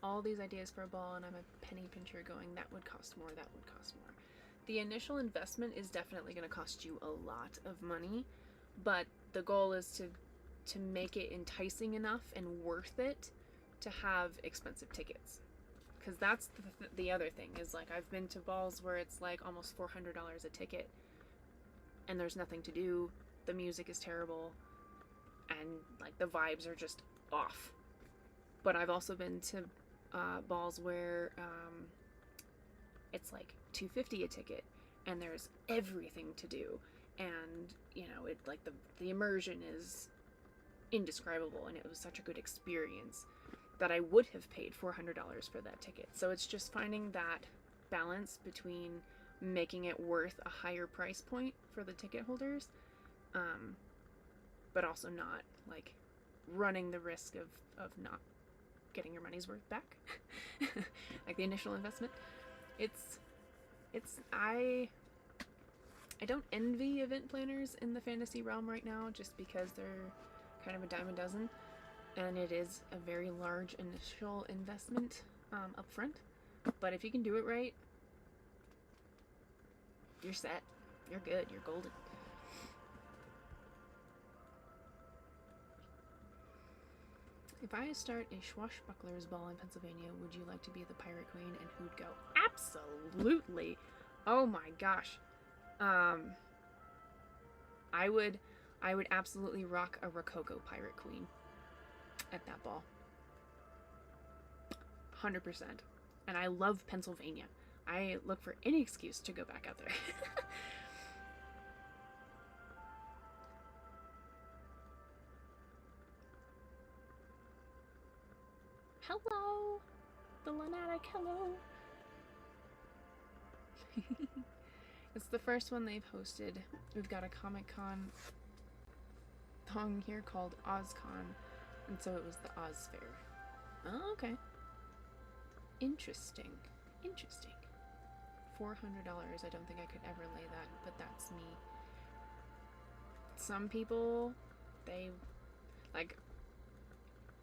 All these ideas for a ball and I'm a penny pincher going, that would cost more, that would cost more. The initial investment is definitely going to cost you a lot of money, but the goal is to make it enticing enough and worth it to have expensive tickets. Because that's the other thing is, like, I've been to balls where it's like almost $400 a ticket and there's nothing to do, the music is terrible, and like the vibes are just off. But I've also been to balls where it's like $250 a ticket and there's everything to do, and you know, it like the immersion is indescribable, and it was such a good experience that I would have paid $400 for that ticket. So it's just finding that balance between making it worth a higher price point for the ticket holders, but also not like running the risk of not getting your money's worth back. Like the initial investment. I don't envy event planners in the fantasy realm right now, just because they're kind of a dime a dozen, and it is a very large initial investment up front. But if you can do it right, you're set. You're good. You're golden. If I start a swashbuckler's ball in Pennsylvania, would you like to be the pirate queen, and who'd go? Absolutely. Oh my gosh. I would absolutely rock a Rococo pirate queen at that ball. 100%. And I love Pennsylvania. I look for any excuse to go back out there. Hello! The Lunatic, hello! It's the first one they've hosted. We've got a Comic-Con thong here called OzCon, and so it was the Oz Fair. Oh, okay. Interesting. Interesting. $400. I don't think I could ever lay that, but that's me. Some people, they, like,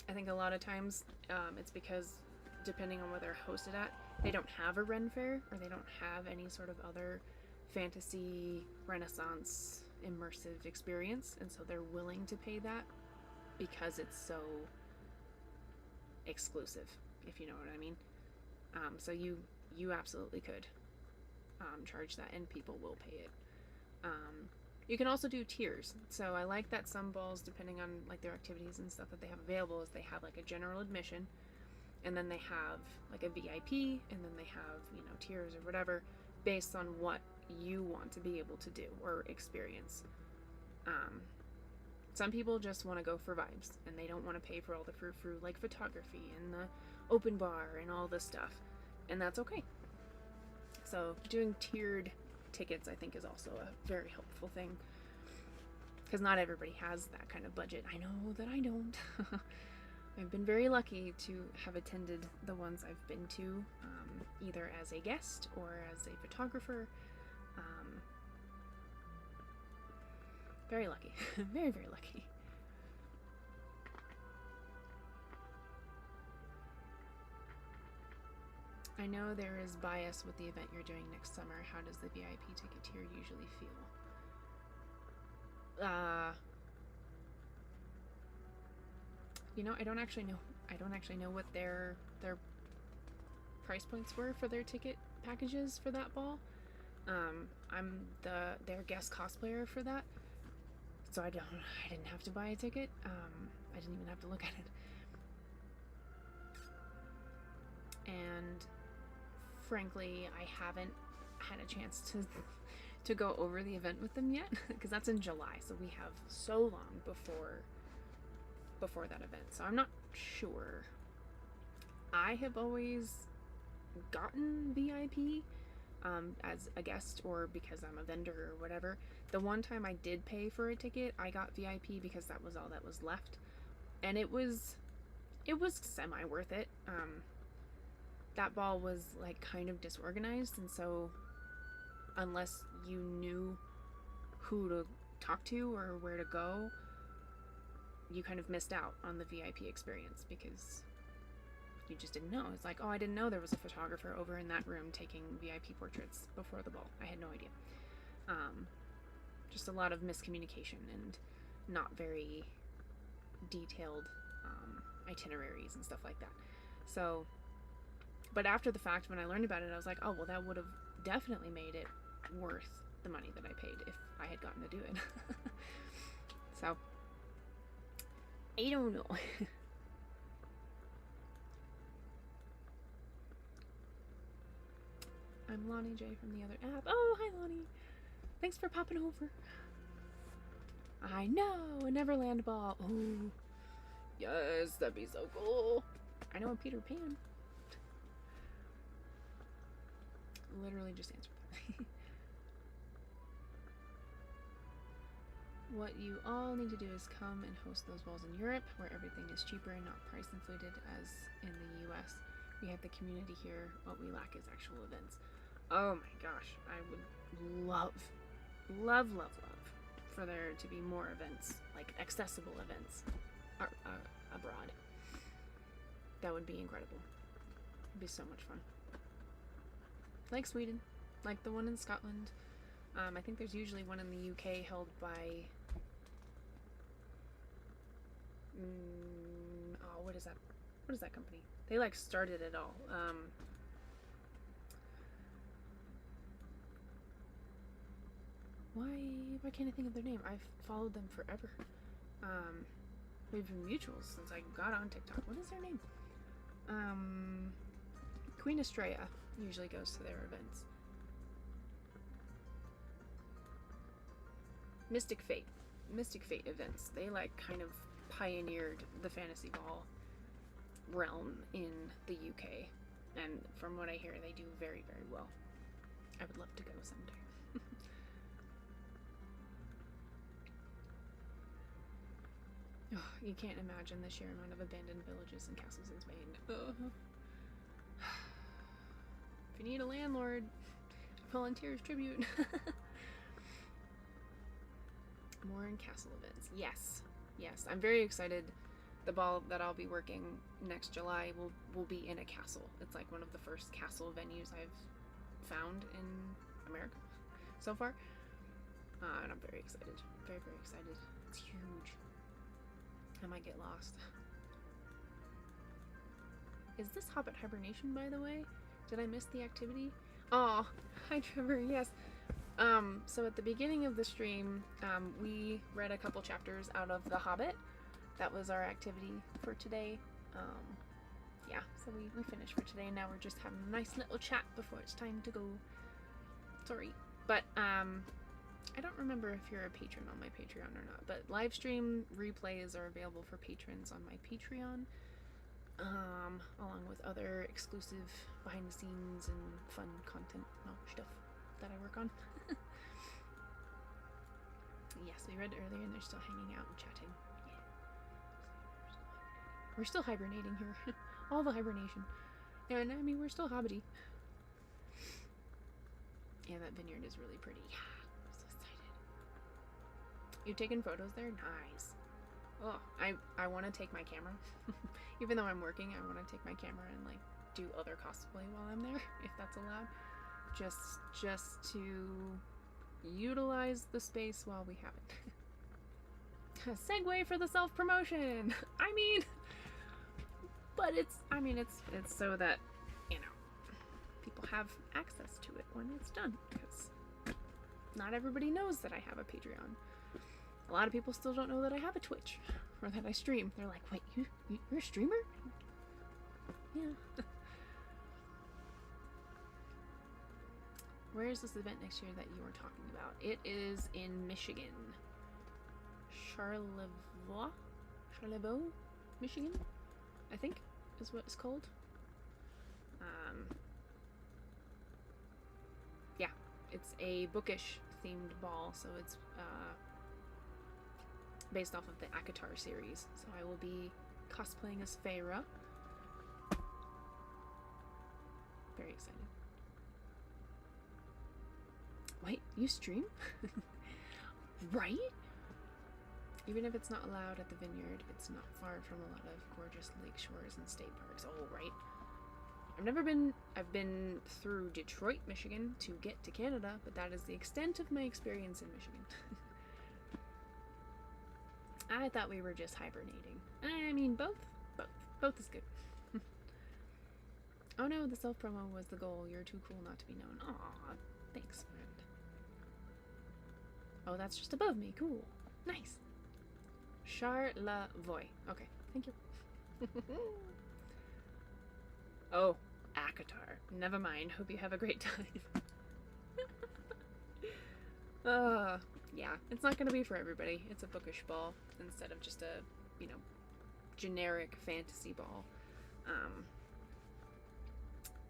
I think a lot of times it's because, depending on where they're hosted at, they don't have a Ren Fair, or they don't have any sort of other fantasy, Renaissance, immersive experience, and so they're willing to pay that because it's so exclusive, if you know what I mean. So you absolutely could charge that, and people will pay it. You can also do tiers. So I like that some balls, depending on like their activities and stuff that they have available, is they have like a general admission, and then they have like a VIP, and then they have, you know, tiers or whatever based on what you want to be able to do or experience. Some people just want to go for vibes, and they don't want to pay for all the frou-frou like photography and the open bar and all this stuff, and that's okay. So doing tiered tickets, I think, is also a very helpful thing, because not everybody has that kind of budget. I know that I don't. I've been very lucky to have attended the ones I've been to, either as a guest or as a photographer. Very lucky. Very, very lucky. I know there is bias with the event you're doing next summer. How does the VIP ticket tier usually feel? You know, I don't actually know. I don't actually know what their price points were for their ticket packages for that ball. I'm their guest cosplayer for that, so I didn't have to buy a ticket. I didn't even have to look at it. And frankly, I haven't had a chance to go over the event with them yet, because that's in July, so we have so long before that event. So I'm not sure. I have always gotten VIP as a guest or because I'm a vendor or whatever. The one time I did pay for a ticket, I got VIP because that was all that was left, and it was semi worth it. That ball was like kind of disorganized, and so unless you knew who to talk to or where to go, you kind of missed out on the VIP experience because you just didn't know. It's like, oh, I didn't know there was a photographer over in that room taking VIP portraits before the ball. I had no idea. Just a lot of miscommunication and not very detailed itineraries and stuff like that. So, but after the fact, when I learned about it, I was like, oh, well, that would have definitely made it worth the money that I paid if I had gotten to do it. So, I don't know. I'm Lonnie J from the other app. Oh, hi, Lonnie. Thanks for popping over. I know, a Neverland ball. Oh, yes, that'd be so cool. I know a Peter Pan. Literally just answered that. What you all need to do is come and host those balls in Europe, where everything is cheaper and not price inflated as in the US. We have the community here. What we lack is actual events. Oh my gosh, I would love for there to be more events, like accessible events abroad. That would be incredible. It'd be so much fun. Like Sweden, like the one in Scotland. I think there's usually one in the UK held by what is that? What is that company? They like started it all. Why can't I think of their name? I've followed them forever. We've been mutuals since I got on TikTok. What is their name? Queen Estrella usually goes to their events. Mystic Fate events. They like kind of pioneered the fantasy ball realm in the UK, and from what I hear, they do very, very well. I would love to go someday. Oh, you can't imagine the sheer amount of abandoned villages and castles in Spain. If you need a landlord, volunteers tribute. More in castle events. Yes. I'm very excited. The ball that I'll be working next July will be in a castle. It's like one of the first castle venues I've found in America so far. And I'm very excited. Very, very excited. It's huge. I might get lost. Is this Hobbit Hibernation, by the way? Did I miss the activity? Oh, hi Trevor, yes. So at the beginning of the stream, we read a couple chapters out of The Hobbit. That was our activity for today. Yeah, so we finished for today, and now we're just having a nice little chat before it's time to go. Sorry. But, I don't remember if you're a patron on my Patreon or not, but live stream replays are available for patrons on my Patreon, along with other exclusive behind the scenes and fun content stuff that I work on. Yes, we read earlier and they're still hanging out and chatting. Yeah. We're still hibernating here. All the hibernation. And I mean, we're still hobbity. Yeah, that vineyard is really pretty. Yeah, I'm so excited. You taking photos there? Nice. Oh, I want to take my camera. Even though I'm working, I want to take my camera and like do other cosplay while I'm there, if that's allowed. Just to utilize the space while we have it. Segue for the self-promotion. I mean, but it's so that, you know, people have access to it when it's done, because not everybody knows that I have a Patreon. A lot of people still don't know that I have a Twitch or that I stream. They're like, wait, you're a streamer? Yeah. Where is this event next year that you were talking about? It is in Michigan. Charlevoix, Michigan, I think is what it's called. Yeah, it's a bookish themed ball, so it's based off of the ⲟⲁ series. So I will be cosplaying as Feyre. Very excited. Wait, you stream? Right? Even if it's not allowed at the vineyard, it's not far from a lot of gorgeous lake shores and state parks. Oh, right. I've been through Detroit, Michigan to get to Canada, but that is the extent of my experience in Michigan. I thought we were just hibernating. I mean, both is good. Oh no, the self-promo was the goal. You're too cool not to be known. Aw, thanks, friend. Oh, that's just above me. Cool. Nice. Charlevoix. Okay, thank you. Oh, ⲟⲁ Never mind. Hope you have a great time. Yeah, it's not gonna be for everybody. It's a bookish ball instead of just a, you know, generic fantasy ball.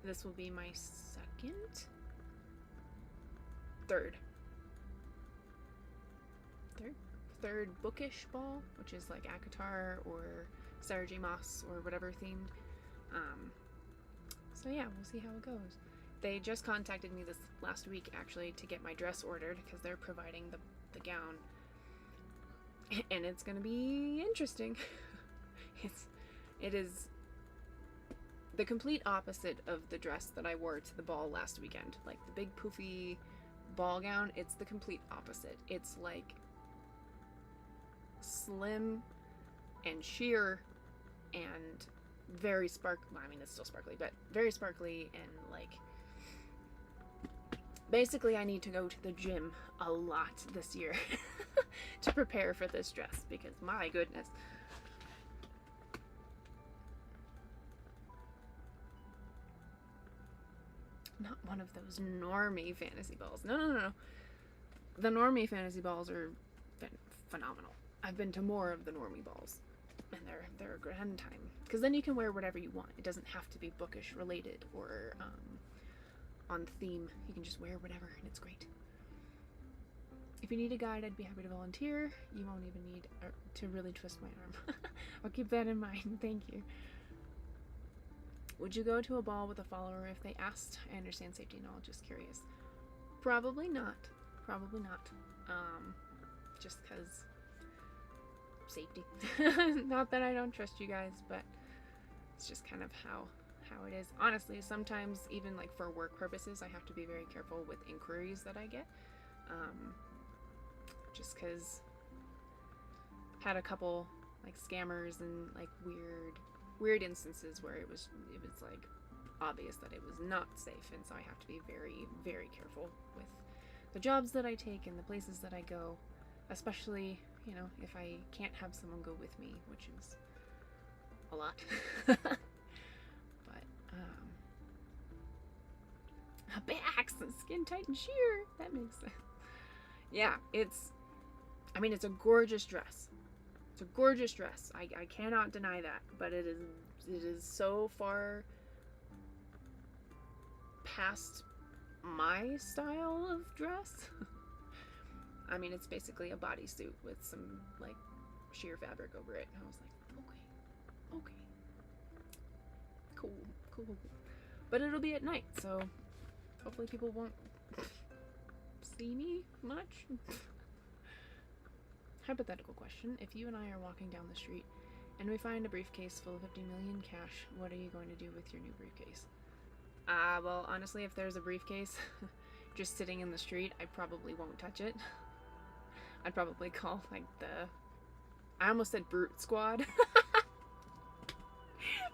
This will be my third bookish ball, which is like ⲟⲁ or ⲟⲁ or whatever themed. So yeah, we'll see how it goes. They just contacted me this last week actually to get my dress ordered because they're providing the gown, and it's gonna be interesting. It is the complete opposite of the dress that I wore to the ball last weekend. Like the big poofy ball gown, it's the complete opposite. It's like slim and sheer and very sparkly. I mean, it's still sparkly, but very sparkly, and like basically I need to go to the gym a lot this year to prepare for this dress, because my goodness. Not one of those normie fantasy balls. No. The normie fantasy balls are phenomenal. I've been to more of the normie balls, and they're a grand time, because then you can wear whatever you want. It doesn't have to be bookish related or on theme. You can just wear whatever, and it's great. If you need a guide, I'd be happy to volunteer. You won't even need to really twist my arm. I'll keep that in mind. Thank you. Would you go to a ball with a follower if they asked? I understand safety and all, just curious. Probably not. Probably not. Just because safety. Not that I don't trust you guys, but it's just kind of how it is. Honestly, sometimes even like for work purposes, I have to be very careful with inquiries that I get. Just because had a couple like scammers and like weird instances where it was like obvious that it was not safe, and so I have to be very, very careful with the jobs that I take and the places that I go, especially, you know, if I can't have someone go with me, which is a lot. But backs and skin tight and sheer, that makes sense. Yeah, it's a gorgeous dress. It's a gorgeous dress. I cannot deny that, but it is so far past my style of dress. I mean, it's basically a bodysuit with some like sheer fabric over it. And I was like, Okay. Cool. Cool. But it'll be at night, so hopefully people won't see me much. Hypothetical question. If you and I are walking down the street and we find a briefcase full of 50 million cash, what are you going to do with your new briefcase? Well, honestly, if there's a briefcase just sitting in the street, I probably won't touch it. I'd probably call, like, I almost said Brute Squad.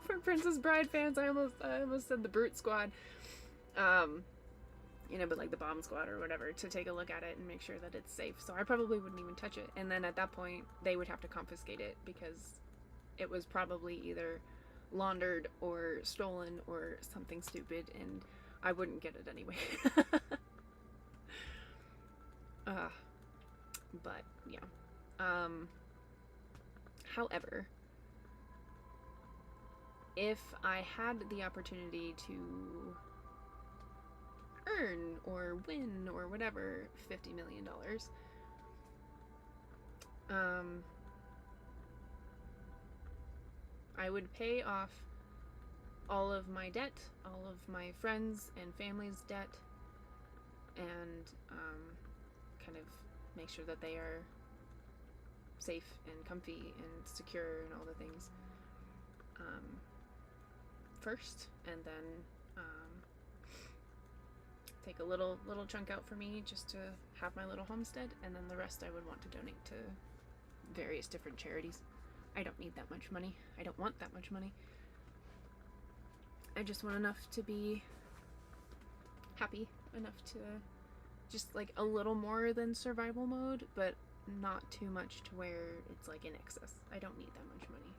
For Princess Bride fans, I almost said the Brute Squad. You know, but like the Bomb Squad or whatever, to take a look at it and make sure that it's safe. So I probably wouldn't even touch it. And then at that point, they would have to confiscate it because it was probably either laundered or stolen or something stupid, and I wouldn't get it anyway. But yeah. However, if I had the opportunity to earn or win or whatever $50 million, I would pay off all of my debt, all of my friends and family's debt, and kind of make sure that they are safe and comfy and secure and all the things first, and then take a little chunk out for me just to have my little homestead, and then the rest I would want to donate to various different charities. I don't need that much money. I don't want that much money. I just want enough to be happy, enough to just like a little more than survival mode, but not too much to where it's like in excess. I don't need that much money.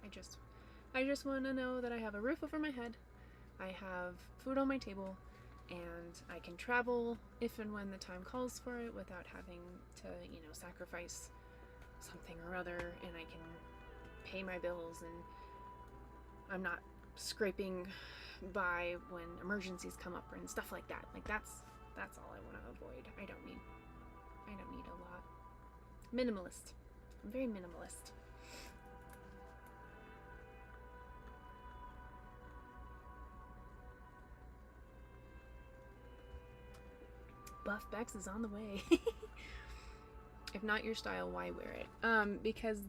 I just want to know that I have a roof over my head, I have food on my table, and I can travel if and when the time calls for it without having to, you know, sacrifice something or other, and I can pay my bills, and I'm not scraping by when emergencies come up and stuff like that. Like that's all I want to avoid. I don't need a lot. Minimalist. I'm very minimalist. Buff Bex is on the way. If not your style, why wear it? Because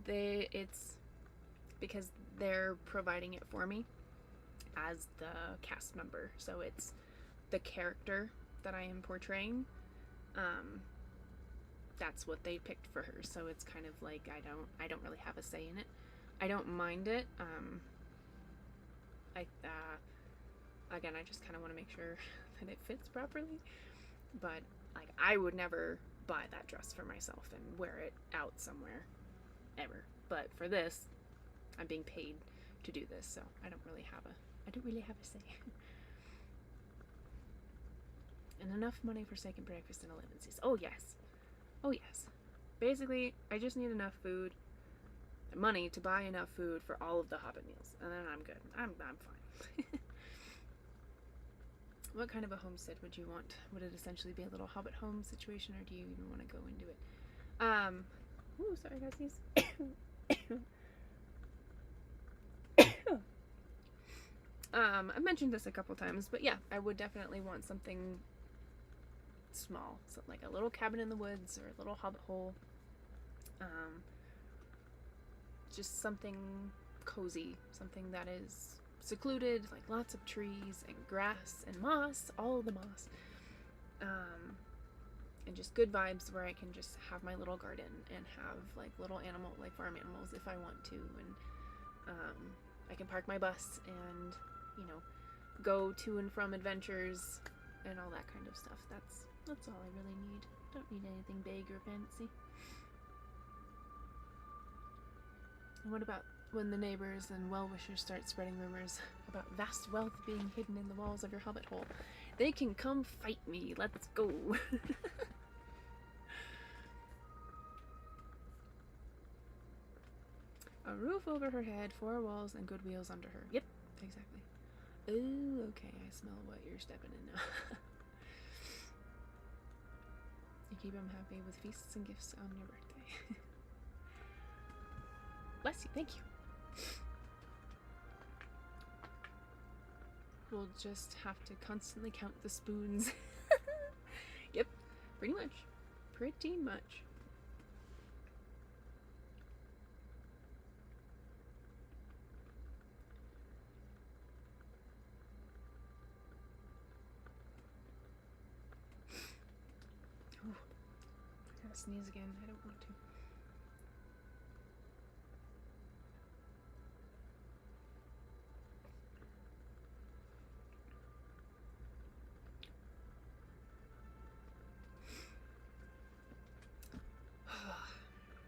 they're providing it for me as the cast member. So it's the character that I am portraying. That's what they picked for her. So it's kind of like I don't really have a say in it. I don't mind it. Again, I just kind of want to make sure that it fits properly. But like, I would never buy that dress for myself and wear it out somewhere ever. But for this, I'm being paid to do this, so I don't really have a say. And enough money for second breakfast and 11 Oh yes. Oh yes. Basically, I just need enough food, money to buy enough food for all of the Hobbit meals, and then I'm good. I'm fine. What kind of a homestead would you want? Would it essentially be a little Hobbit home situation, or do you even want to go into it? Ooh, sorry, I got sneeze. I've mentioned this a couple times, but yeah, I would definitely want something small, so like a little cabin in the woods or a little hobbit hole. Just something cozy, something that is secluded, like lots of trees and grass and moss, all the moss, and just good vibes where I can just have my little garden and have like little farm animals if I want to, and I can park my bus and, you know, go to and from adventures and all that kind of stuff. That's all I really need. Don't need anything big or fancy. And what about when the neighbors and well-wishers start spreading rumors about vast wealth being hidden in the walls of your hobbit hole? They can come fight me. Let's go. A roof over her head, 4 walls, and good wheels under her. Yep, exactly. Ooh, okay, I smell what you're stepping in now. You keep them happy with feasts and gifts on your birthday. Bless you, thank you. we'll just have to constantly count the spoons. Yep, pretty much. Pretty much. Oh, I gotta sneeze again. I don't want to.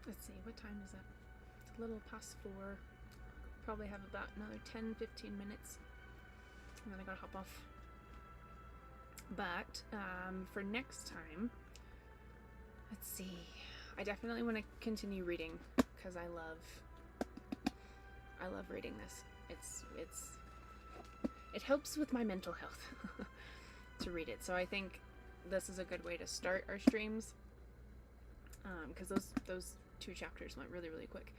Let's see, what time is it? It's a little past 4. Probably have about another 10-15 minutes. And then I gotta hop off. But for next time, let's see. I definitely want to continue reading because I love reading this. It helps with my mental health to read it. So I think this is a good way to start our streams. Because those 2 chapters went really, really quick.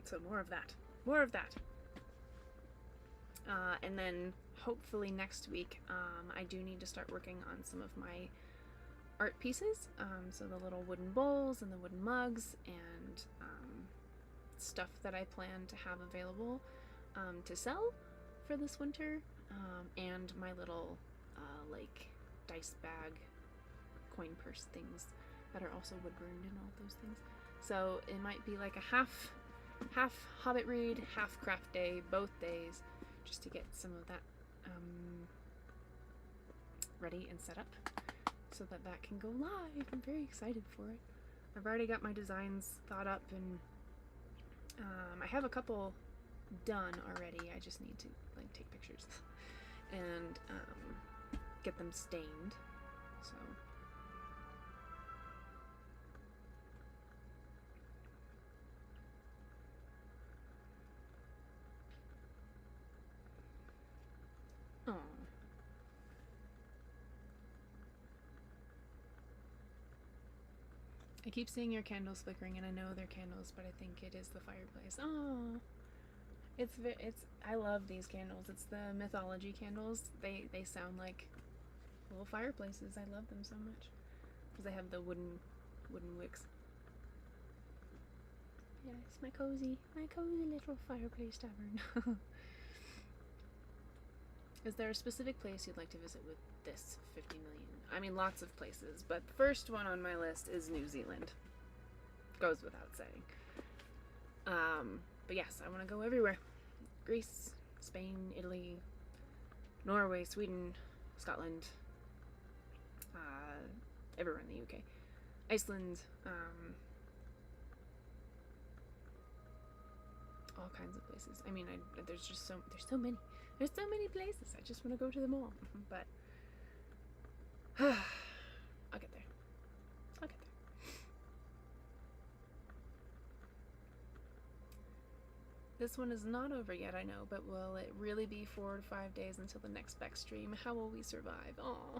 So more of that. More of that. And then hopefully next week, I do need to start working on some of my art pieces. So the little wooden bowls and the wooden mugs and stuff that I plan to have available to sell for this winter. And my little like dice bag, coin purse things that are also wood burned and all those things. So it might be like a half Hobbit read, half craft day, both days, just to get some of that ready and set up so that can go live. I'm very excited for it. I've already got my designs thought up, and I have a couple done already. I just need to like take pictures and get them stained. So I keep seeing your candles flickering, and I know they're candles, but I think it is the fireplace. Oh, it's I love these candles. It's the mythology candles. They sound like little fireplaces. I love them so much because they have the wooden wicks. Yeah, it's my cozy little fireplace tavern. Is there a specific place you'd like to visit with this 50 million? I mean, lots of places, but the first one on my list is New Zealand. Goes without saying. But yes, I want to go everywhere. Greece, Spain, Italy, Norway, Sweden, Scotland, everywhere in the UK. Iceland, all kinds of places. I mean, there's so many. There's so many places. I just want to go to them all. But I'll get there. I'll get there. This one is not over yet, I know, but will it really be 4 to 5 days until the next Beck stream? How will we survive? Aw,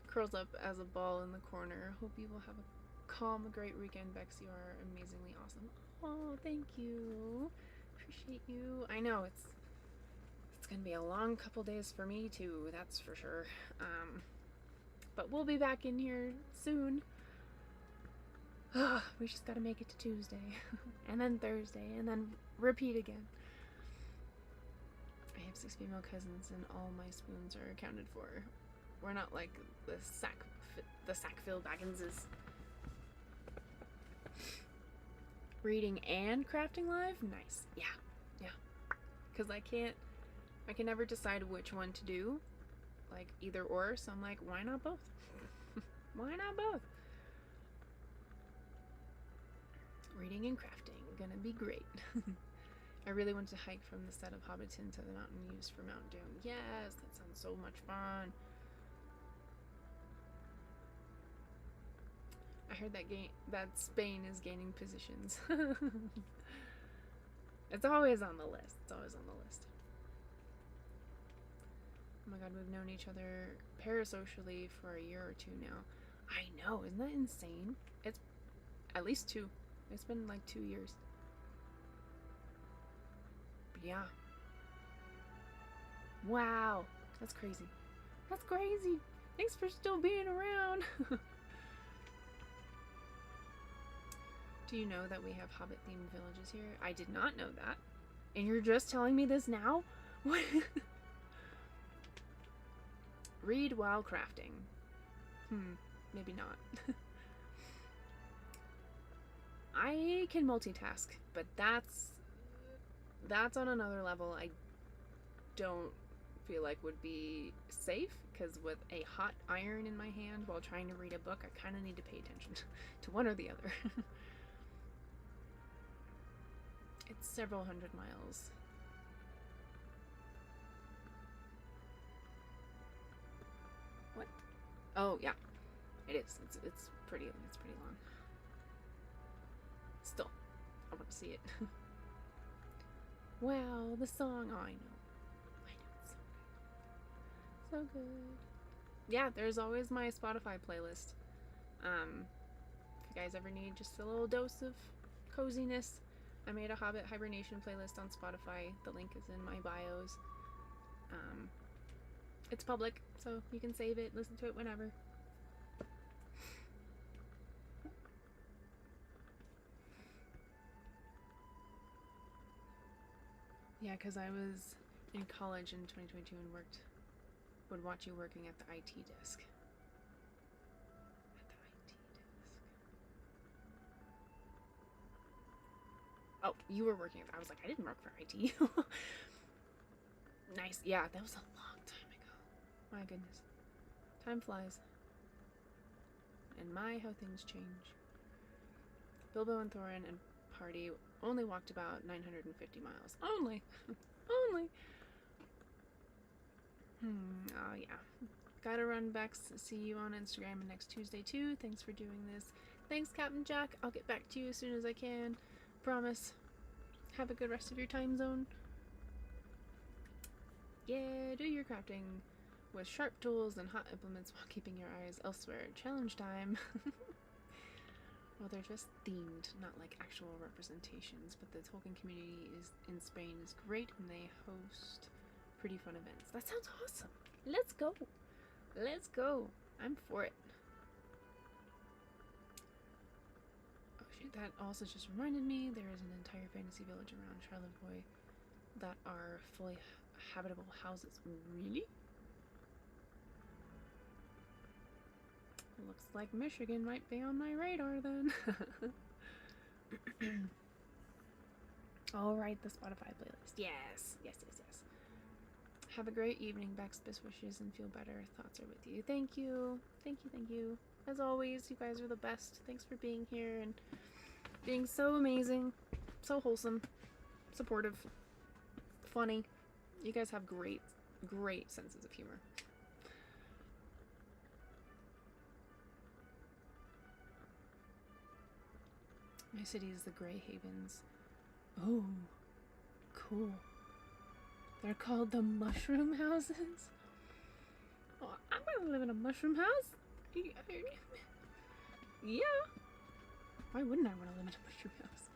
curls up as a ball in the corner. Hope you will have a calm, great weekend, Bex. You are amazingly awesome. Oh, thank you. Appreciate you. I know it's gonna be a long couple days for me too, that's for sure. But we'll be back in here soon. We just gotta make it to Tuesday and then Thursday and then repeat again. I have 6 female cousins and all my spoons are accounted for. We're not like the Sackville Bagginses. Reading and crafting live? Nice. Yeah. Because I can never decide which one to do, like either or, so I'm like, why not both? Why not both? Reading and crafting, gonna be great. I really want to hike from the set of Hobbiton to the mountain used for Mount Doom. Yes, that sounds so much fun. I heard that Spain is gaining positions. It's always on the list. It's always on the list. Oh my god, we've known each other parasocially for a year or 2 now. I know, isn't that insane? It's at least 2. It's been like 2 years. But yeah, Wow, that's crazy. That's crazy. Thanks for still being around. Do you know that we have Hobbit-themed villages here? I did not know that. And you're just telling me this now? Read while crafting. Maybe not. I can multitask, but that's on another level I don't feel like would be safe, because with a hot iron in my hand while trying to read a book, I kind of need to pay attention to one or the other. It's several hundred miles. What? Oh, yeah. It is. It's pretty long. Still, I want to see it. Wow, the song. Oh, I know. It's so good. So good. Yeah, there's always my Spotify playlist. If you guys ever need just a little dose of coziness, I made a Hobbit Hibernation playlist on Spotify. The link is in my bios. It's public, so you can save it, listen to it whenever. Yeah, because I was in college in 2022 and would watch you working at the IT desk. Oh, you were working at I was like, I didn't work for IT. Nice. Yeah, that was a long time ago. My goodness. Time flies. And my, how things change. Bilbo and Thorin and party only walked about 950 miles. Only. Only. Oh, yeah. Gotta run back. See you on Instagram next Tuesday, too. Thanks for doing this. Thanks, Captain Jack. I'll get back to you as soon as I can. Promise. Have a good rest of your time zone. Yeah, do your crafting with sharp tools and hot implements while keeping your eyes elsewhere. Challenge time. Well, they're just themed, not like actual representations, but the Tolkien community in Spain is great, and they host pretty fun events. That sounds awesome. Let's go. Let's go. I'm for it. Oh shoot, that also just reminded me there is an entire fantasy village around Charlevoix that are fully habitable houses. Really? Looks like Michigan might be on my radar then. Alright, the Spotify playlist. Yes. Have a great evening. Best wishes and feel better. Thoughts are with you. Thank you. Thank you. As always, you guys are the best. Thanks for being here and being so amazing, so wholesome, supportive, funny. You guys have great senses of humor. My city is the Grey Havens. Oh, cool. They're called the Mushroom Houses? Oh, I'm gonna live in a mushroom house. Yeah. Why wouldn't I want to live in a mushroom house?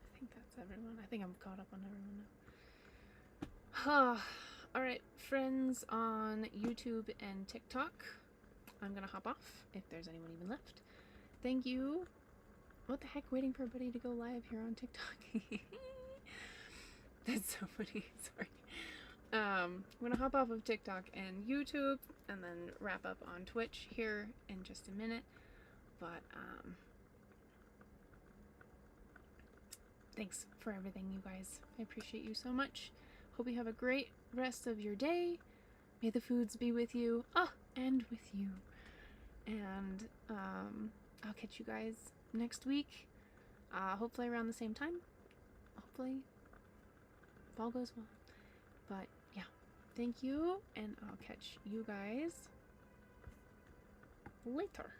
I think that's everyone. I think I'm caught up on everyone now. Alright, friends on YouTube and TikTok. I'm gonna hop off if there's anyone even left. Thank you. What the heck, waiting for everybody to go live here on TikTok. That's so funny. Sorry. I'm gonna hop off of TikTok and YouTube and then wrap up on Twitch here in just a minute. But thanks for everything, you guys. I appreciate you so much. Hope you have a great rest of your day. May the foods be with you. And with you. And I'll catch you guys next week. Hopefully around the same time. Hopefully if all goes well. But yeah, thank you, and I'll catch you guys later.